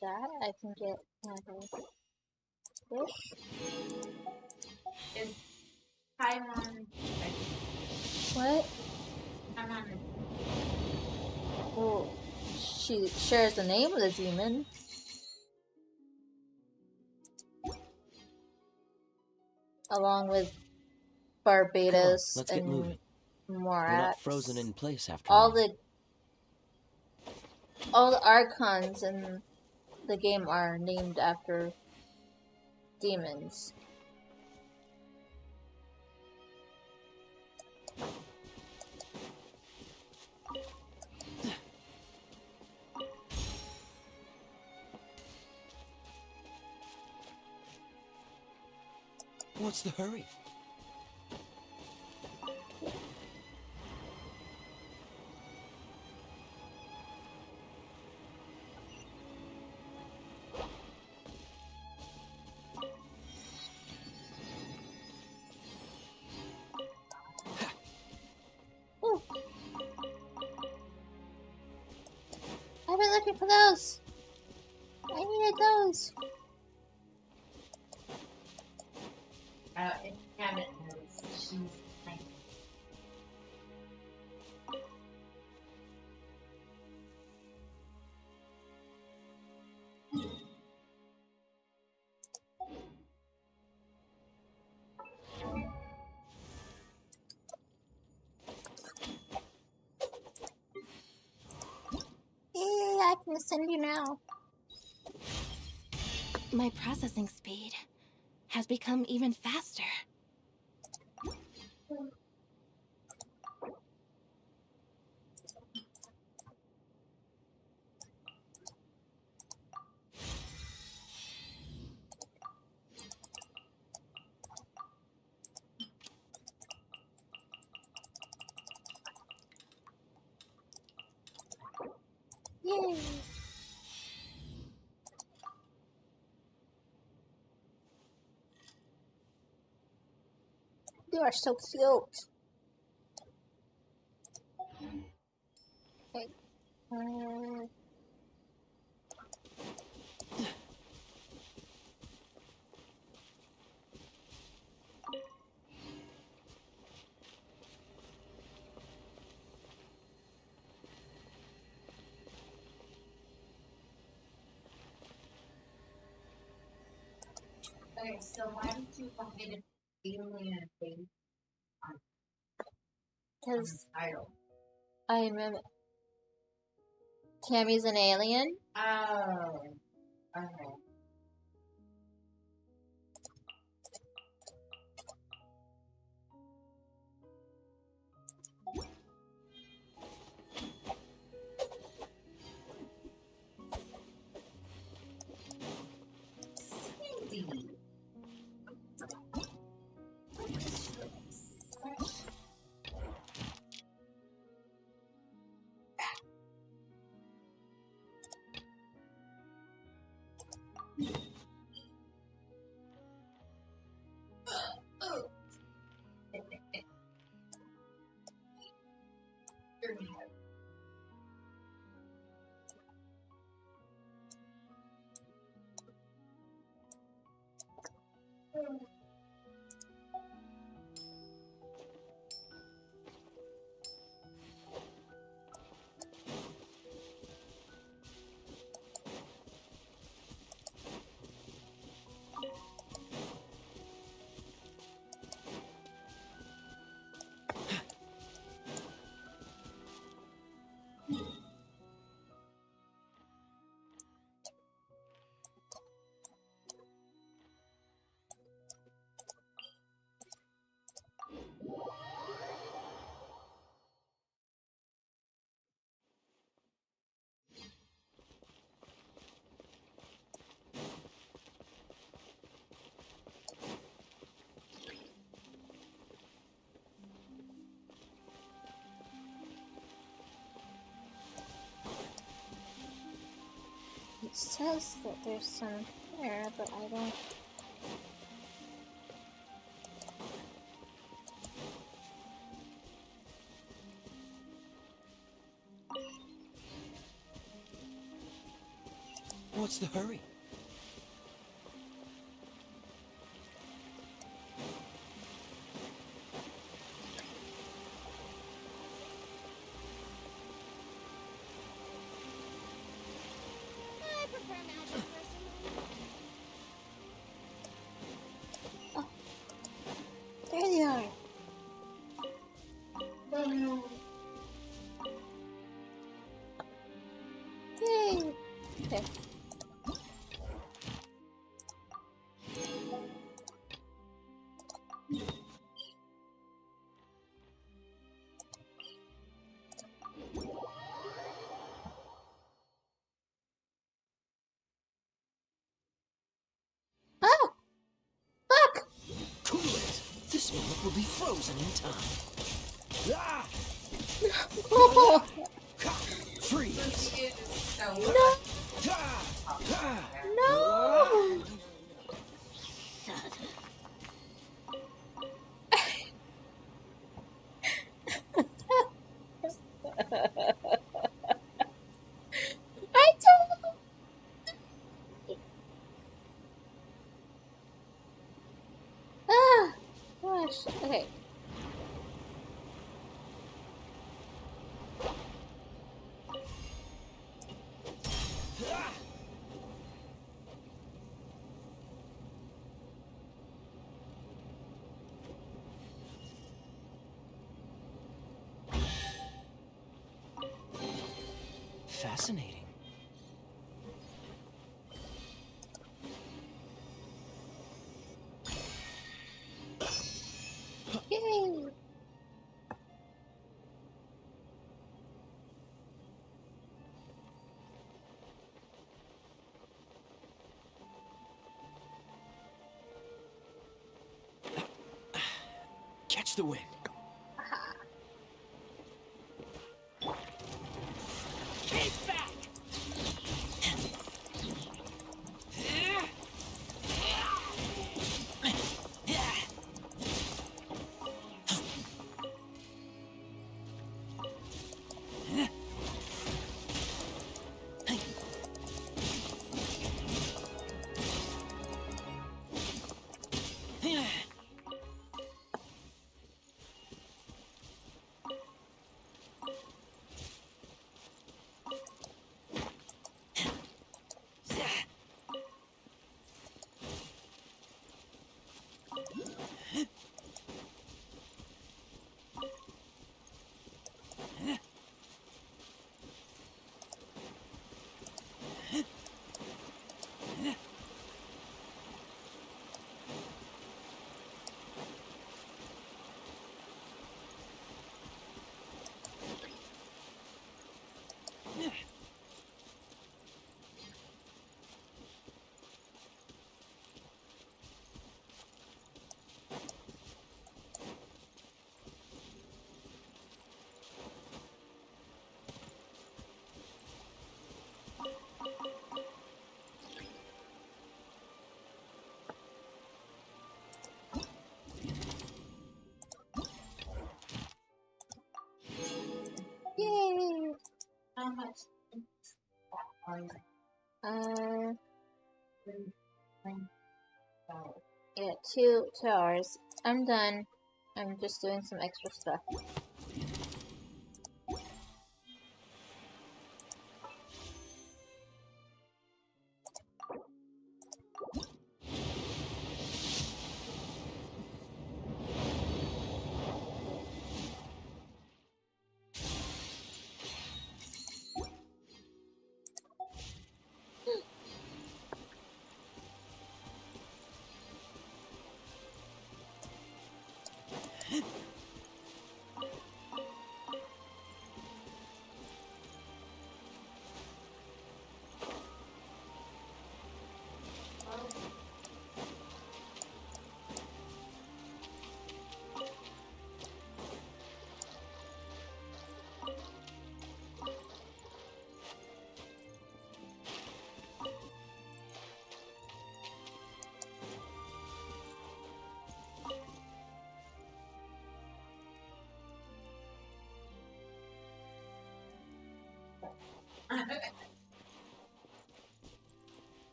That I can get fish. Is Paimon... What? Paimon Well, she shares the name of the demon. Along with Barbados let's get and moving. Morax. We're not frozen in place after all all. The archons in the game are named after demons. What's the hurry? Ooh. I've been looking for those. I needed those. If you haven't noticed, she's like, I can send you now. My processing speed has become even faster. Yay! You are so cute. Okay. okay, so why did you want me to alien face on Because title? I'm Tammy's an alien. Oh, okay. Cindy. It says that there's some here, but I don't. What's the hurry? Okay. Oh! Look! Cool it! This moment will be frozen in time. Ah! Oh! Freeze! No! No! I don't. Ah, gosh. Okay. Fascinating. Yay! Catch the wind. Keep back! Yay! How much are you? Uh, $3. yeah, 2 hours. I'm done. I'm just doing some extra stuff.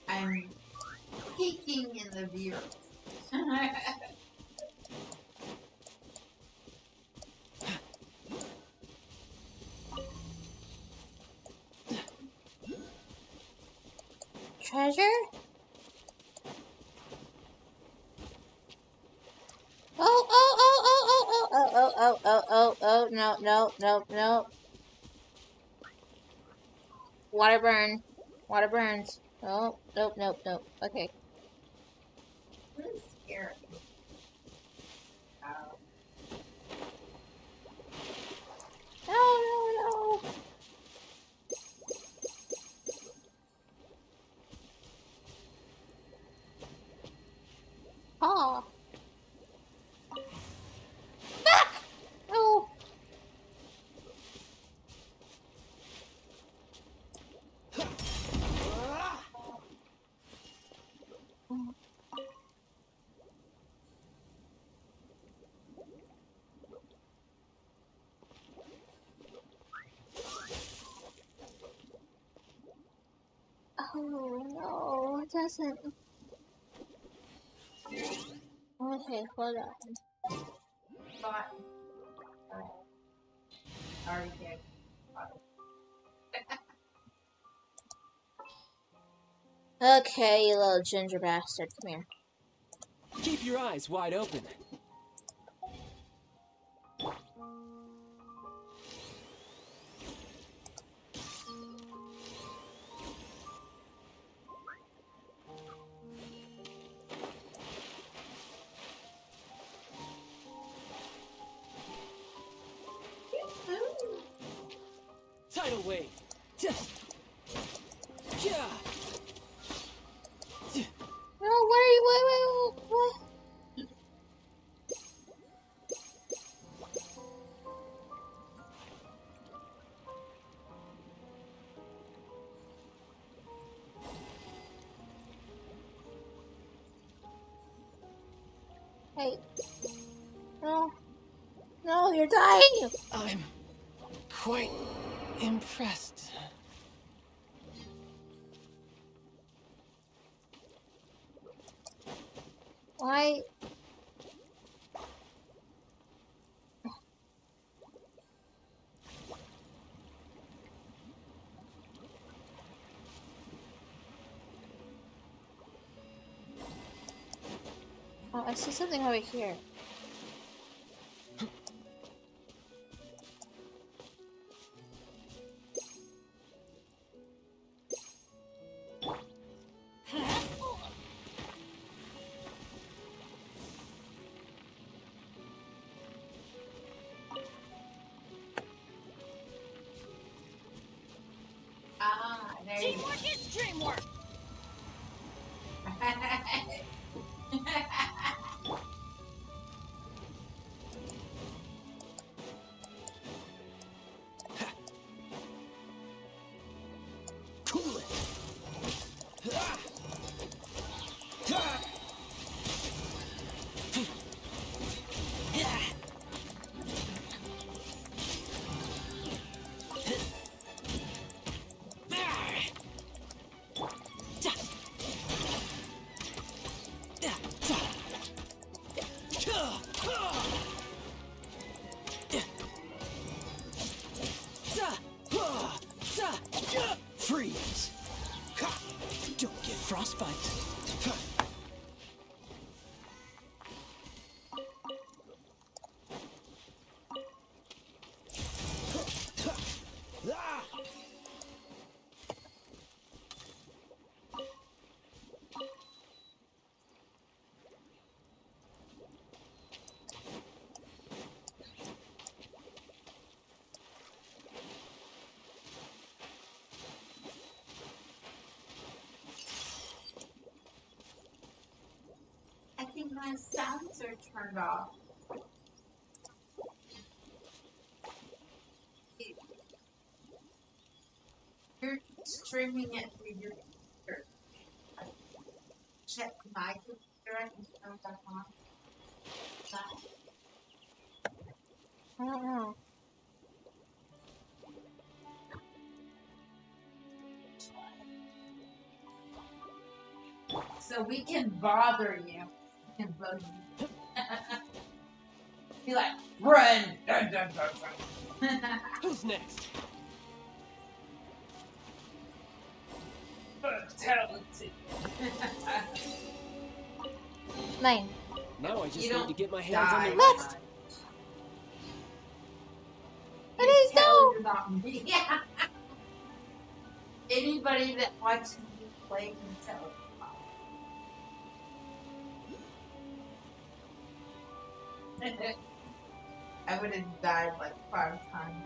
I'm peeking in the view. Treasure? Oh, oh, oh, oh, oh, oh, oh, oh, no, no, no, no. Water burn. Water burns. Oh, nope, nope, nope. Okay. This is scary. No, no, no. Oh. Ah! No. Oh no, it doesn't. Okay, hold on. But, already did. Okay, you little ginger bastard, come here. Keep your eyes wide open. Tidal wave. Yeah. No, what are you? Wait, what? Hey. No. No, you're dying! I'm quite impressed. Why? Oh, I see something over here. Ah, there you go. Teamwork is dreamwork. Cool it. Freeze. Don't get frostbite. I think my sounds are turned off. You're streaming it through your computer. Check my computer and turn it back on. I don't know. So we can bother you and bug you. Be like, run! Dun, dun, dun, dun. Who's next? Talented. Mine. Now I just You need don't to get my hands on the die. rest. What is tell you about me. Yeah. Anybody that watches me play can tell you about me. I would have died like 5 times.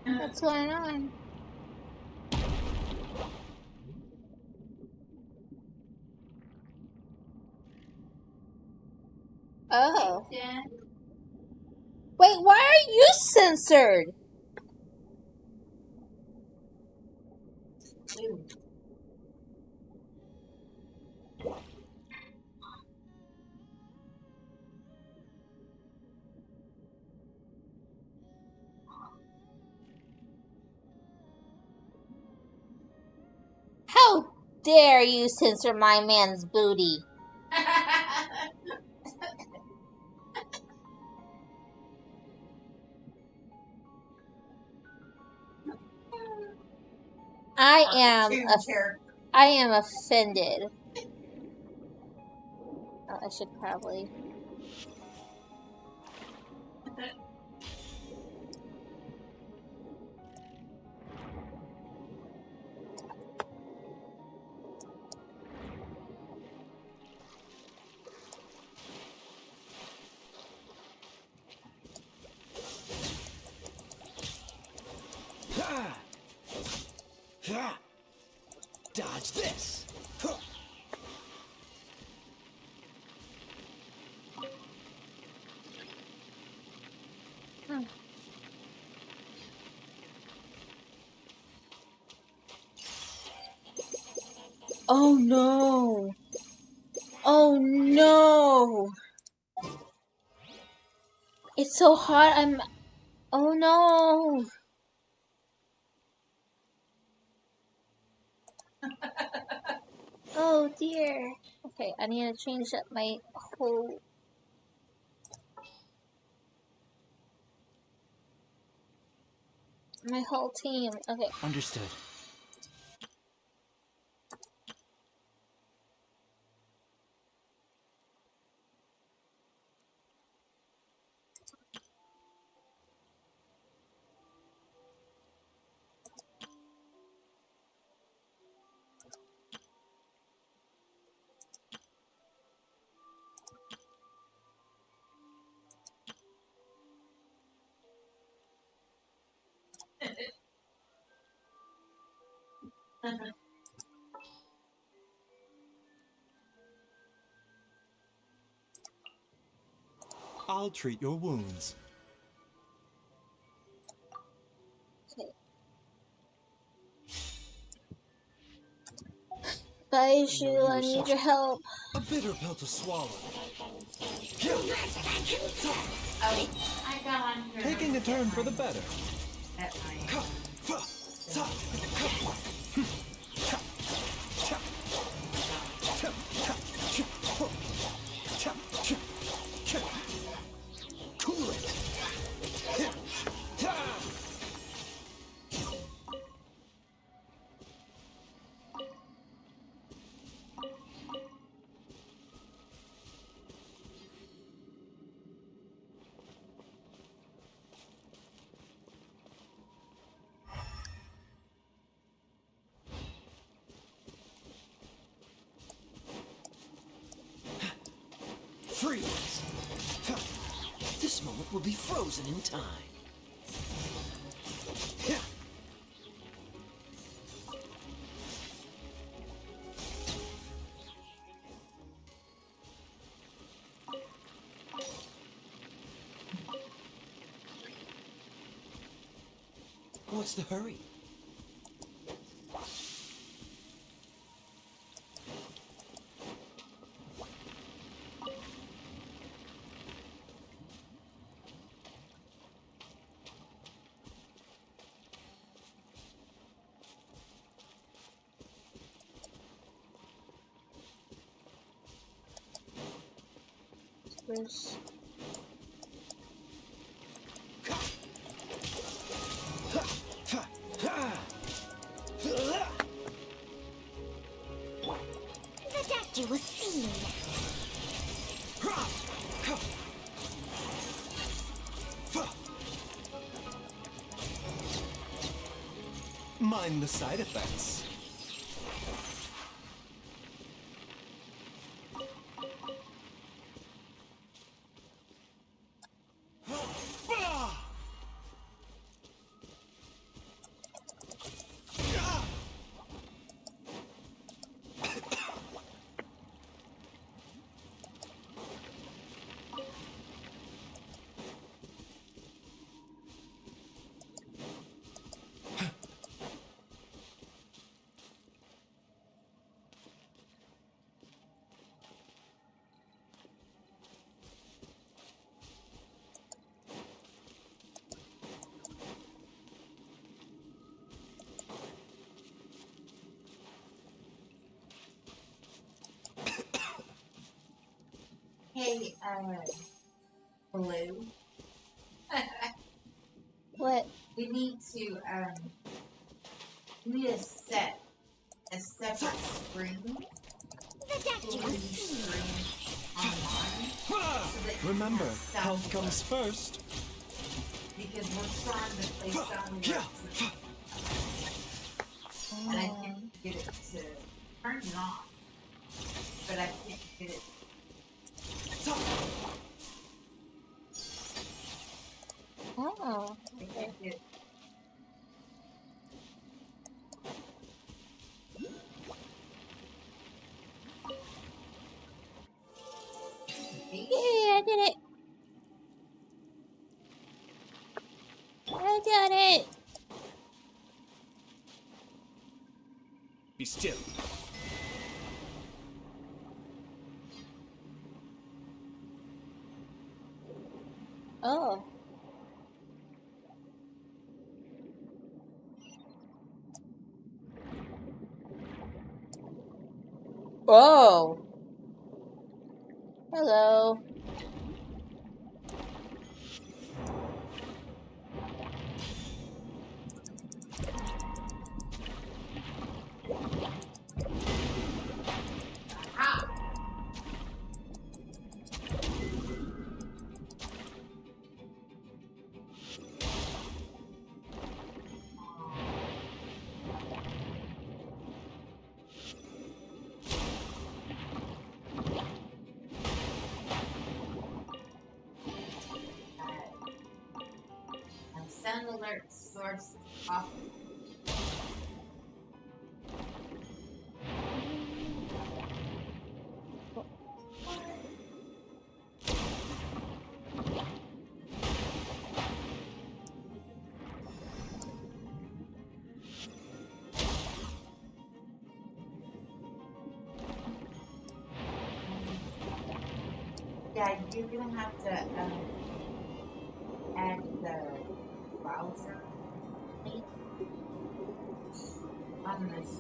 What's going on? Oh. Wait, why are you censored? How dare you censor my man's booty? I am offended. Oh, I should probably. Dodge this. Oh no! Oh no! It's so hot. Oh no! Oh dear. Okay, I need to change up my whole team. Okay. Understood. I'll treat your wounds. Okay. Baiju, I need your help. A bitter pill to swallow. I got on here. Taking a turn for the better. At night. Cool it. Freeze! This moment will be frozen in time. What's the hurry? Bruce. The doctor will see you now. Mind the side effects. Hey, Blue. What? We need to set a separate screen. The doctor When is you seeing. stream online. So that you Remember, have sound health comes first. because we're trying to play sound and I can't get it to turn it on. But I can't get it. Oh. I can't get it. Yay, I did it! I did it! Be still. Oh. Oh. Hello. Sound alert source off. Yeah, you're gonna have to add the browser link on this.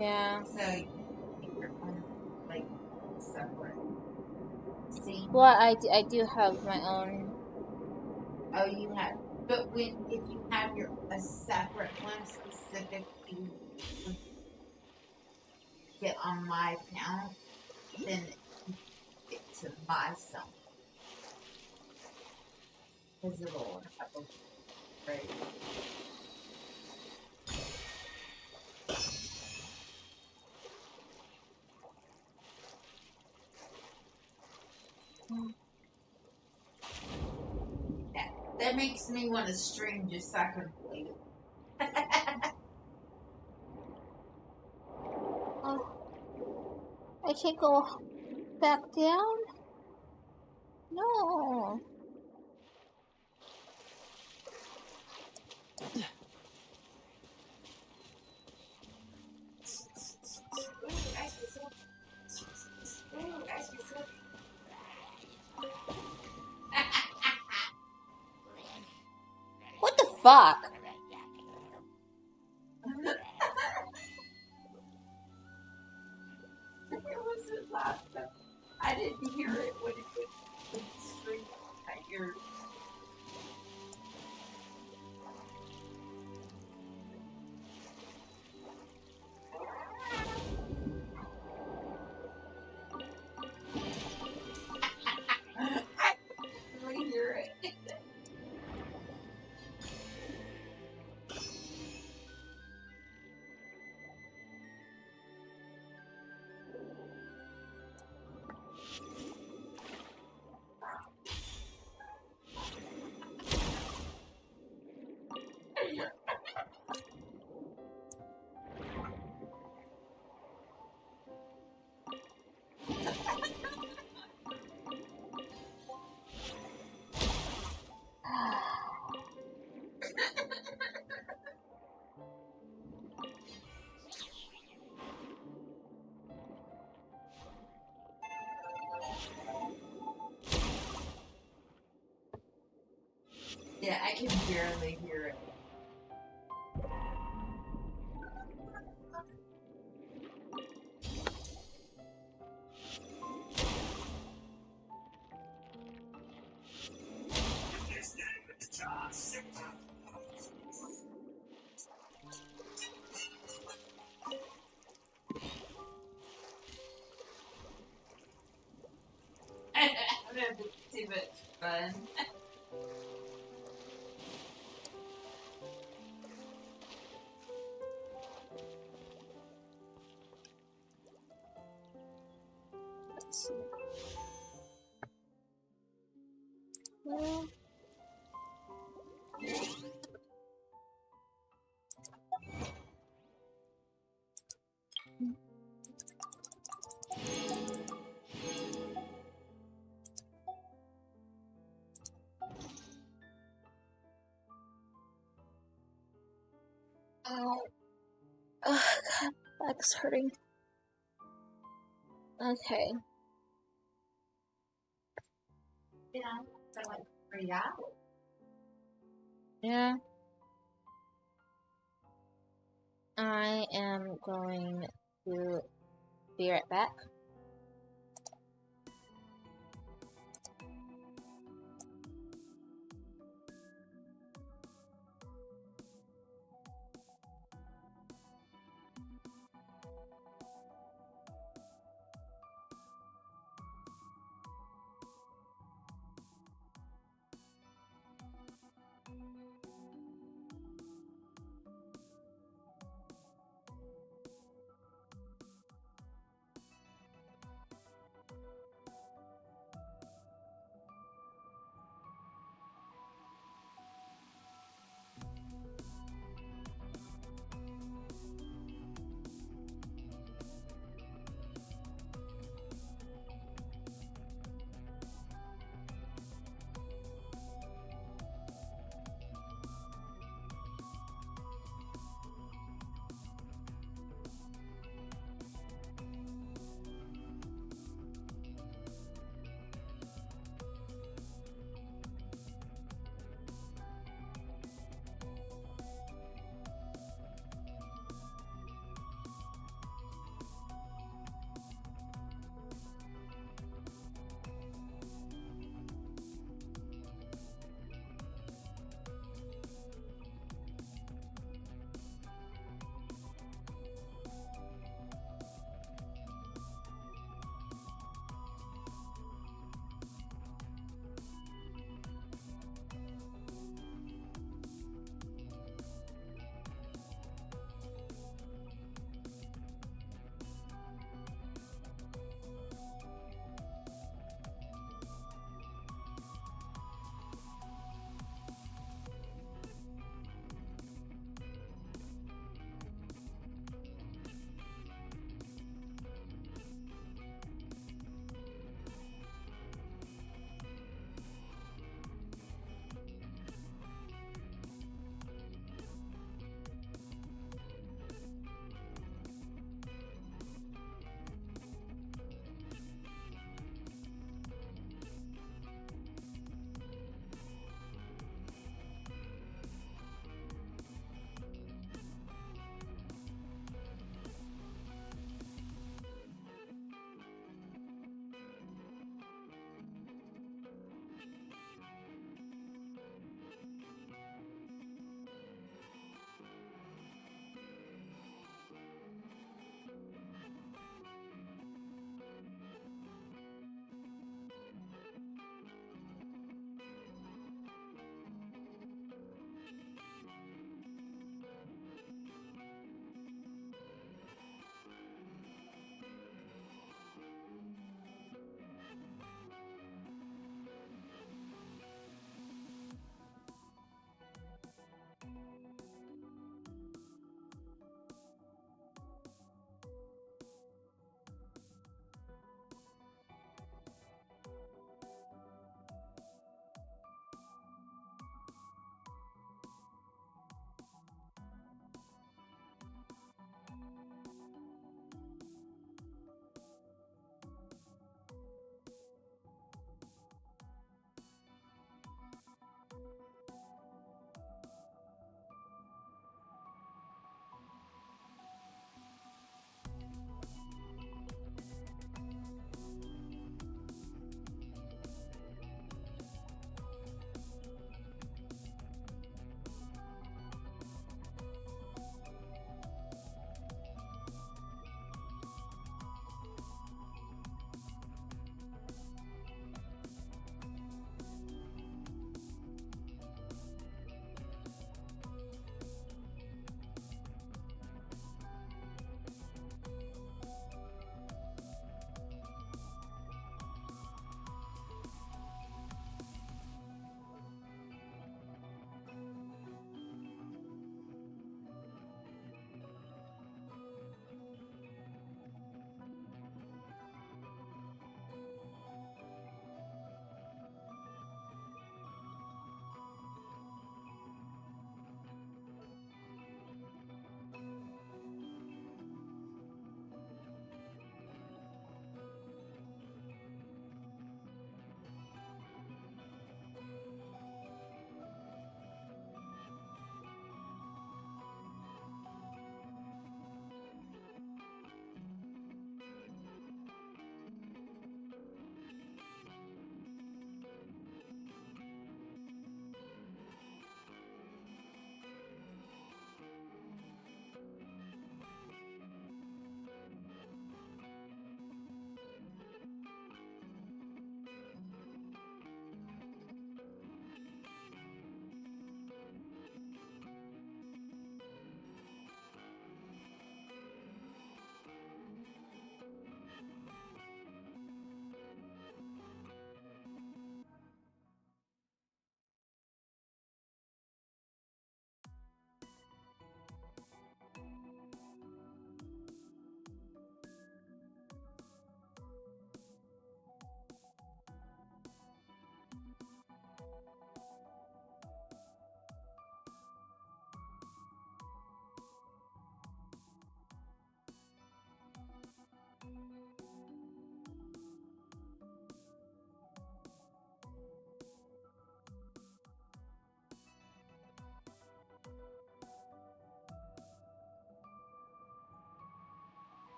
Yeah. So you're on like separate. See? Well, I do have my own. Oh, you have. But if you have a separate one specific to get on my account, then you get to buy some. Because it'll have a right. That makes me want to stream just so I can play it. Oh. I can't go back down? No. What the fuck? It was loud, but I didn't hear it when it would scream at your. Yeah, I can barely hear it. I'm having too much fun. Let's see. Well, oh, God, back's hurting. Okay. Yeah, for like 3 hours. Yeah. I am going to be right back.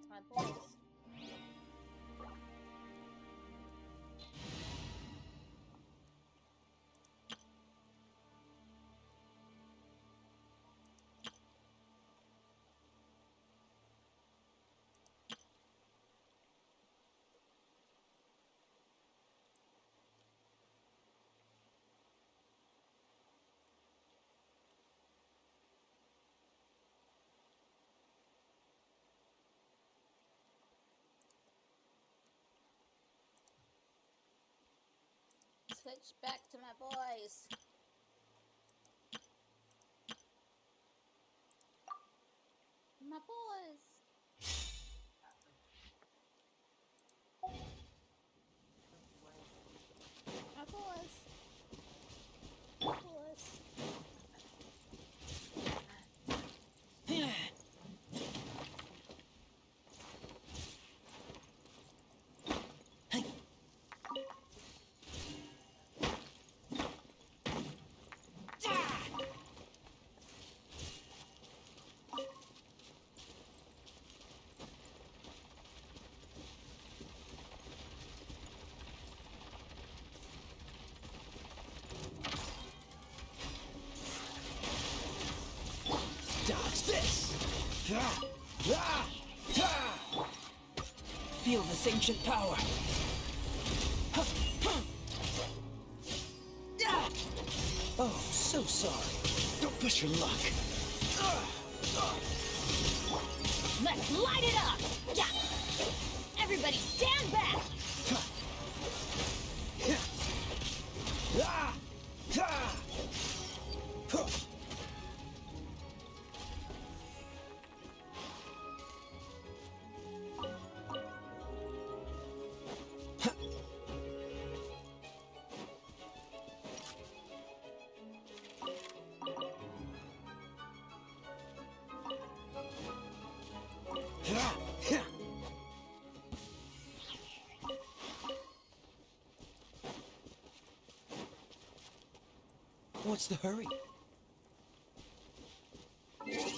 to my boys. Switch back to my boys. My boys. My boys. My boys. Dodge this! Feel this ancient power! Oh, so sorry. Don't push your luck. Let's light it up! Yeah! Everybody stand back! What's the hurry? Okay.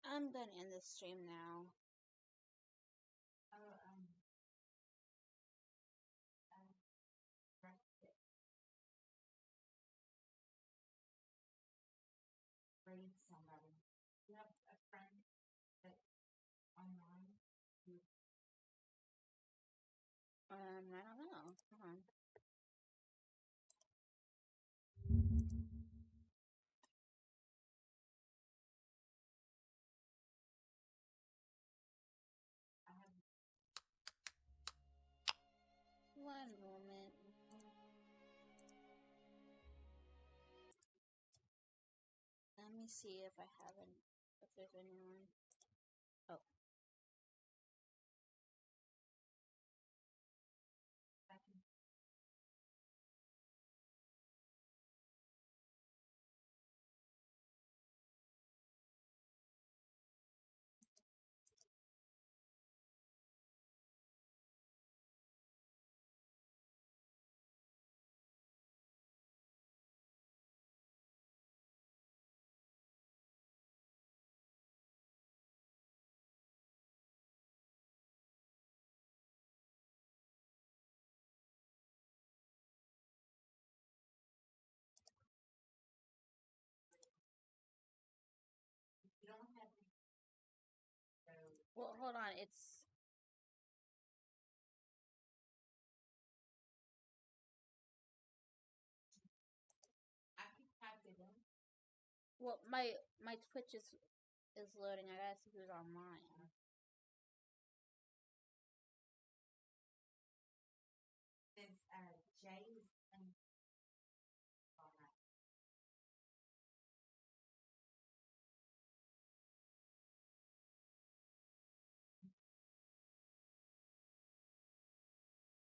I'm gonna end the stream now. Raid somebody. You have a friend that online who I don't know. Hold on. One moment. Let me see if I haven't, if there's anyone. Oh. you don't have so Well, hold on. It's I can type it in. well, my Twitch is loading. I gotta see who's online. It's Jay's and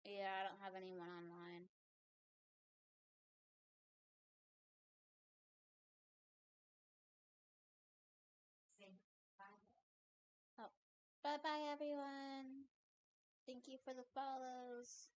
Yeah, I don't have anyone online. say bye. Oh, bye bye everyone. Thank you for the follows.